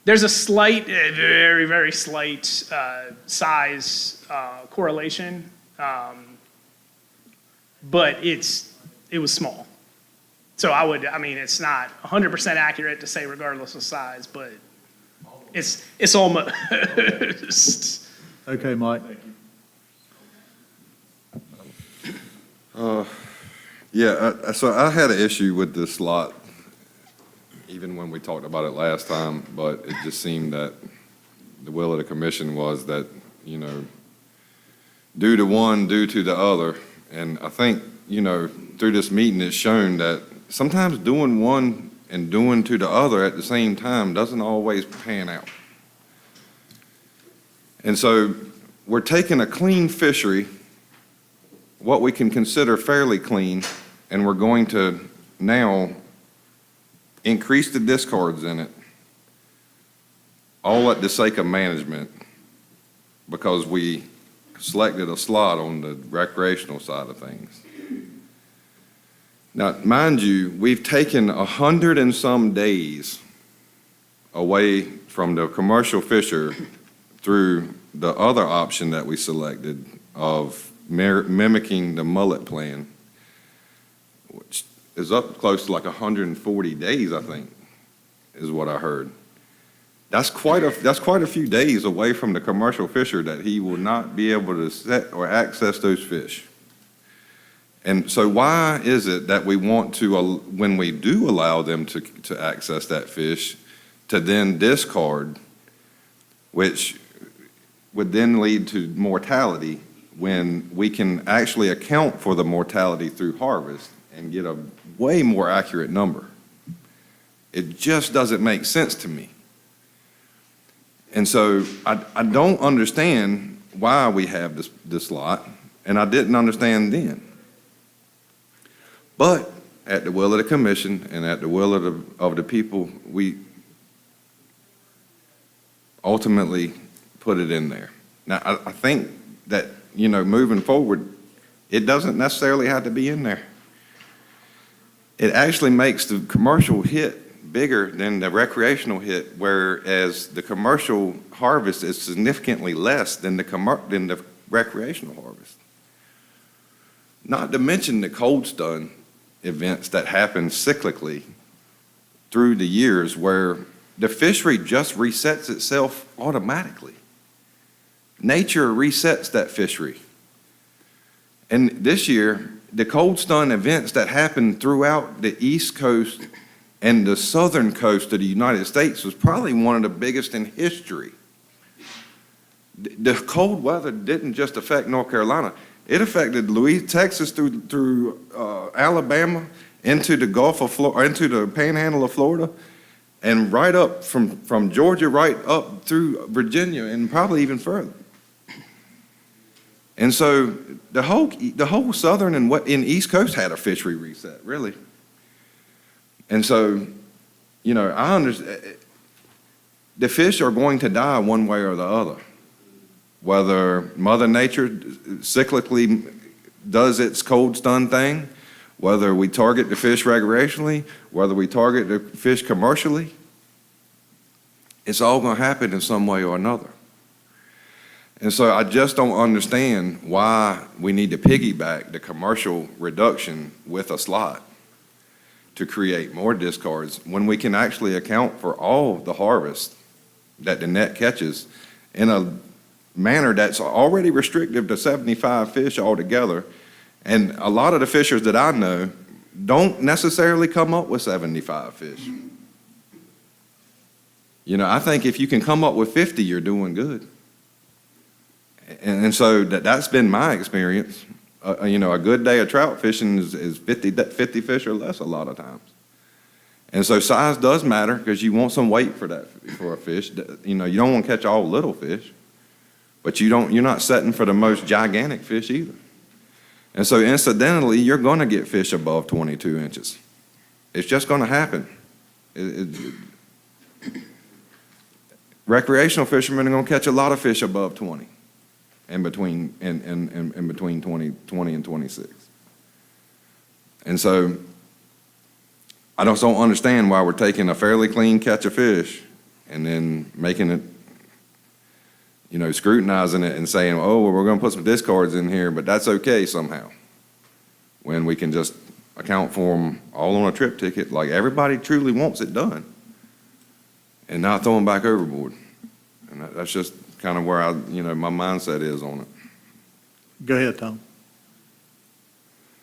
Speaker 16: There's a slight, very, very slight size correlation, but it was small. So I mean, it's not 100% accurate to say regardless of size, but it's almost.
Speaker 2: Okay, Mike.
Speaker 5: So I had an issue with this slot, even when we talked about it last time, but it just seemed that the will of the commission was that, do to one, do to the other. And I think, through this meeting, it's shown that sometimes doing one and doing to the other at the same time doesn't always pan out. And so we're taking a clean fishery, what we can consider fairly clean, and we're going to now increase the discards in it, all at the sake of management, because we selected a slot on the recreational side of things. Now, mind you, we've taken 100 and some days away from the commercial fisher through the other option that we selected of mimicking the mullet plan, which is up close to like 140 days, I think, is what I heard. That's quite a few days away from the commercial fisher that he will not be able to set or access those fish. And so why is it that we want to, when we do allow them to access that fish, to then discard, which would then lead to mortality, when we can actually account for the mortality through harvest and get a way more accurate number? It just doesn't make sense to me. And so I don't understand why we have this lot, and I didn't understand then. But at the will of the commission and at the will of the people, we ultimately put it in there. Now, I think that, moving forward, it doesn't necessarily have to be in there. It actually makes the commercial hit bigger than the recreational hit, whereas the commercial harvest is significantly less than the recreational harvest. Not to mention the cold stun events that happen cyclically through the years, where the fishery just resets itself automatically. Nature resets that fishery. And this year, the cold stun events that happened throughout the East Coast and the southern coast of the United States was probably one of the biggest in history. The cold weather didn't just affect North Carolina. It affected Texas through Alabama, into the Gulf of Florida, into the Panhandle of Florida, and right up from Georgia right up through Virginia, and probably even further. And so the whole southern and East Coast had a fishery reset, really. And so, I understand the fish are going to die one way or the other. Whether Mother Nature cyclically does its cold stun thing, whether we target the fish recreationally, whether we target the fish commercially, it's all going to happen in some way or another. And so I just don't understand why we need to piggyback the commercial reduction with a slot to create more discards when we can actually account for all the harvest that the net catches in a manner that's already restrictive to 75 fish altogether. And a lot of the fishers that I know don't necessarily come up with 75 fish. I think if you can come up with 50, you're doing good. And so that's been my experience. A good day of trout fishing is 50 fish or less a lot of times. And so size does matter because you want some weight for that, for a fish. You know, you don't want to catch all little fish, but you're not setting for the most gigantic fish either. And so incidentally, you're going to get fish above 22 inches. It's just going to happen. Recreational fishermen are going to catch a lot of fish above 20 in between 20 and 26. And so I just don't understand why we're taking a fairly clean catch of fish and then making it, you know, scrutinizing it and saying, oh, well, we're going to put some discards in here, but that's okay somehow, when we can just account for them all on a trip ticket like everybody truly wants it done and not throw them back overboard. And that's just kind of where my mindset is on it.
Speaker 2: Go ahead, Tom.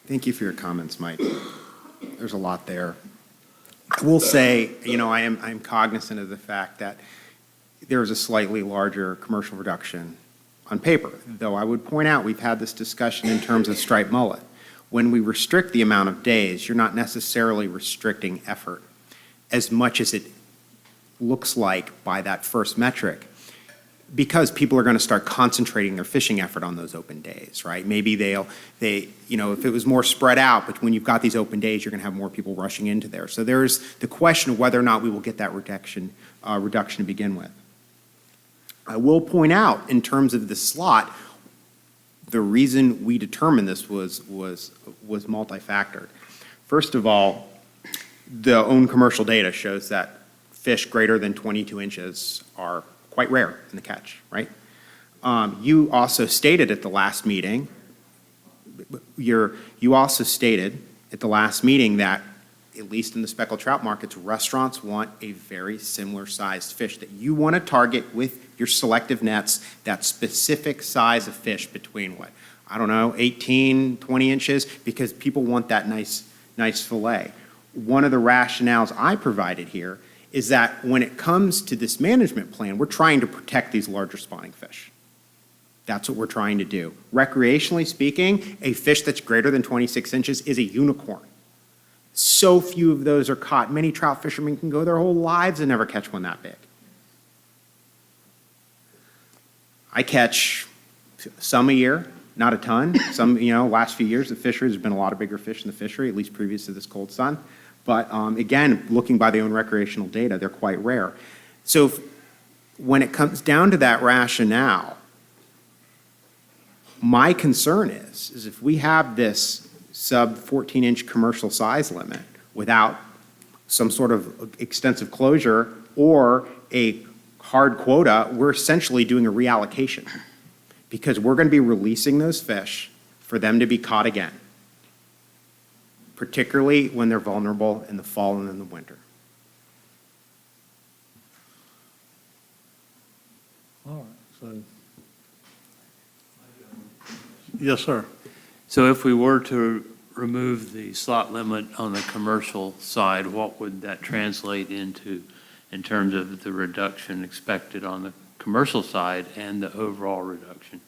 Speaker 4: Thank you for your comments, Mike. There's a lot there. I will say, I'm cognizant of the fact that there is a slightly larger commercial reduction on paper, though I would point out we've had this discussion in terms of striped mullet. When we restrict the amount of days, you're not necessarily restricting effort as much as it looks like by that first metric, because people are going to start concentrating their fishing effort on those open days, right? Maybe if it was more spread out, but when you've got these open days, you're going to have more people rushing into there. So there's the question of whether or not we will get that reduction to begin with. I will point out, in terms of the slot, the reason we determined this was multifactored. First of all, the own commercial data shows that fish greater than 22 inches are quite rare in the catch, right? You also stated at the last meeting, that, at least in the speckled trout markets, restaurants want a very similar sized fish, that you want to target with your selective nets that specific size of fish between 18, 20 inches, because people want that nice fillet. One of the rationales I provided here is that when it comes to this management plan, we're trying to protect these larger spawning fish. That's what we're trying to do. Recreationally speaking, a fish that's greater than 26 inches is a unicorn. So few of those are caught. Many trout fishermen can go their whole lives and never catch one that big. I catch some a year, not a ton. Some, last few years, the fishery, there's been a lot of bigger fish in the fishery, at least previous to this cold sun. But again, looking by their own recreational data, they're quite rare. So when it comes down to that rationale, my concern is if we have this sub 14-inch commercial size limit without some sort of extensive closure or a hard quota, we're essentially doing a reallocation, because we're going to be releasing those fish for them to be caught again, particularly when they're vulnerable in the fall and in the winter.
Speaker 2: All right, so. Yes, sir.
Speaker 6: So if we were to remove the slot limit on the commercial side, what would that translate into in terms of the reduction expected on the commercial side and the overall reduction?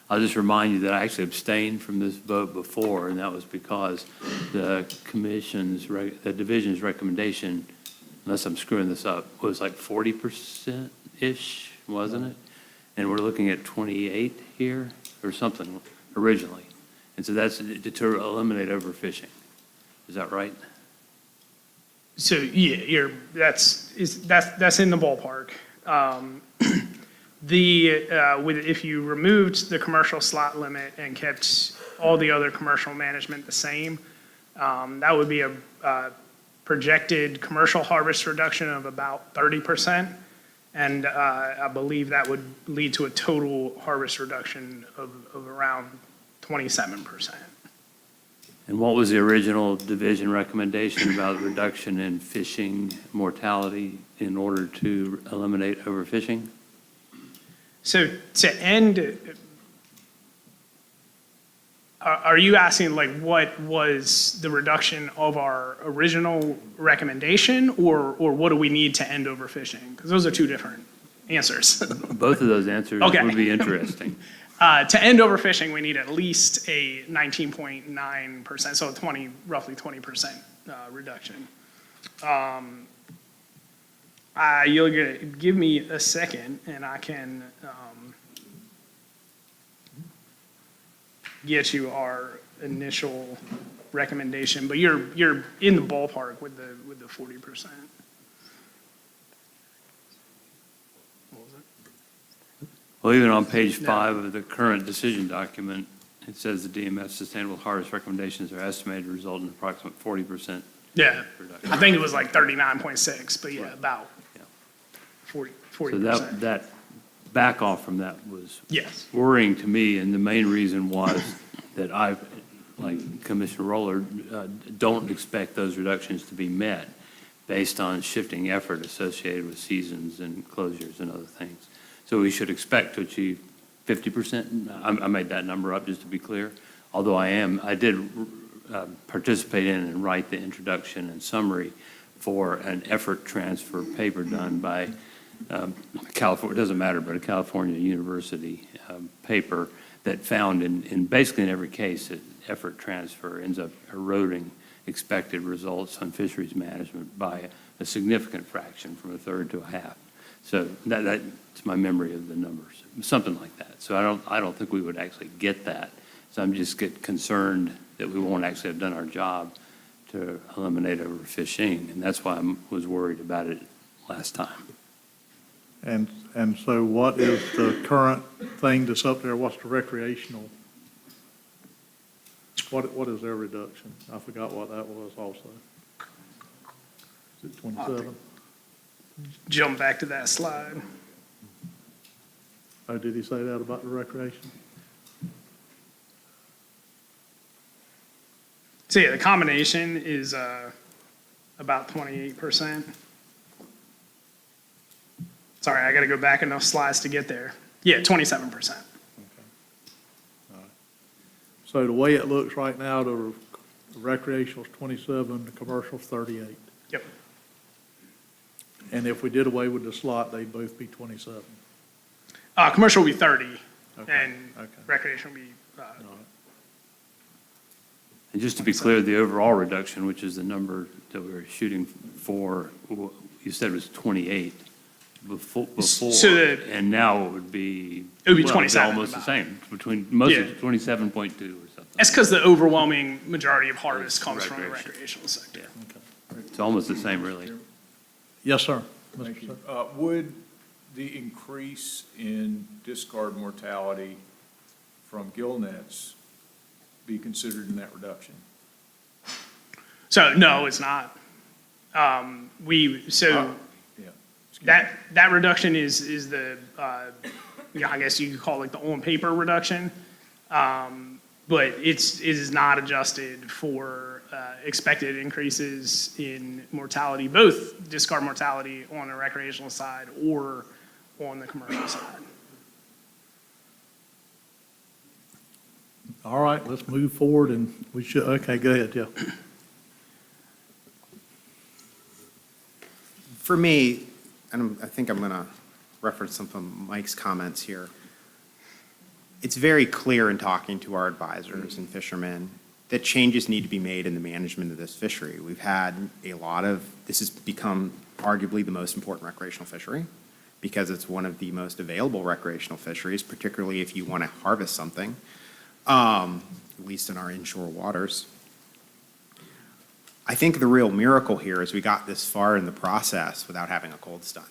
Speaker 6: I'll just remind you that I actually abstained from this vote before, and that was because the division's recommendation, unless I'm screwing this up, was like 40%-ish, wasn't it? And we're looking at 28 here or something originally. And so that's to eliminate overfishing. Is that right?
Speaker 16: So, yeah, that's in the ballpark. If you removed the commercial slot limit and kept all the other commercial management the same, that would be a projected commercial harvest reduction of about 30%. And I believe that would lead to a total harvest reduction of around 27%.
Speaker 6: And what was the original division recommendation about reduction in fishing mortality in order to eliminate overfishing?
Speaker 16: So to end, are you asking what was the reduction of our original recommendation, or what do we need to end overfishing? Because those are two different answers.
Speaker 6: Both of those answers would be interesting.
Speaker 16: To end overfishing, we need at least a 19.9%, so roughly 20% reduction. You'll give me a second, and I can get you our initial recommendation, but you're in the ballpark with the 40%. What was it?
Speaker 6: Well, even on page 5 of the current decision document, it says the DMF sustainable harvest recommendations are estimated to result in approximate 40%.
Speaker 16: Yeah,
Speaker 6: reduction.
Speaker 16: I think it was like 39.6, but yeah, about
Speaker 6: Yeah.
Speaker 16: 40%.
Speaker 6: So that back off from that was
Speaker 16: Yes.
Speaker 6: worrying to me, and the main reason was that I, like Commissioner Roller, don't expect those reductions to be met based on shifting effort associated with seasons and closures and other things. So we should expect to achieve 50%. I made that number up just to be clear, although I did participate in and write the introduction and summary for an effort transfer paper done by California, it doesn't matter, but a California university paper that found in basically in every case that effort transfer ends up eroding expected results on fisheries management by a significant fraction, from a third to a half. So that's my memory of the numbers, something like that. So I don't think we would actually get that. So I'm just concerned that we won't actually have done our job to eliminate overfishing, and that's why I was worried about it last time.
Speaker 2: And so what is the current thing that's up there? What's the recreational? What is their reduction? I forgot what that was also. Is it 27?
Speaker 16: Jump back to that slide.
Speaker 2: Oh, did he say that about the recreation?
Speaker 16: So yeah, the combination is about 28%. Sorry, I got to go back enough slides to get there. Yeah, 27%.
Speaker 2: So the way it looks right now, the recreational is 27, the commercial's 38.
Speaker 16: Yep.
Speaker 2: And if we did away with the slot, they'd both be 27.
Speaker 16: Commercial will be 30,
Speaker 2: Okay,
Speaker 16: and
Speaker 2: okay.
Speaker 16: recreation will be,
Speaker 6: And just to be clear, the overall reduction, which is the number that we were shooting for, you said was 28 before, and now it would be.
Speaker 16: It would be
Speaker 6: well,
Speaker 16: 27
Speaker 6: Almost the
Speaker 16: about.
Speaker 6: same, between, most
Speaker 16: Yeah.
Speaker 6: of 27.2 or something.
Speaker 16: that's because the overwhelming majority of harvest comes from the
Speaker 6: Recreation.
Speaker 16: recreational sector.
Speaker 6: It's almost the same, really.
Speaker 2: Yes, sir.
Speaker 13: Thank
Speaker 2: Mr.
Speaker 13: you.
Speaker 2: Sir.
Speaker 13: Would the increase in discard mortality from gill nets be considered in that reduction?
Speaker 16: So no, it's not.
Speaker 13: Yeah.
Speaker 16: That reduction is the, I guess you could call it like the on-paper reduction. But it is not adjusted for expected increases in mortality, both discard mortality on the recreational side or on the commercial side.
Speaker 2: All right, let's move forward, and we should, okay, go ahead, Jeff.
Speaker 4: For me, and I think I'm going to reference some of Mike's comments here, it's very clear in talking to our advisors and fishermen that changes need to be made in the management of this fishery. We've had this has become arguably the most important recreational fishery because it's one of the most available recreational fisheries, particularly if you want to harvest something, at least in our inshore waters. I think the real miracle here is we got this far in the process without having a cold stun,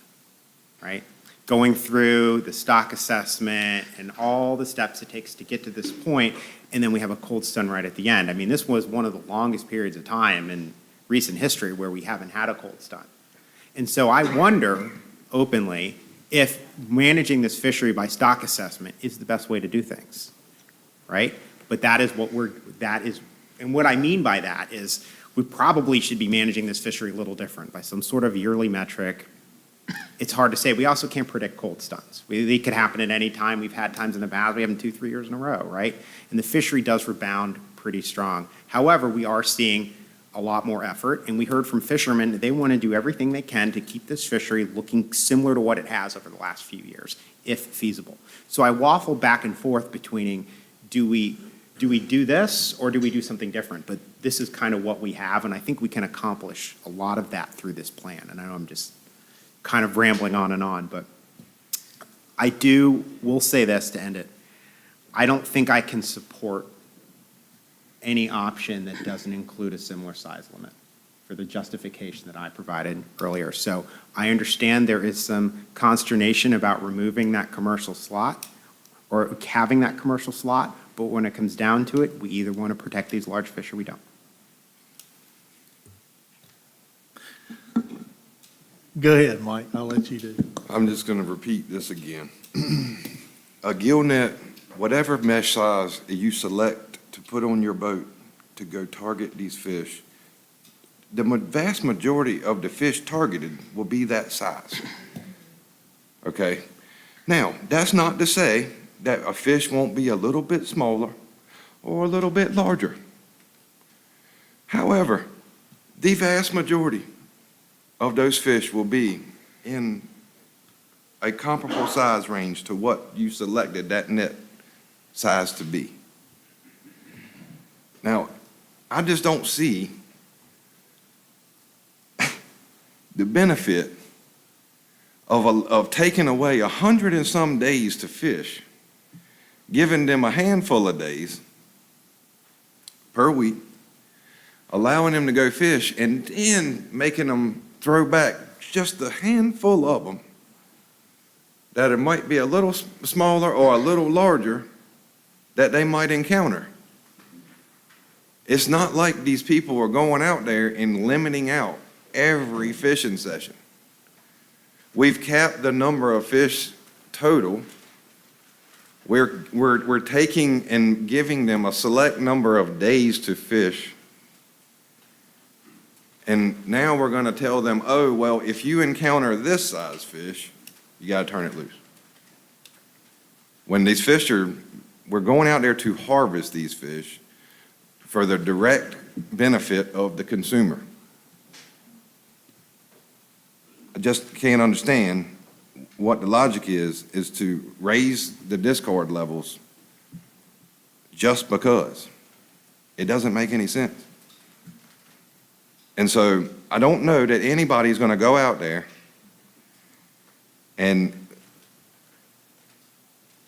Speaker 4: right? Going through the stock assessment and all the steps it takes to get to this point, and then we have a cold stun right at the end. I mean, this was one of the longest periods of time in recent history where we haven't had a cold stun. And so I wonder openly if managing this fishery by stock assessment is the best way to do things, right? But and what I mean by that is we probably should be managing this fishery a little different by some sort of yearly metric. It's hard to say. We also can't predict cold stuns. They could happen at any time. We've had times in the past. We have them 2-3 years in a row, right? And the fishery does rebound pretty strong. However, we are seeing a lot more effort, and we heard from fishermen that they want to do everything they can to keep this fishery looking similar to what it has over the last few years, if feasible. So I waffle back and forth between do we do this or do we do something different? But this is kind of what we have, and I think we can accomplish a lot of that through this plan. And I know I'm just kind of rambling on, but will say this to end it. I don't think I can support any option that doesn't include a similar size limit for the justification that I provided earlier. So I understand there is some consternation about removing that commercial slot or having that commercial slot, but when it comes down to it, we either want to protect these large fish or we don't.
Speaker 2: Go ahead, Mike, I'll let you do.
Speaker 5: I'm just going to repeat this again. A gill net, whatever mesh size you select to put on your boat to go target these fish, the vast majority of the fish targeted will be that size. Okay? Now, that's not to say that a fish won't be a little bit smaller or a little bit larger. However, the vast majority of those fish will be in a comparable size range to what you selected that net size to be. Now, I just don't see the benefit of taking away 100 and some days to fish, giving them a handful of days per week, allowing them to go fish, and then making them throw back just a handful of them that it might be a little smaller or a little larger that they might encounter. It's not like these people are going out there and limiting out every fishing session. We've capped the number of fish total. We're taking and giving them a select number of days to fish. And now we're going to tell them, oh, well, if you encounter this size fish, you got to turn it loose. When these fish we're going out there to harvest these fish for the direct benefit of the consumer. I just can't understand what the logic is to raise the discard levels just because. It doesn't make any sense. And so I don't know that anybody's going to go out there, and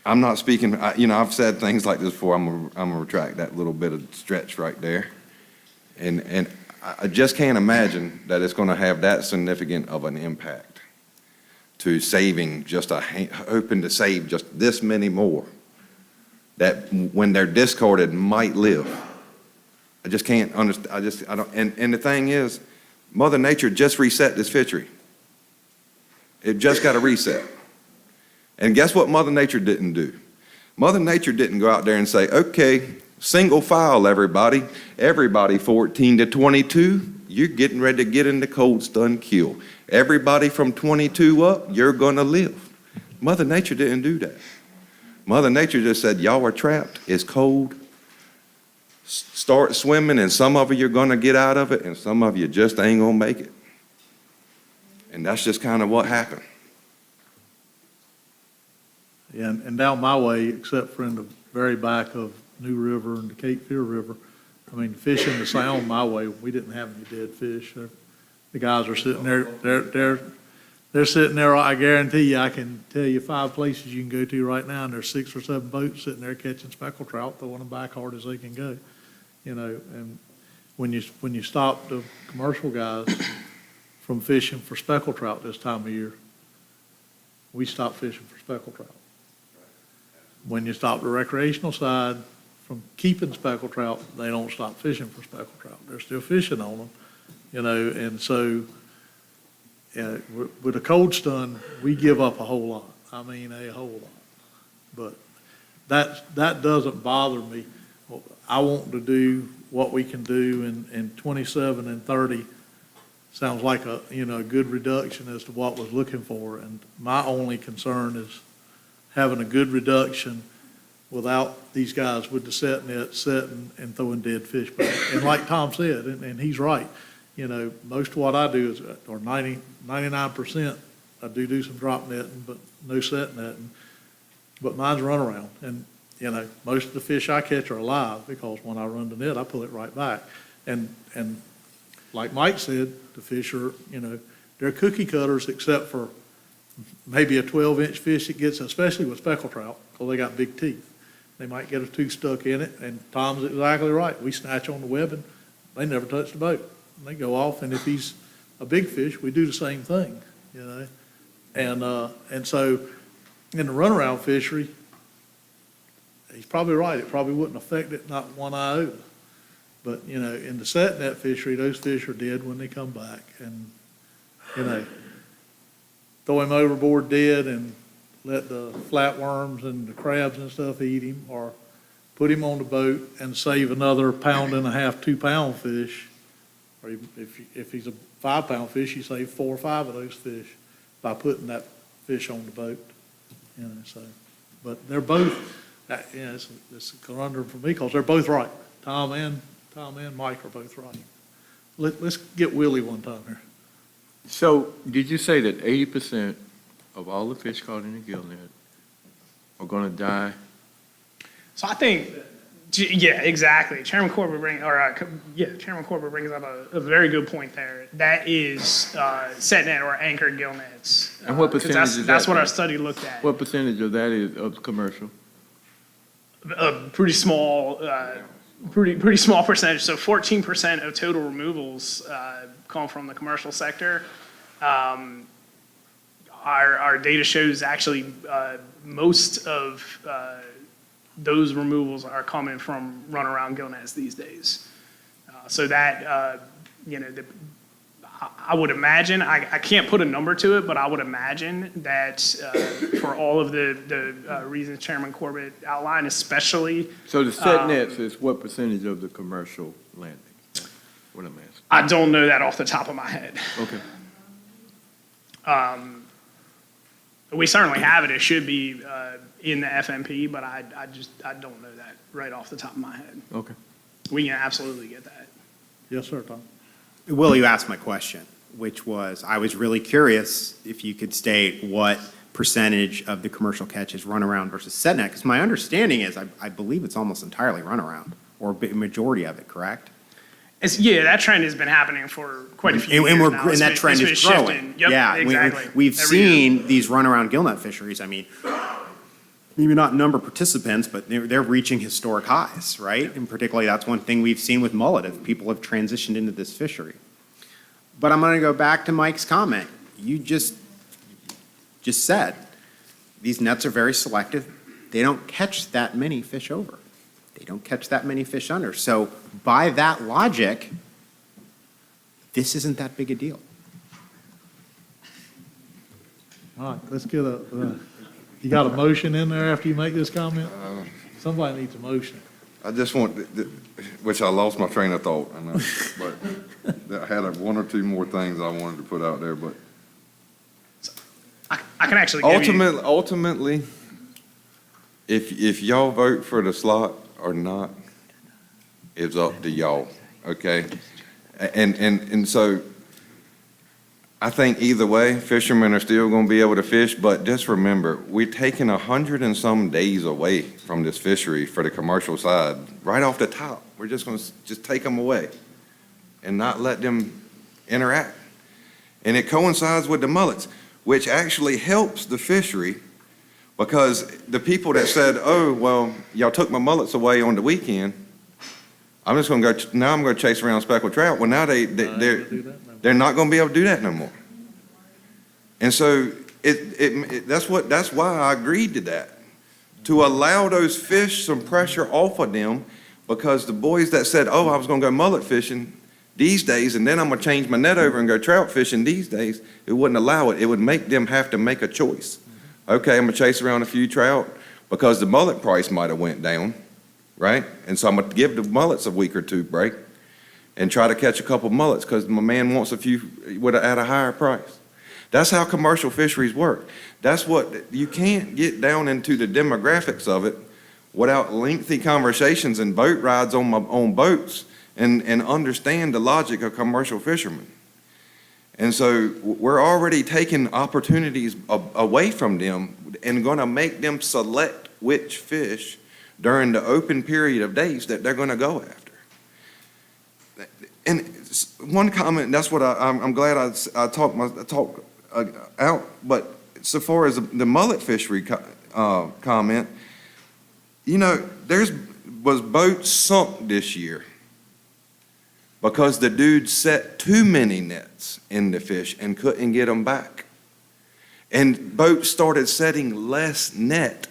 Speaker 5: I'm not speaking, I've said things like this before. I'm going to retract that little bit of stretch right there. And I just can't imagine that it's going to have that significant of an impact to saving hoping to save just this many more that when they're discarded might live. I just can't understand. I don't. And the thing is, Mother Nature just reset this fishery. It just got a reset. And guess what Mother Nature didn't do? Mother Nature didn't go out there and say, okay, single file, everybody. Everybody 14 to 22, you're getting ready to get in the cold stun kill. Everybody from 22 up, you're going to live. Mother Nature didn't do that. Mother Nature just said, y'all are trapped. It's cold. Start swimming, and some of you are going to get out of it, and some of you just ain't going to make it. And that's just kind of what happened.
Speaker 2: Yeah, and down my way, except for in the very back of New River and the Cape Fear River, I mean, fishing the Sound my way, we didn't have any dead fish. The guys are sitting there, they're sitting there, I guarantee you, I can tell you 5 places you can go to right now, and there's 6 or 7 boats sitting there catching speckled trout, throwing them back hard as they can go. And when you stop the commercial guys from fishing for speckled trout this time of year, we stop fishing for speckled trout. When you stop the recreational side from keeping speckled trout, they don't stop fishing for speckled trout. They're still fishing on them, and so with a cold stun, we give up a whole lot. I mean, a whole lot. But that doesn't bother me. I want to do what we can do in 27 and 30. Sounds like a good reduction as to what we're looking for. And my only concern is having a good reduction without these guys with the set net setting and throwing dead fish back. And like Tom said, and he's right, most of what I do is, or 99%, I do some drop netting, but no set netting. But mine's run around. And most of the fish I catch are alive because when I run the net, I pull it right back. And like Mike said, the fish are, they're cookie cutters except for maybe a 12-inch fish that gets, especially with speckled trout, because they got big teeth. They might get a tooth stuck in it, and Tom's exactly right. We snatch on the webbing, they never touch the boat. They go off, and if he's a big fish, we do the same thing, And so in the runaround fishery, he's probably right. It probably wouldn't affect it, not one iota. But, in the set net fishery, those fish are dead when they come back. And, throw him overboard dead and let the flatworms and the crabs and stuff eat him, or put him on the boat and save another 1.5 pound, 2 pound fish. Or if he's a 5 pound fish, you save 4 or 5 of those fish by putting that fish on the boat. So, but they're both, it's a conundrum for me because they're both right. Tom and Mike are both right. Let's get Willie one time here.
Speaker 7: So, did you say that 80% of all the fish caught in the gill net are gonna die?
Speaker 16: So I think, yeah, exactly. Chairman Corbett brings up a very good point there. That is set net or anchored gill nets.
Speaker 7: And what
Speaker 16: 'cause
Speaker 7: percentage is that?
Speaker 16: That's what our study looked at.
Speaker 7: What percentage of that is of commercial?
Speaker 16: A pretty small, pretty small percentage. So 14% of total removals come from the commercial sector. Our data shows actually most of those removals are coming from runaround gill nets these days. So that, I would imagine, I can't put a number to it, but I would imagine that for all of the reasons Chairman Corbett outlined, especially.
Speaker 7: So the set nets is what percentage of the commercial landing? What I'm asking.
Speaker 16: I don't know that off the top of my head.
Speaker 7: Okay.
Speaker 16: We certainly have it. It should be in the FMP, but I don't know that right off the top of my head.
Speaker 7: Okay.
Speaker 16: We can absolutely get that.
Speaker 2: Yes, sir, Tom.
Speaker 4: Will, you asked my question, which was, I was really curious if you could state what percentage of the commercial catch is runaround versus set net, because my understanding is, I believe it's almost entirely runaround, or a majority of it, correct?
Speaker 16: That trend has been happening for quite a few years now.
Speaker 4: And that trend is growing.
Speaker 16: Yep,
Speaker 4: Yeah,
Speaker 16: exactly.
Speaker 4: we've seen these runaround gillnet fisheries, I mean, maybe not number of participants, but they're reaching historic highs, right? And particularly, that's one thing we've seen with mullet, if people have transitioned into this fishery. But I'm gonna go back to Mike's comment. You just said, these nets are very selective. They don't catch that many fish over. They don't catch that many fish under. So by that logic, this isn't that big a deal.
Speaker 2: All right, let's get you got a motion in there after you make this comment? Somebody needs a motion.
Speaker 5: I just want, which I lost my train of thought, I know, but I had one or two more things I wanted to put out there, but.
Speaker 16: I can actually give you.
Speaker 5: Ultimately, if y'all vote for the slot or not, it's up to y'all, okay? And so I think either way, fishermen are still gonna be able to fish, but just remember, we're taking 100 and some days away from this fishery for the commercial side, right off the top. We're just gonna take them away and not let them interact. And it coincides with the mullets, which actually helps the fishery, because the people that said, oh, well, y'all took my mullets away on the weekend, I'm just gonna go, now I'm gonna chase around speckled trout. Well, now they're not gonna be able to do that no more. And so that's why I agreed to that, to allow those fish some pressure off of them, because the boys that said, oh, I was gonna go mullet fishing these days, and then I'm gonna change my net over and go trout fishing these days, it wouldn't allow it. It would make them have to make a choice. Okay, I'm gonna chase around a few trout because the mullet price might have went down, right? And so I'm gonna give the mullets a week or two break and try to catch a couple mullets because my man wants a few at a higher price. That's how commercial fisheries work. That's what, you can't get down into the demographics of it without lengthy conversations and boat rides on boats and understand the logic of commercial fishermen. And so we're already taking opportunities away from them and gonna make them select which fish during the open period of days that they're gonna go after. And one comment, that's what I'm glad I talked out, but so far as the mullet fishery comment, you know, was boats sunk this year because the dude set too many nets in the fish and couldn't get them back. And boats started setting less net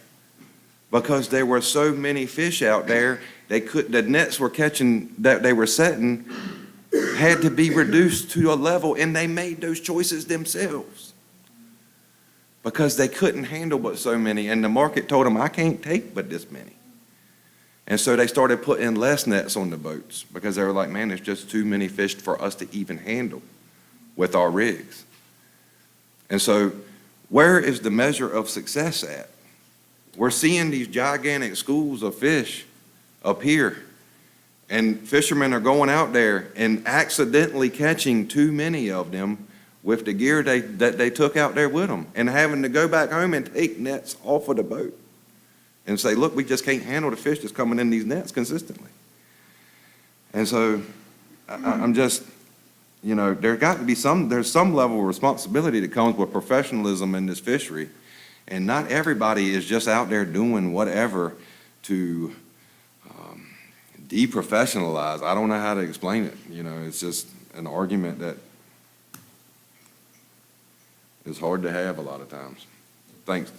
Speaker 5: because there were so many fish out there, the nets were catching that they were setting had to be reduced to a level, and they made those choices themselves because they couldn't handle but so many, and the market told them, I can't take but this many. And so they started putting less nets on the boats because they were like, man, there's just too many fish for us to even handle with our rigs. And so where is the measure of success at? We're seeing these gigantic schools of fish up here, and fishermen are going out there and accidentally catching too many of them with the gear that they took out there with them, and having to go back home and take nets off of the boat and say, look, we just can't handle the fish that's coming in these nets consistently. And so I'm just, you know, there's some level of responsibility that comes with professionalism in this fishery. And not everybody is just out there doing whatever to deprofessionalize. I don't know how to explain it. You know, it's just an argument that is hard to have a lot of times. Thanks.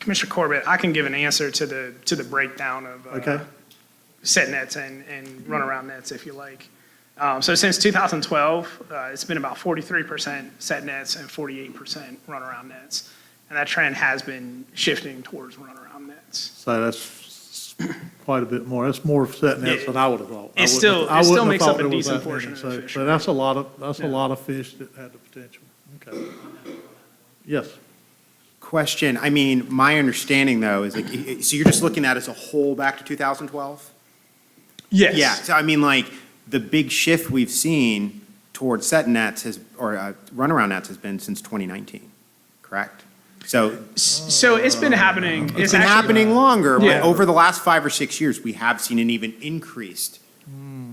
Speaker 16: Commissioner Corbett, I can give an answer to the breakdown of set nets and runaround nets if you like. So since 2012, it's been about 43% set nets and 48% runaround nets. And that trend has been shifting towards runaround nets.
Speaker 2: So that's quite a bit more. That's more set nets than I would have thought.
Speaker 16: It still makes up a decent portion of the fish.
Speaker 2: So that's a lot of fish that had the potential. Okay. Yes.
Speaker 4: Question, I mean, my understanding though is like, so you're just looking at it as a whole back to 2012?
Speaker 16: Yes.
Speaker 4: Yeah, so I mean, like, the big shift we've seen towards set nets runaround nets has been since 2019, correct? So
Speaker 16: it's been happening.
Speaker 4: It's been happening longer,
Speaker 16: Yeah.
Speaker 4: but over the last 5 or 6 years, we have seen an even increased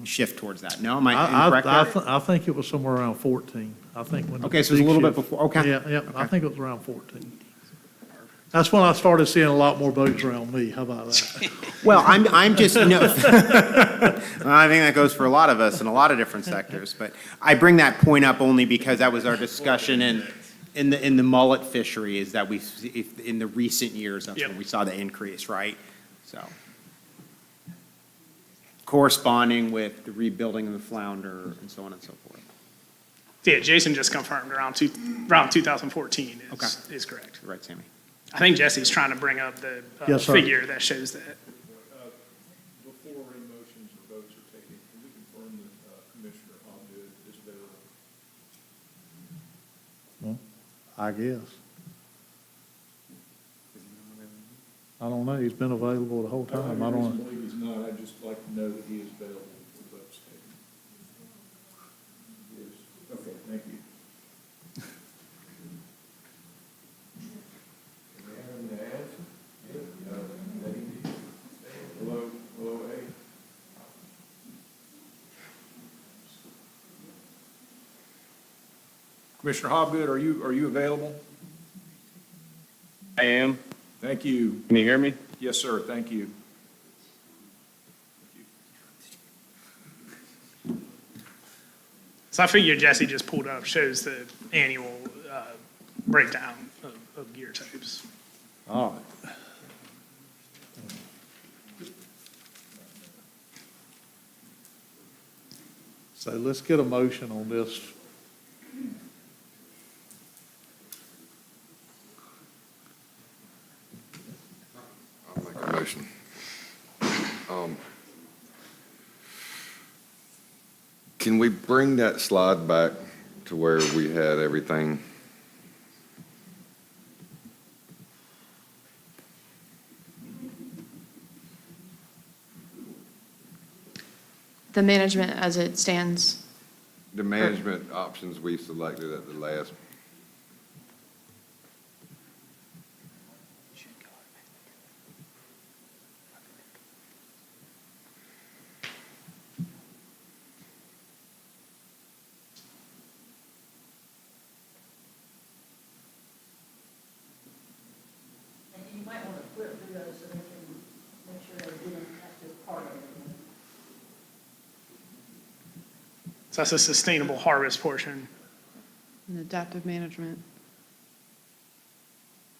Speaker 4: shift towards that. No, am I incorrect there?
Speaker 2: I think it was somewhere around 14. I think when.
Speaker 4: Okay, so it was a little bit before, okay.
Speaker 2: Yeah,
Speaker 4: Okay.
Speaker 2: I think it was around 14. That's when I started seeing a lot more boats around me. How about that?
Speaker 4: Well, I'm just, no. I think that goes for a lot of us in a lot of different sectors, but I bring that point up only because that was our discussion in the mullet fishery, is that in the recent years, that's when we saw the increase, right? So, corresponding with the rebuilding of the Flounder and so on and so forth.
Speaker 16: Yeah, Jason just confirmed around 2014 is correct.
Speaker 4: Right, Sammy.
Speaker 16: I think Jesse's trying to bring up the
Speaker 2: Yes, sir.
Speaker 16: figure that shows that.
Speaker 13: Before any motions or votes are taken, can we confirm that Commissioner Hobgood is available?
Speaker 2: I guess. I don't know. He's been available the whole time. I don't know.
Speaker 13: believe he's not. I'd just like to know that he is available for votes taken. Yes. Okay, thank you. Hello, A. Commissioner Hobgood, are you available?
Speaker 18: I am.
Speaker 13: Thank you.
Speaker 18: Can you hear me?
Speaker 13: Yes, sir, thank you.
Speaker 16: So I figure Jesse just pulled up, shows the annual breakdown of gear types.
Speaker 2: All right. So let's get a motion on this.
Speaker 5: I'll make a motion. Can we bring that slide back to where we had everything?
Speaker 17: The management as it stands.
Speaker 5: The management options we selected at the last.
Speaker 16: So that's a sustainable harvest portion,
Speaker 17: And adaptive management.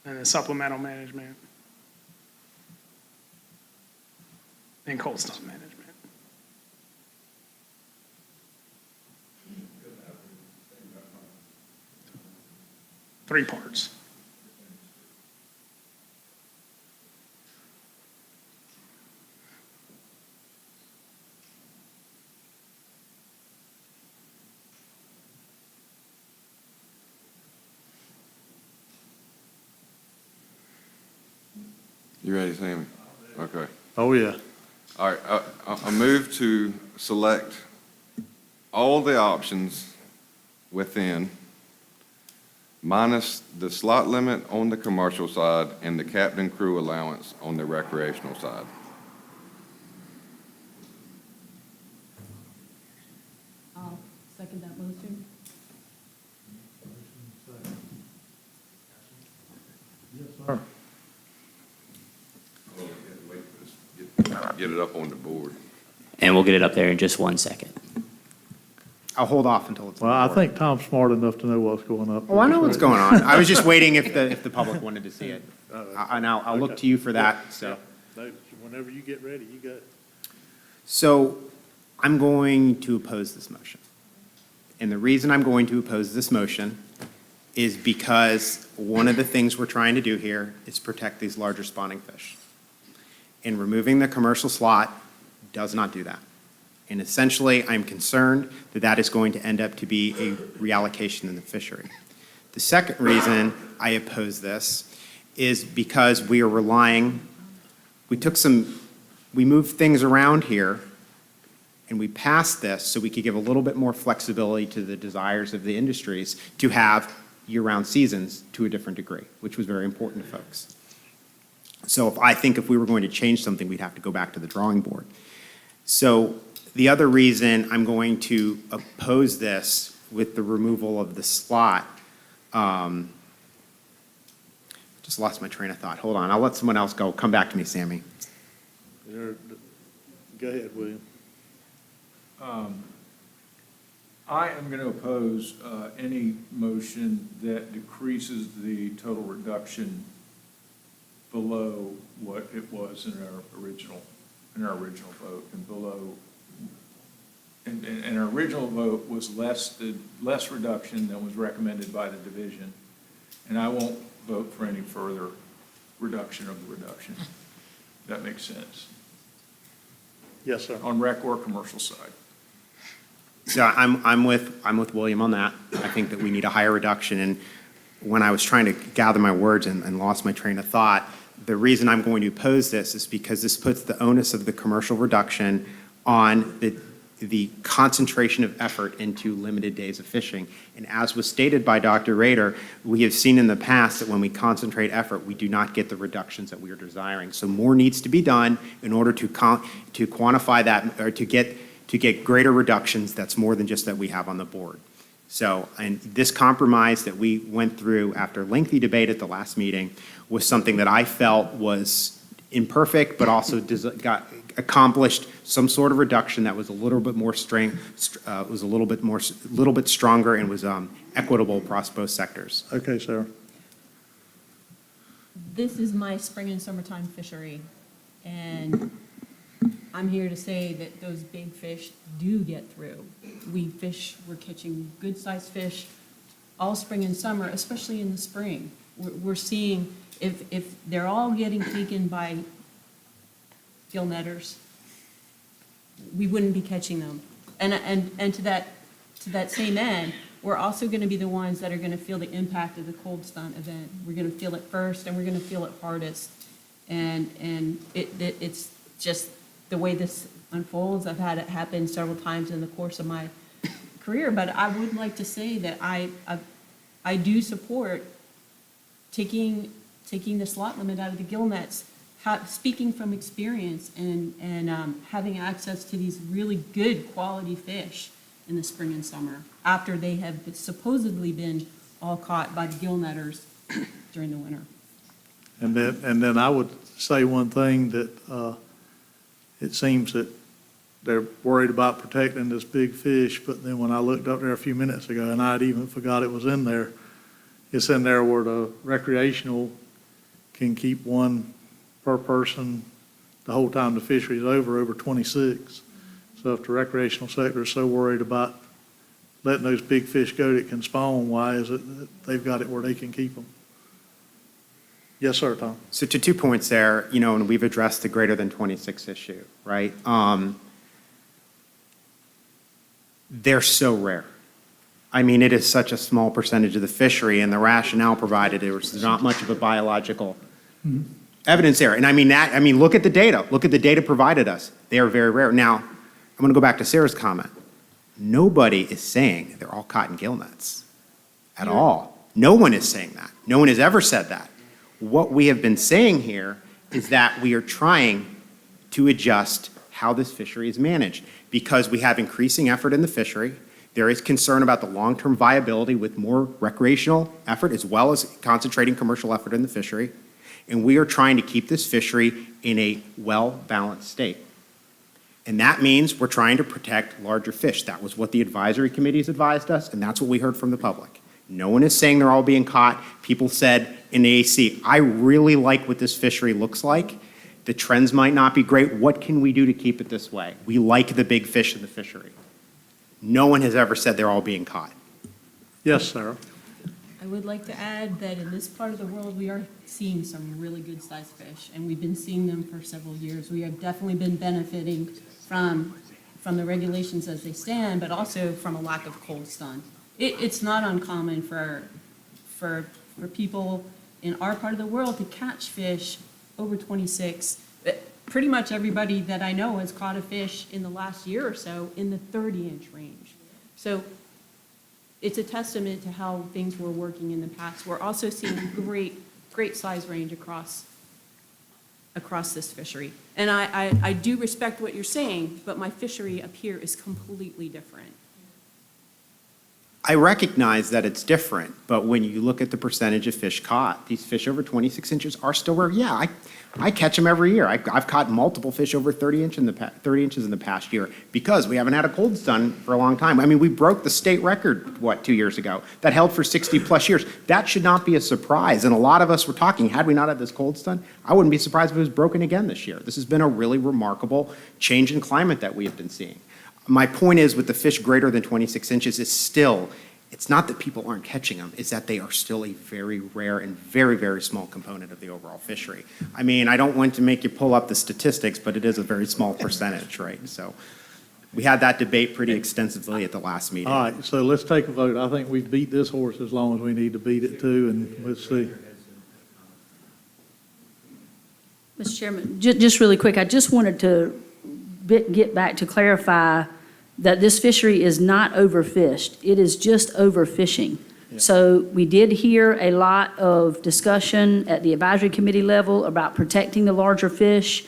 Speaker 16: and then supplemental management, and cold stuff management. Three parts.
Speaker 5: You ready, Sammy? Okay.
Speaker 2: Oh, yeah.
Speaker 5: All right, I move to select all the options within, minus the slot limit on the commercial side and the captain crew allowance on the recreational side.
Speaker 15: I'll second that motion.
Speaker 2: Sir.
Speaker 5: Get it up on the board.
Speaker 10: And we'll get it up there in just 1 second.
Speaker 4: I'll hold off until it's on
Speaker 2: Well,
Speaker 4: the
Speaker 2: I
Speaker 4: board.
Speaker 2: think Tom's smart enough to know what's going up.
Speaker 4: Oh, I know what's going on. I was just waiting if the public wanted to see it. And I'll look to you for that, so.
Speaker 2: No, whenever you get ready, you got it.
Speaker 4: So I'm going to oppose this motion. And the reason I'm going to oppose this motion is because one of the things we're trying to do here is protect these larger spawning fish. And removing the commercial slot does not do that. And essentially, I'm concerned that that is going to end up to be a reallocation in the fishery. The second reason I oppose this is because we are relying, we moved things around here, and we passed this so we could give a little bit more flexibility to the desires of the industries to have year-round seasons to a different degree, which was very important to folks. So I think if we were going to change something, we'd have to go back to the drawing board. So the other reason I'm going to oppose this with the removal of the slot, just lost my train of thought. Hold on, I'll let someone else go. Come back to me, Sammy.
Speaker 2: Go ahead, William.
Speaker 13: I am going to oppose any motion that decreases the total reduction below what it was in our original vote, and below, and our original vote was less reduction than was recommended by the division, and I won't vote for any further reduction of the reduction. That makes sense.
Speaker 2: Yes, sir.
Speaker 13: On rec or commercial side.
Speaker 4: So I'm with William on that. I think that we need a higher reduction. And when I was trying to gather my words and lost my train of thought, the reason I'm going to oppose this is because this puts the onus of the commercial reduction on the concentration of effort into limited days of fishing. And as was stated by Dr. Rader, we have seen in the past that when we concentrate effort, we do not get the reductions that we are desiring. So more needs to be done in order to quantify that, or to get greater reductions. That's more than just that we have on the board. So, and this compromise that we went through after lengthy debate at the last meeting was something that I felt was imperfect, but also accomplished some sort of reduction that was a little bit more was a little bit stronger, and was equitable across both sectors.
Speaker 2: Okay, Sarah.
Speaker 18: This is my spring and summertime fishery, and I'm here to say that those big fish do get through. We're catching good-sized fish all spring and summer, especially in the spring. We're seeing, if they're all getting taken by gill netters, we wouldn't be catching them. And to that same end, we're also going to be the ones that are going to feel the impact of the cold stunt event. We're going to feel it first, and we're going to feel it hardest. And it's just the way this unfolds. I've had it happen several times in the course of my career, but I would like to say that I do support taking the slot limit out of the gill nets, speaking from experience, and having access to these really good quality fish in the spring and summer, after they have supposedly been all caught by the gill netters during the winter.
Speaker 2: And then I would say one thing, that it seems that they're worried about protecting this big fish, but then when I looked up there a few minutes ago, and I'd even forgot it was in there, it's in there where the recreational can keep one per person the whole time the fishery's over 26. So if the recreational sector is so worried about letting those big fish go that can spawn, why is it that they've got it where they can keep them? Yes, sir, Tom.
Speaker 4: So to 2 points there, you know, and we've addressed the greater than 26 issue, right? They're so rare. I mean, it is such a small percentage of the fishery, and the rationale provided, there's not much of a biological evidence there. And I mean, look at the data. Look at the data provided us. They are very rare. Now, I'm going to go back to Sarah's comment. Nobody is saying they're all caught in gill nets at all. No one is saying that. No one has ever said that. What we have been saying here is that we are trying to adjust how this fishery is managed because we have increasing effort in the fishery. There is concern about the long-term viability with more recreational effort as well as concentrating commercial effort in the fishery. And we are trying to keep this fishery in a well-balanced state. And that means we're trying to protect larger fish. That was what the advisory committees advised us, and that's what we heard from the public. No one is saying they're all being caught. People said in the AC, I really like what this fishery looks like. The trends might not be great. What can we do to keep it this way? We like the big fish in the fishery. No one has ever said they're all being caught.
Speaker 2: Yes, Sarah.
Speaker 18: I would like to add that in this part of the world, we are seeing some really good sized fish, and we've been seeing them for several years. We have definitely been benefiting from the regulations as they stand, but also from a lack of cold stun. It's not uncommon for people in our part of the world to catch fish over 26. Pretty much everybody that I know has caught a fish in the last year or so in the 30-inch range. So it's a testament to how things were working in the past. We're also seeing great size range across this fishery. And I do respect what you're saying, but my fishery up here is completely different.
Speaker 4: I recognize that it's different, but when you look at the percentage of fish caught, these fish over 26 inches are still rare. Yeah, I catch them every year. I've caught multiple fish over 30 inches in the past year because we haven't had a cold stun for a long time. I mean, we broke the state record, 2 years ago, that held for 60-plus years. That should not be a surprise, and a lot of us were talking, had we not had this cold stun, I wouldn't be surprised if it was broken again this year. This has been a really remarkable change in climate that we have been seeing. My point is, with the fish greater than 26 inches, it's not that people aren't catching them, it's that they are still a very rare and very, very small component of the overall fishery. I mean, I don't want to make you pull up the statistics, but it is a very small percentage, right? So we had that debate pretty extensively at the last meeting.
Speaker 2: All right, so let's take a vote. I think we've beat this horse as long as we need to beat it too, and let's see.
Speaker 15: Mr. Chairman, just really quick, I just wanted to get back to clarify that this fishery is not overfished. It is just overfishing.
Speaker 2: Yeah.
Speaker 15: So we did hear a lot of discussion at the advisory committee level about protecting the larger fish.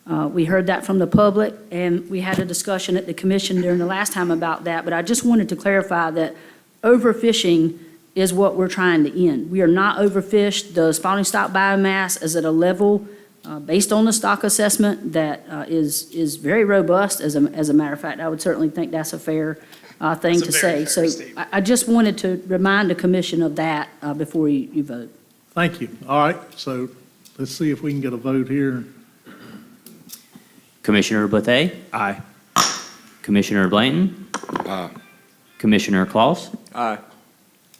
Speaker 15: We heard that from the public, and we had a discussion at the commission during the last time about that. But I just wanted to clarify that overfishing is what we're trying to end. We are not overfished. The spawning stock biomass is at a level based on the stock assessment that is very robust. As a matter of fact, I would certainly think that's a fair thing to say. So I just wanted to remind the commission of that before you vote.
Speaker 2: Thank you. All right, so let's see if we can get a vote here.
Speaker 10: Commissioner Bethea?
Speaker 9: Aye.
Speaker 10: Commissioner Blanton?
Speaker 5: Aye.
Speaker 10: Commissioner Claus?
Speaker 7: Aye.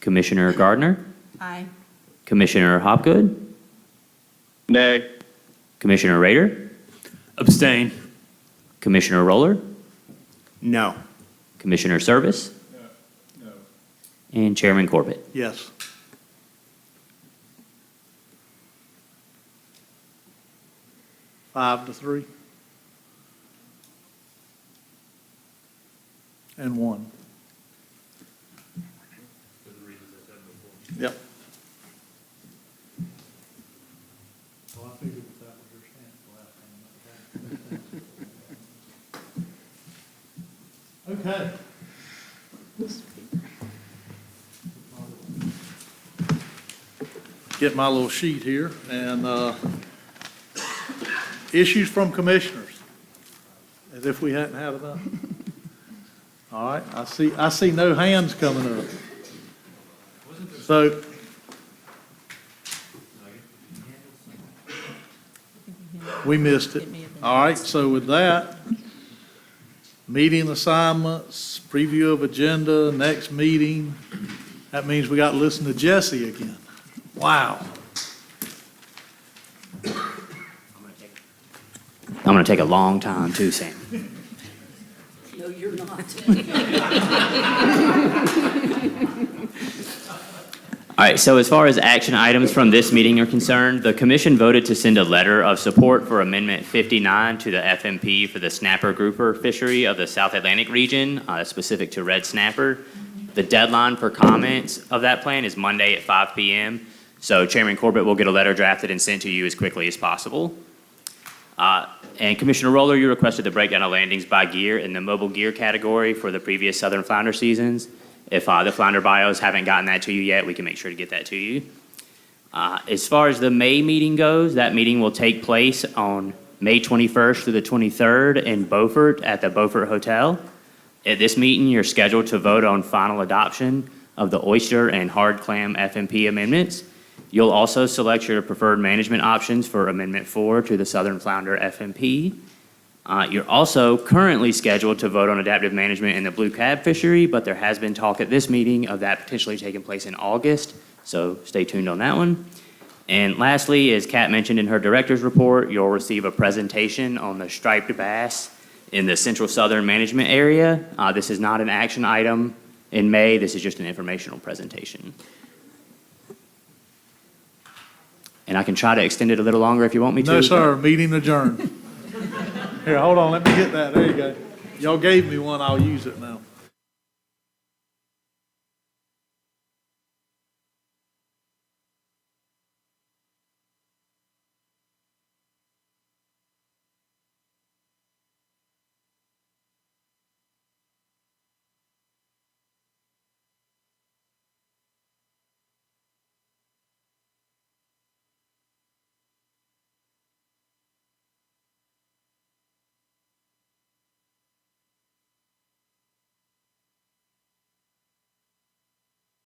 Speaker 10: Commissioner Gardner?
Speaker 18: Aye.
Speaker 10: Commissioner Hopgood?
Speaker 1: Nay.
Speaker 10: Commissioner Rader?
Speaker 6: Abstain.
Speaker 10: Commissioner Roller?
Speaker 4: No.
Speaker 10: Commissioner Service?
Speaker 13: No.
Speaker 10: And Chairman Corbett.
Speaker 2: Yes. 5-3. And 1. Yep. Well, I figured that was your stance the last time. Okay. Get my little sheet here, and issues from commissioners. as if we hadn't had enough. All right, I see no hands coming up. So, we missed it. All right, so with that, meeting assignments, preview of agenda, next meeting, that means we got to listen to Jesse again. Wow.
Speaker 10: I'm going to take a long time too, Sam.
Speaker 15: No, you're not.
Speaker 10: All right, so as far as action items from this meeting are concerned, the commission voted to send a letter of support for Amendment 59 to the FMP for the snapper grouper fishery of the South Atlantic region, specific to red snapper. The deadline for comments of that plan is Monday at 5 p.m., so Chairman Corbett will get a letter drafted and sent to you as quickly as possible. And Commissioner Roller, you requested the breakdown of landings by gear in the mobile gear category for the previous southern flounder seasons. If the flounder bios haven't gotten that to you yet, we can make sure to get that to you. As far as the May meeting goes, that meeting will take place on May 21st through the 23rd in Beaufort at the Beaufort Hotel. At this meeting, you're scheduled to vote on final adoption of the oyster and hard clam FMP amendments. You'll also select your preferred management options for Amendment 4 to the Southern Flounder FMP. You're also currently scheduled to vote on adaptive management in the blue crab fishery, but there has been talk at this meeting of that potentially taking place in August, so stay tuned on that one. And lastly, as Kat mentioned in her director's report, you'll receive a presentation on the striped bass in the Central Southern Management Area. This is not an action item in May, this is just an informational presentation. And I can try to extend it a little longer if you want me to.
Speaker 2: No, sir, meeting adjourned. Here, hold on, let me get that. There you go. Y'all gave me one, I'll use it now.